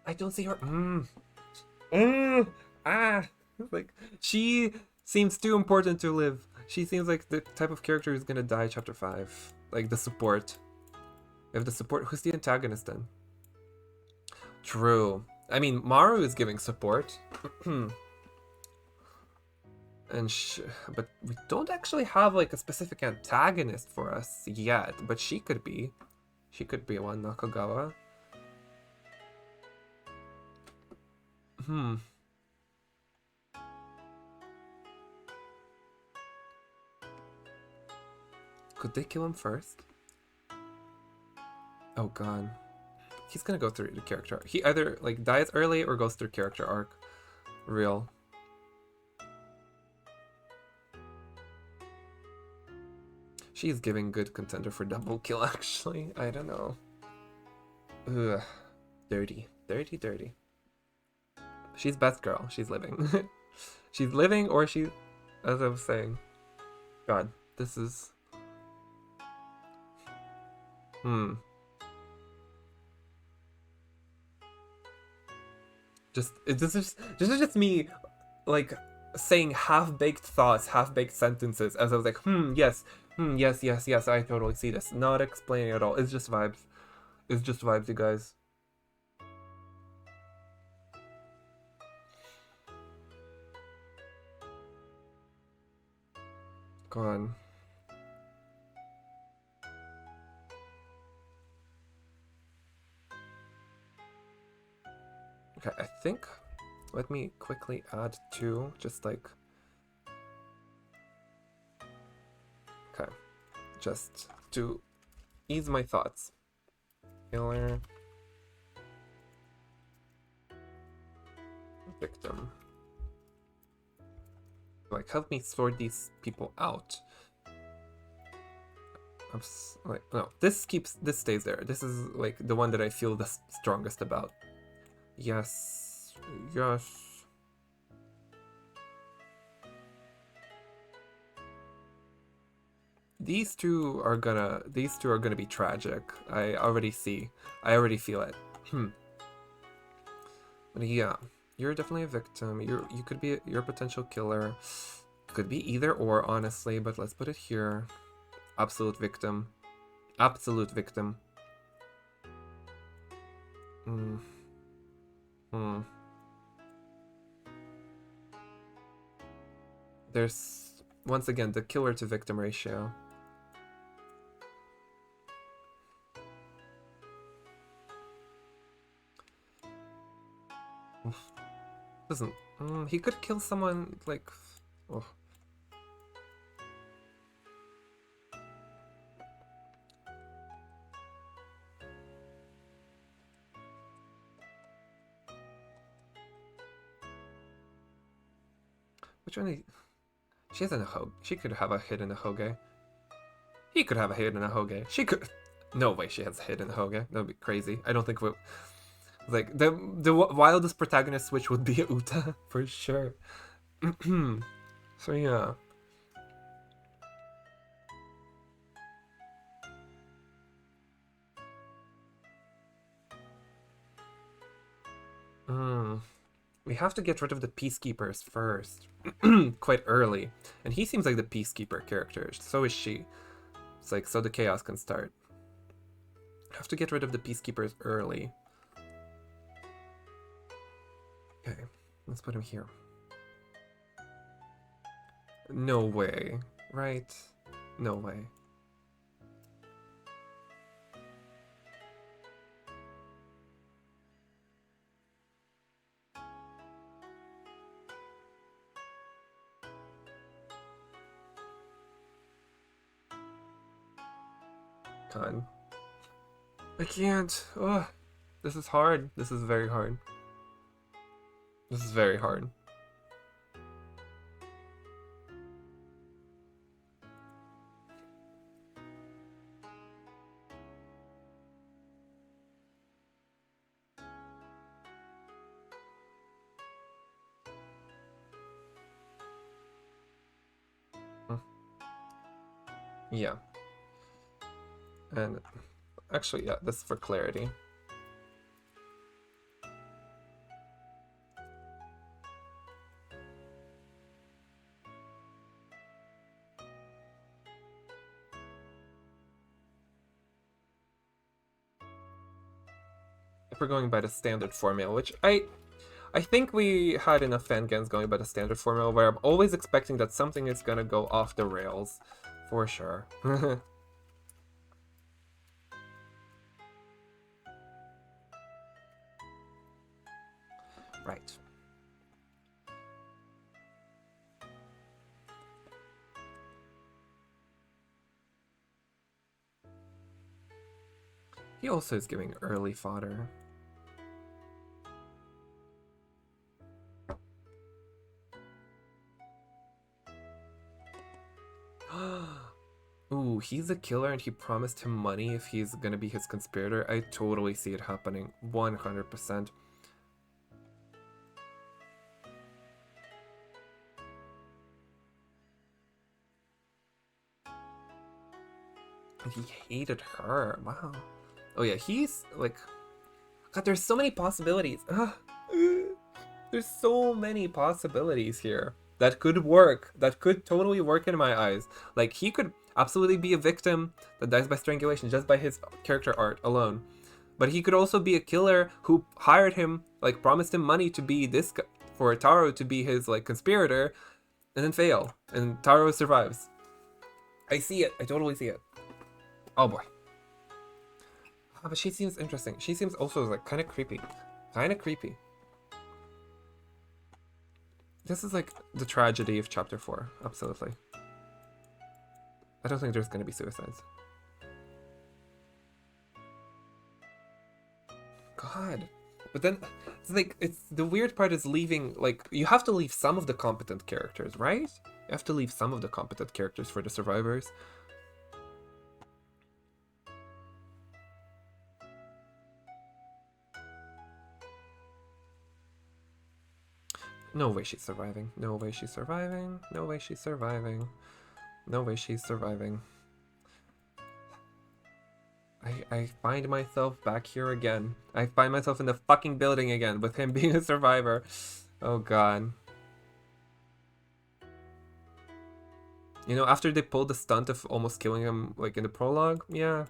I don't see her. Like, she seems too important to live. She seems like the type of character who's gonna die chapter 5. Like the support. If the support, who's the antagonist then? True. I mean, Maru is giving support. And but we don't actually have like a specific antagonist for us yet. But she could be. She could be one, Nakagawa. Could they kill him first? Oh god. He's gonna go through the character. He either like dies early or goes through character arc. Real. She's giving good contender for double kill actually. I don't know. Ugh. Dirty. Dirty, dirty. She's best girl. She's living. She's living or she, as I was saying. God, this is... This is just me, like, saying half-baked thoughts, half-baked sentences, as I was like, yes, yes, I totally see this. Not explaining at all. It's just vibes. It's just vibes, you guys. Go on. Okay, I think, let me quickly add 2, just like, okay, just to ease my thoughts. Killer, victim. Like, help me sort these people out. Like, no, this stays there. This is like the one that I feel the strongest about. Yes, yes. These two are gonna be tragic. I already feel it. But yeah, you're definitely a victim. You could be your potential killer. Could be either or, honestly, but let's put it here. Absolute victim. Absolute victim. There's, once again, the killer to victim ratio. Doesn't... he could kill someone, like... Oh. Which one? She has a Hoge. She could have a hit in a Hoge. He could have a hit in a Hoge. She could. No way she has a hit in a Hoge. That would be crazy. I don't think we. Like the wildest protagonist switch would be a Uta for sure. So yeah. We have to get rid of the Peacekeepers first. Quite early. And he seems like the Peacekeeper character. So is she. It's like, so the chaos can start. Have to get rid of the Peacekeepers early. Okay, let's put him here. No way, right? No way. can't. I can't. Ugh. This is hard. This is very hard. This is very hard. Yeah. And actually, yeah, this is for clarity. If we're going by the standard formula, which I think we had enough fangans going by the standard formula where I'm always expecting that something is gonna go off the rails. For sure. Right. He also is giving early fodder. Ooh, he's a killer and he promised him money if he's gonna be his conspirator. I totally see it happening. 100%. And he hated her. Wow. Oh yeah, he's like... God, there's so many possibilities. There's so many possibilities here. That could work. That could totally work in my eyes. Like, he could absolutely be a victim that dies by strangulation just by his character art alone. But he could also be a killer who hired him, like, promised him money to be this guy, for Taro to be his, like, conspirator, and then fail. And Taro survives. I see it. I totally see it. Oh boy. Oh, but she seems interesting. She seems also, like, kind of creepy. Kind of creepy. This is like the tragedy of chapter 4, absolutely. I don't think there's gonna be suicides. God. But then, it's like, the weird part is leaving, like, you have to leave some of the competent characters, right? You have to leave some of the competent characters for the survivors. No way she's surviving. No way she's surviving. No way she's surviving. No way she's surviving. I find myself back here again. I find myself in the fucking building again with him being a survivor. Oh god. You know, after they pulled the stunt of almost killing him, like in the prologue, yeah.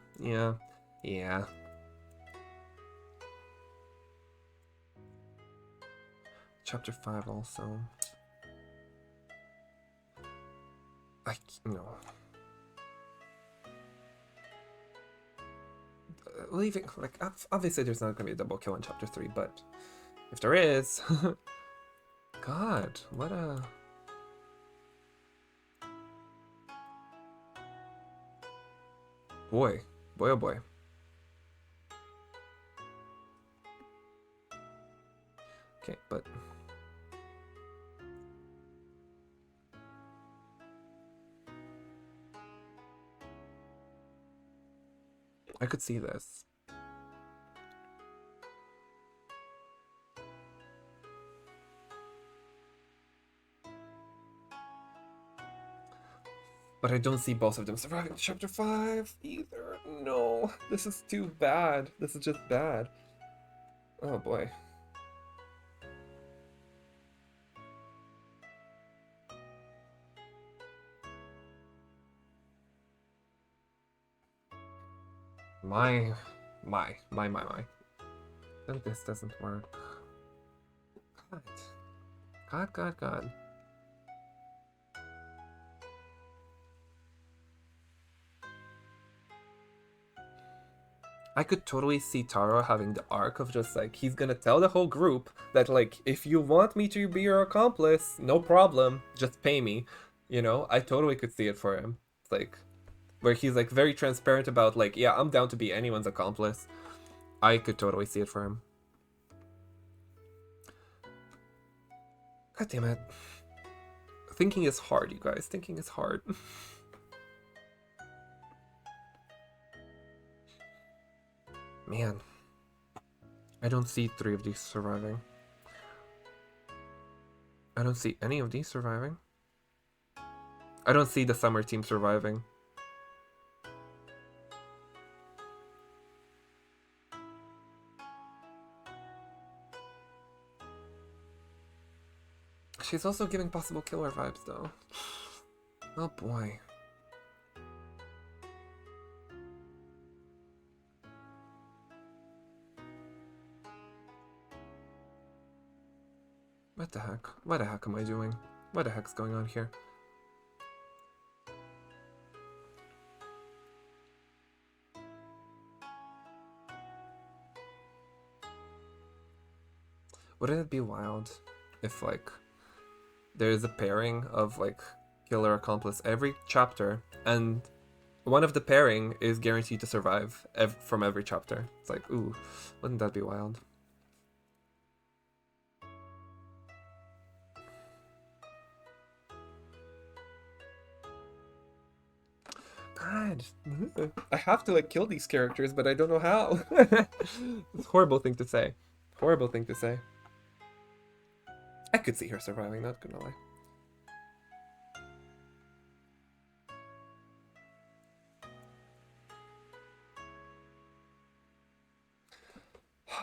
Chapter 5 also. No. Leaving, like, obviously there's not gonna be a double kill in chapter 3, but if there is, God, what a... Boy, boy oh boy. Okay, but... I could see this. But I don't see both of them surviving chapter 5 either. No, this is too bad. This is just bad. Oh boy. My. Then this doesn't work. God. I could totally see Taro having the arc of just like, he's gonna tell the whole group that like, if you want me to be your accomplice, no problem, just pay me. You know, I totally could see it for him. It's like, where he's like very transparent about like, yeah, I'm down to be anyone's accomplice. I could totally see it for him. God damn it. Thinking is hard, you guys. Thinking is hard. Man. I don't see 3 of these surviving. I don't see any of these surviving. I don't see the summer team surviving. She's also giving possible killer vibes, though. Oh boy. What the heck? What the heck am I doing? What the heck's going on here? Wouldn't it be wild if, like, there's a pairing of, like, killer accomplice every chapter, and one of the pairing is guaranteed to survive from every chapter? It's like, ooh, wouldn't that be wild? God, I have to, like, kill these characters, but I don't know how. It's a horrible thing to say. Horrible thing to say. I could see her surviving, not gonna lie.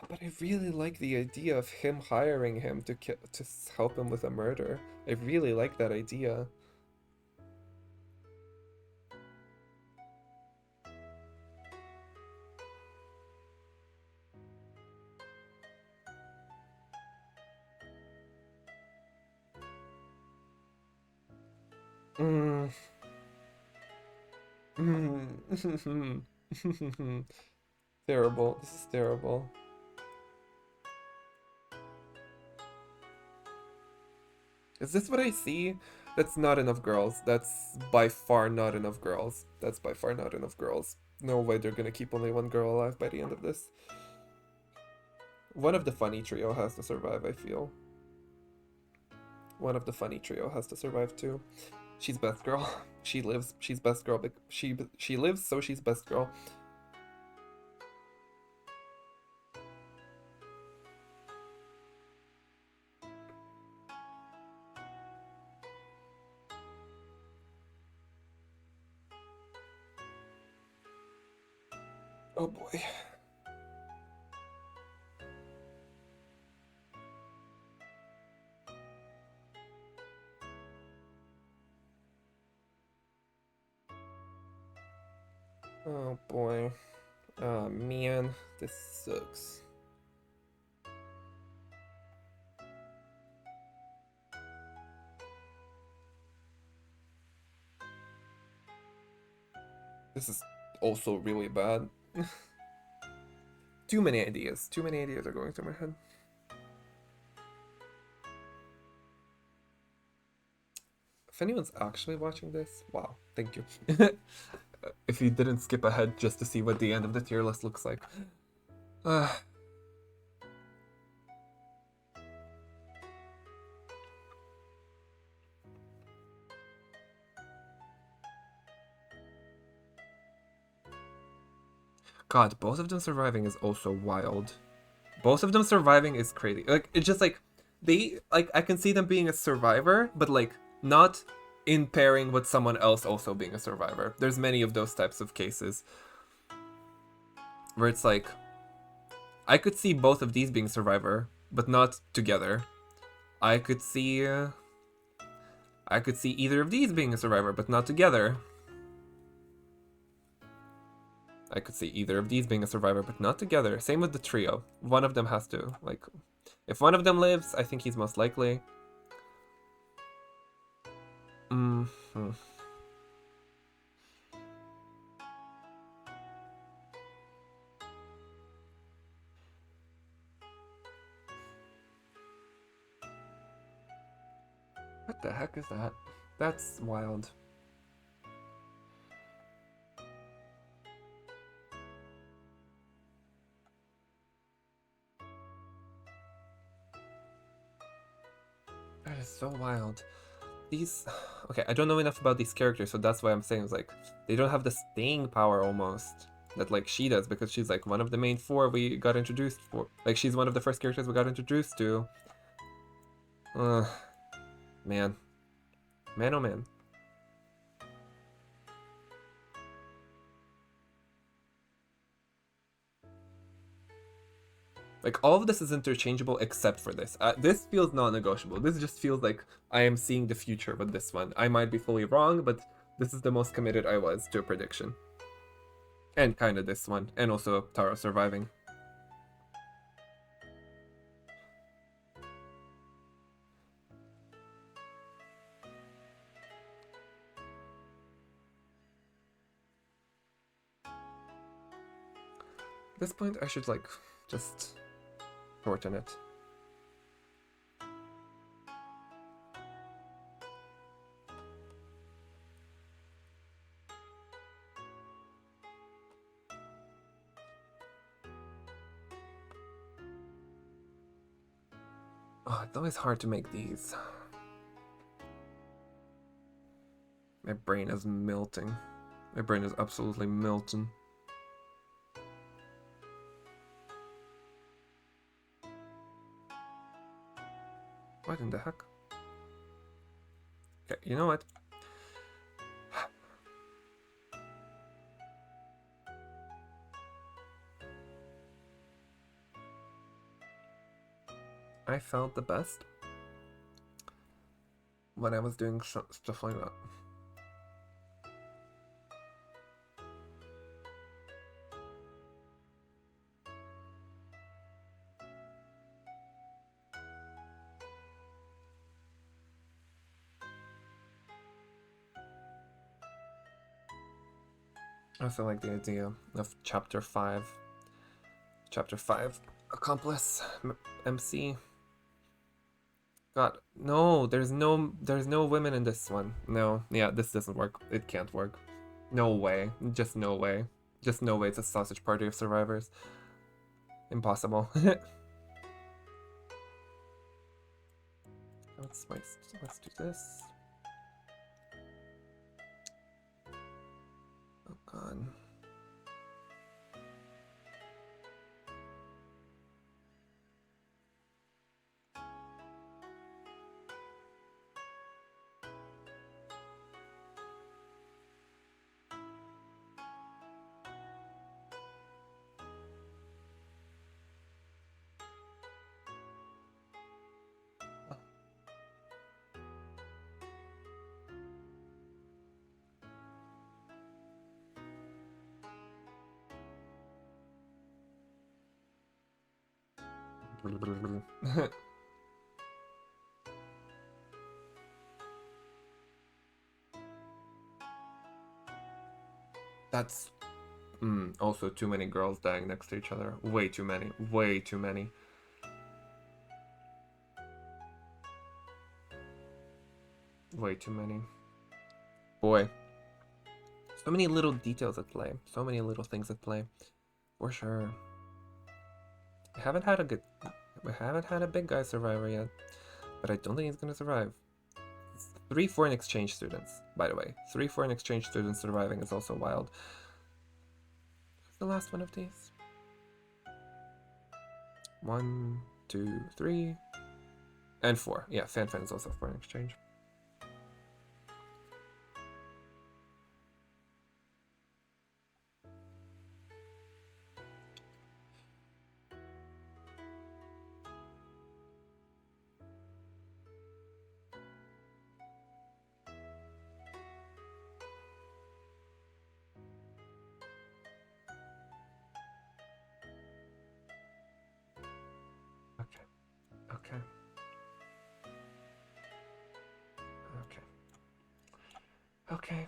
But I really like the idea of him hiring him to help him with a murder. I really like that idea. Terrible. This is terrible. Is this what I see? That's not enough girls. That's by far not enough girls. That's by far not enough girls. No way they're gonna keep only one girl alive by the end of this. One of the funny trio has to survive, I feel. One of the funny trio has to survive too. She's best girl. She lives. She's best girl. She lives, so she's best girl. Oh boy. Oh boy. Oh man, this sucks. This is also really bad. Too many ideas. Too many ideas are going through my head. If anyone's actually watching this, wow, thank you. If you didn't skip ahead just to see what the end of the tier list looks like. God, both of them surviving is also wild. Both of them surviving is crazy. Like, it's just like, they, like, I can see them being a survivor, but like, not in pairing with someone else also being a survivor. There's many of those types of cases. Where it's like, I could see both of these being a survivor, but not together. I could see either of these being a survivor, but not together. I could see either of these being a survivor, but not together. Same with the trio. One of them has to, like... If one of them lives, I think he's most likely. Mm-hmm. What the heck is that? That's wild. is so wild. These... Okay, I don't know enough about these characters, so that's why I'm saying, it's like, they don't have the staying power almost that, like, she does, because she's, like, one of the main four we got introduced for. Like, she's one of the first characters we got introduced to. Man. Man, oh man. Like, all of this is interchangeable except for this. This feels non-negotiable. This just feels like I am seeing the future with this one. I might be fully wrong, but this is the most committed I was to a prediction. And kind of this one. And also Taro surviving. At this point, I should, like, just shorten it. Oh, it's always hard to make these. My brain is melting. My brain is absolutely melting. What in the heck? Okay, you know what? I felt the best when I was doing stuff like that. I also like the idea of chapter 5. Chapter 5, accomplice, MC. God, no, there's no women in this one. No, yeah, this doesn't work. It can't work. No way. Just no way. Just no way it's a sausage party of survivors. Impossible. let's do this. Oh god. That's also too many girls dying next to each other. Way too many. Way too many. Way too many. Boy. So many little details at play. So many little things at play. For sure. We haven't had a big guy survivor yet. But I don't think he's gonna survive. 3 foreign exchange students, by the way. 3 foreign exchange students surviving is also wild. Who's the last one of these? 1, 2, 3, and 4. Yeah, Fan is also foreign exchange. Okay. Okay.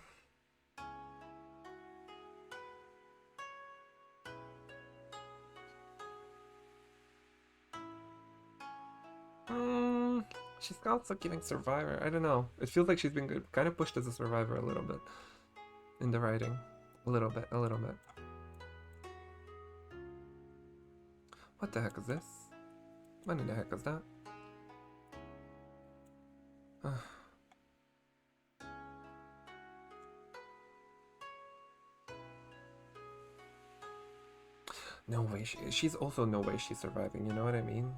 She's also giving survivor. I don't know. It feels like she's been kind of pushed as a survivor a little bit in the writing. A little bit. What the heck is this? What in the heck is that? No way she's also no way she's surviving, you know what I mean?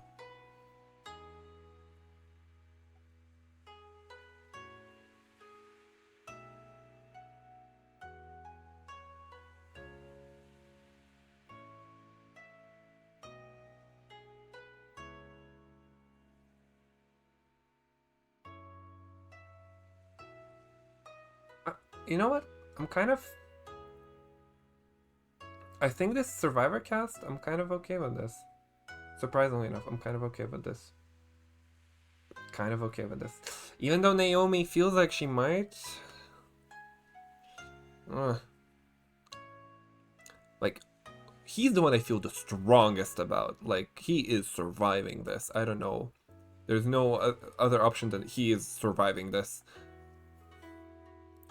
You know what? I think this Survivor cast, I'm kind of okay with this. Surprisingly enough, I'm kind of okay with this. Kind of okay with this. Even though Naomi feels like she might... Like, he's the one I feel the strongest about. Like, he is surviving this. I don't know. There's no other option than he is surviving this.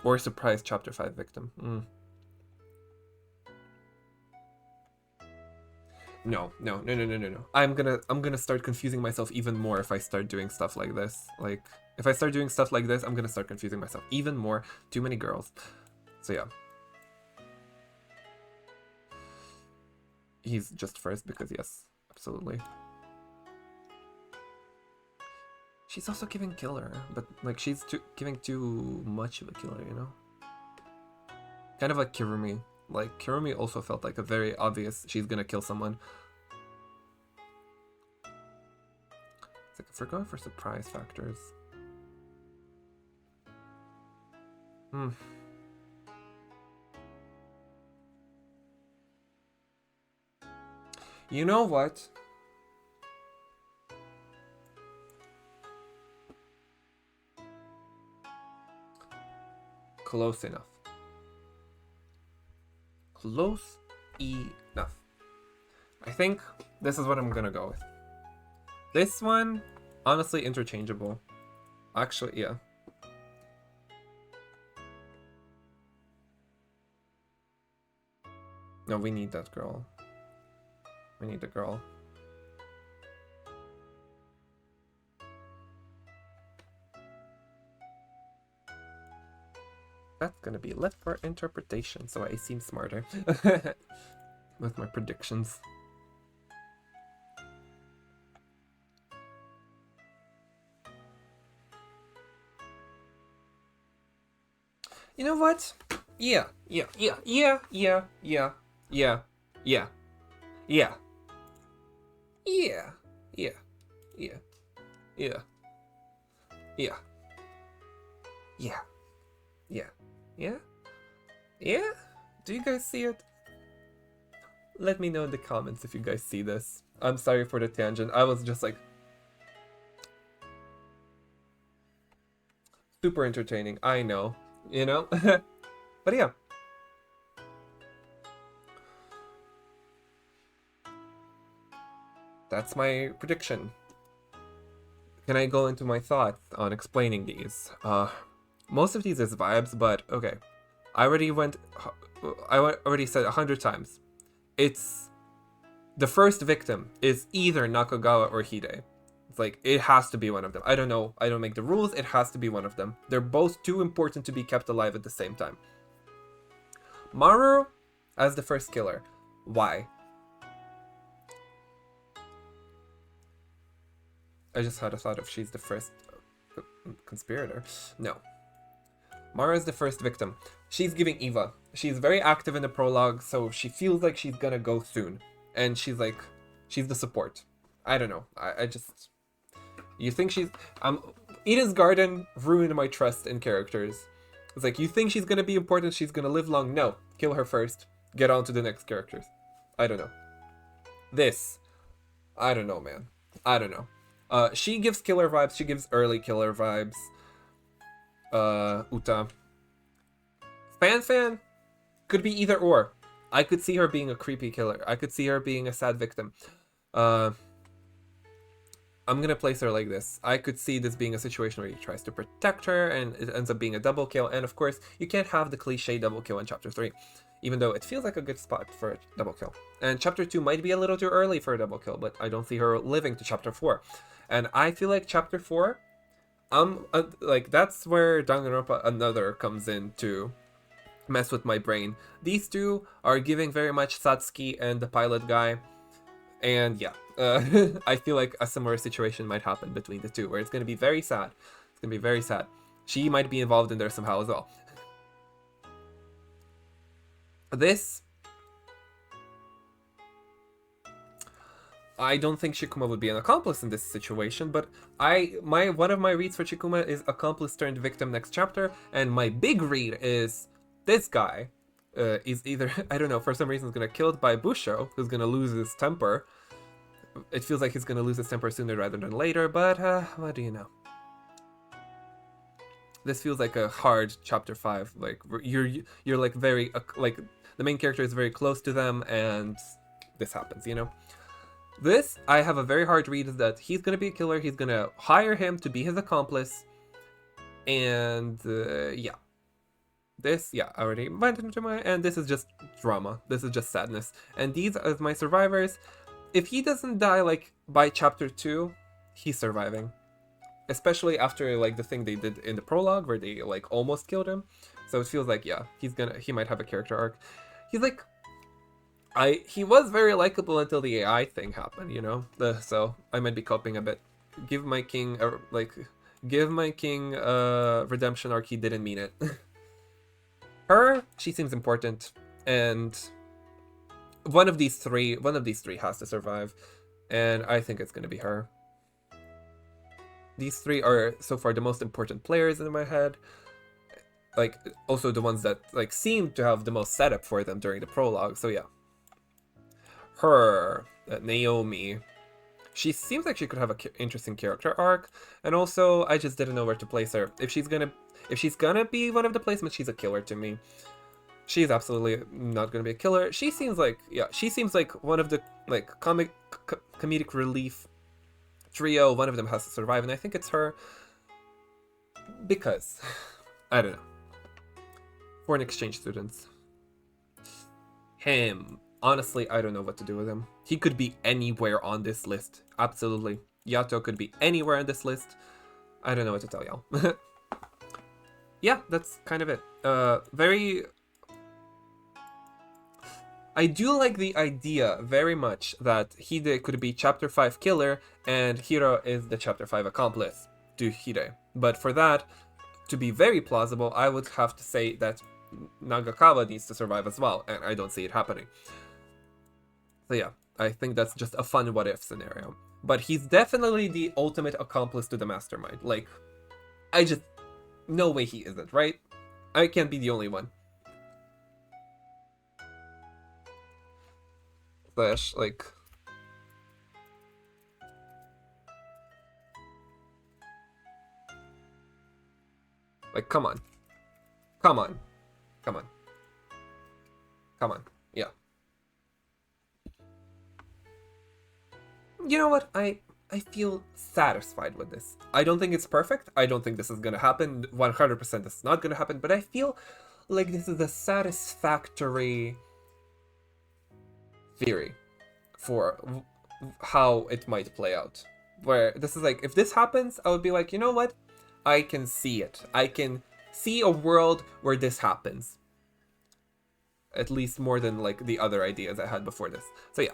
Or surprise chapter 5 victim. No. I'm gonna start confusing myself even more if I start doing stuff like this. Like, if I start doing stuff like this, I'm gonna start confusing myself even more. Too many girls. So yeah. He's just first because yes, absolutely. She's also giving killer, but like she's giving too much of a killer, you know? Kind of like Kirumi. Like, Kirumi also felt like a very obvious she's gonna kill someone. It's like, if we're going for surprise factors... You know what? Close enough. Close enough. I think this is what I'm gonna go with. This one, honestly, interchangeable. Actually, yeah. No, we need that girl. We need the girl. That's gonna be left for interpretation, so I seem smarter with my predictions. You know what? Yeah. Do you guys see it? Let me know in the comments if you guys see this. I'm sorry for the tangent. I was just like... super entertaining, I know. You know? But yeah. That's my prediction. Can I go into my thoughts on explaining these? Most of these is vibes, but okay. I already said 100 times. It's the first victim is either Nakagawa or Hide. It's like, it has to be one of them. I don't know. I don't make the rules. It has to be one of them. They're both too important to be kept alive at the same time. Maru as the first killer. Why? I just had a thought if she's the first conspirator. No. Mara is the first victim. She's giving Eva. She's very active in the prologue, so she feels like she's gonna go soon. And she's like, she's the support. I don't know. I just... You think she's... Eden's Garden ruined my trust in characters. It's like, you think she's gonna be important, she's gonna live long? No. Kill her first. Get on to the next characters. I don't know. This. I don't know, man. I don't know. She gives killer vibes. She gives early killer vibes. Uta. Fan could be either or. I could see her being a creepy killer. I could see her being a sad victim. I'm gonna place her like this. I could see this being a situation where he tries to protect her and it ends up being a double kill. And of course, you can't have the cliche double kill in chapter 3. Even though it feels like a good spot for a double kill. And chapter 2 might be a little too early for a double kill, but I don't see her living to chapter 4. And I feel like chapter 4, like that's where Danganronpa Another comes in to mess with my brain. These two are giving very much Satsuki and the pilot guy, and yeah, I feel like a similar situation might happen between the two, where it's gonna be very sad. It's gonna be very sad. She might be involved in there somehow as well. This, I don't think Shikuma would be an accomplice in this situation, but one of my reads for Shikuma is accomplice turned victim next chapter, and my big read is this guy is either, I don't know, for some reason is gonna killed by Busho, who's gonna lose his temper. It feels like he's gonna lose his temper sooner rather than later, but what do you know? This feels like a hard chapter 5. Like you're like very like the main character is very close to them, and this happens, you know. This, I have a very hard read is that he's gonna be a killer. He's gonna hire him to be his accomplice, and yeah. This, yeah, I already went into my, and this is just drama. This is just sadness. And these are my survivors. If he doesn't die like by chapter 2, he's surviving. Especially after like the thing they did in the prologue where they like almost killed him. So it feels like, yeah, he might have a character arc. He's like, he was very likable until the AI thing happened, you know? So I might be coping a bit. Give my king redemption arc, he didn't mean it. Her, she seems important, and one of these three has to survive, and I think it's gonna be her. These three are so far the most important players in my head. Like, also the ones that like seem to have the most setup for them during the prologue. So yeah, her, Naomi, she seems like she could have an interesting character arc, and also I just didn't know where to place her. If she's gonna be one of the placements, she's a killer to me. She's absolutely not gonna be a killer. She seems like, yeah, she seems like one of the like comedic relief trio. One of them has to survive, and I think it's her because I don't know. Foreign exchange students. Him. Honestly, I don't know what to do with him. He could be anywhere on this list. Absolutely. Yato could be anywhere on this list. I don't know what to tell y'all. Yeah, that's kind of it. I do like the idea very much that Hide could be chapter 5 killer and Hiro is the chapter 5 accomplice to Hide. But for that to be very plausible, I would have to say that Nagakawa needs to survive as well, and I don't see it happening. So yeah, I think that's just a fun what if scenario. But he's definitely the ultimate accomplice to the mastermind. Like, no way he isn't, right? I can't be the only one. Slash, like... Like, come on. Come on. Come on. Come on. Yeah. You know what? I feel satisfied with this. I don't think it's perfect. I don't think this is gonna happen. 100% this is not gonna happen. But I feel like this is a satisfactory theory for how it might play out. Where this is like, if this happens, I would be like, you know what? I can see it. I can see a world where this happens. At least more than like the other ideas I had before this. So yeah.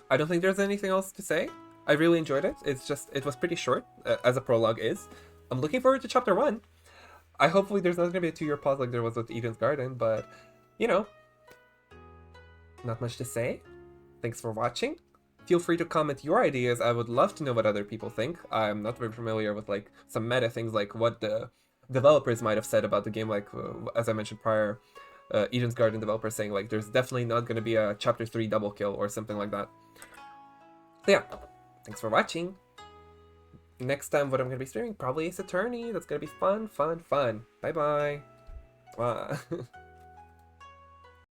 I don't think there's anything else to say. I really enjoyed it. It was pretty short, as a prologue is. I'm looking forward to chapter 1. Hopefully there's not going to be a 2-year pause like there was with Eden's Garden, but, you know, not much to say. Thanks for watching. Feel free to comment your ideas. I would love to know what other people think. I'm not very familiar with, like, some meta things, like what the developers might have said about the game, like, as I mentioned prior, Eden's Garden developer saying, like, there's definitely not going to be a chapter 3 double kill or something like that. So yeah, thanks for watching. Next time what I'm going to be streaming, probably Ace Attorney. That's going to be fun. Bye-bye.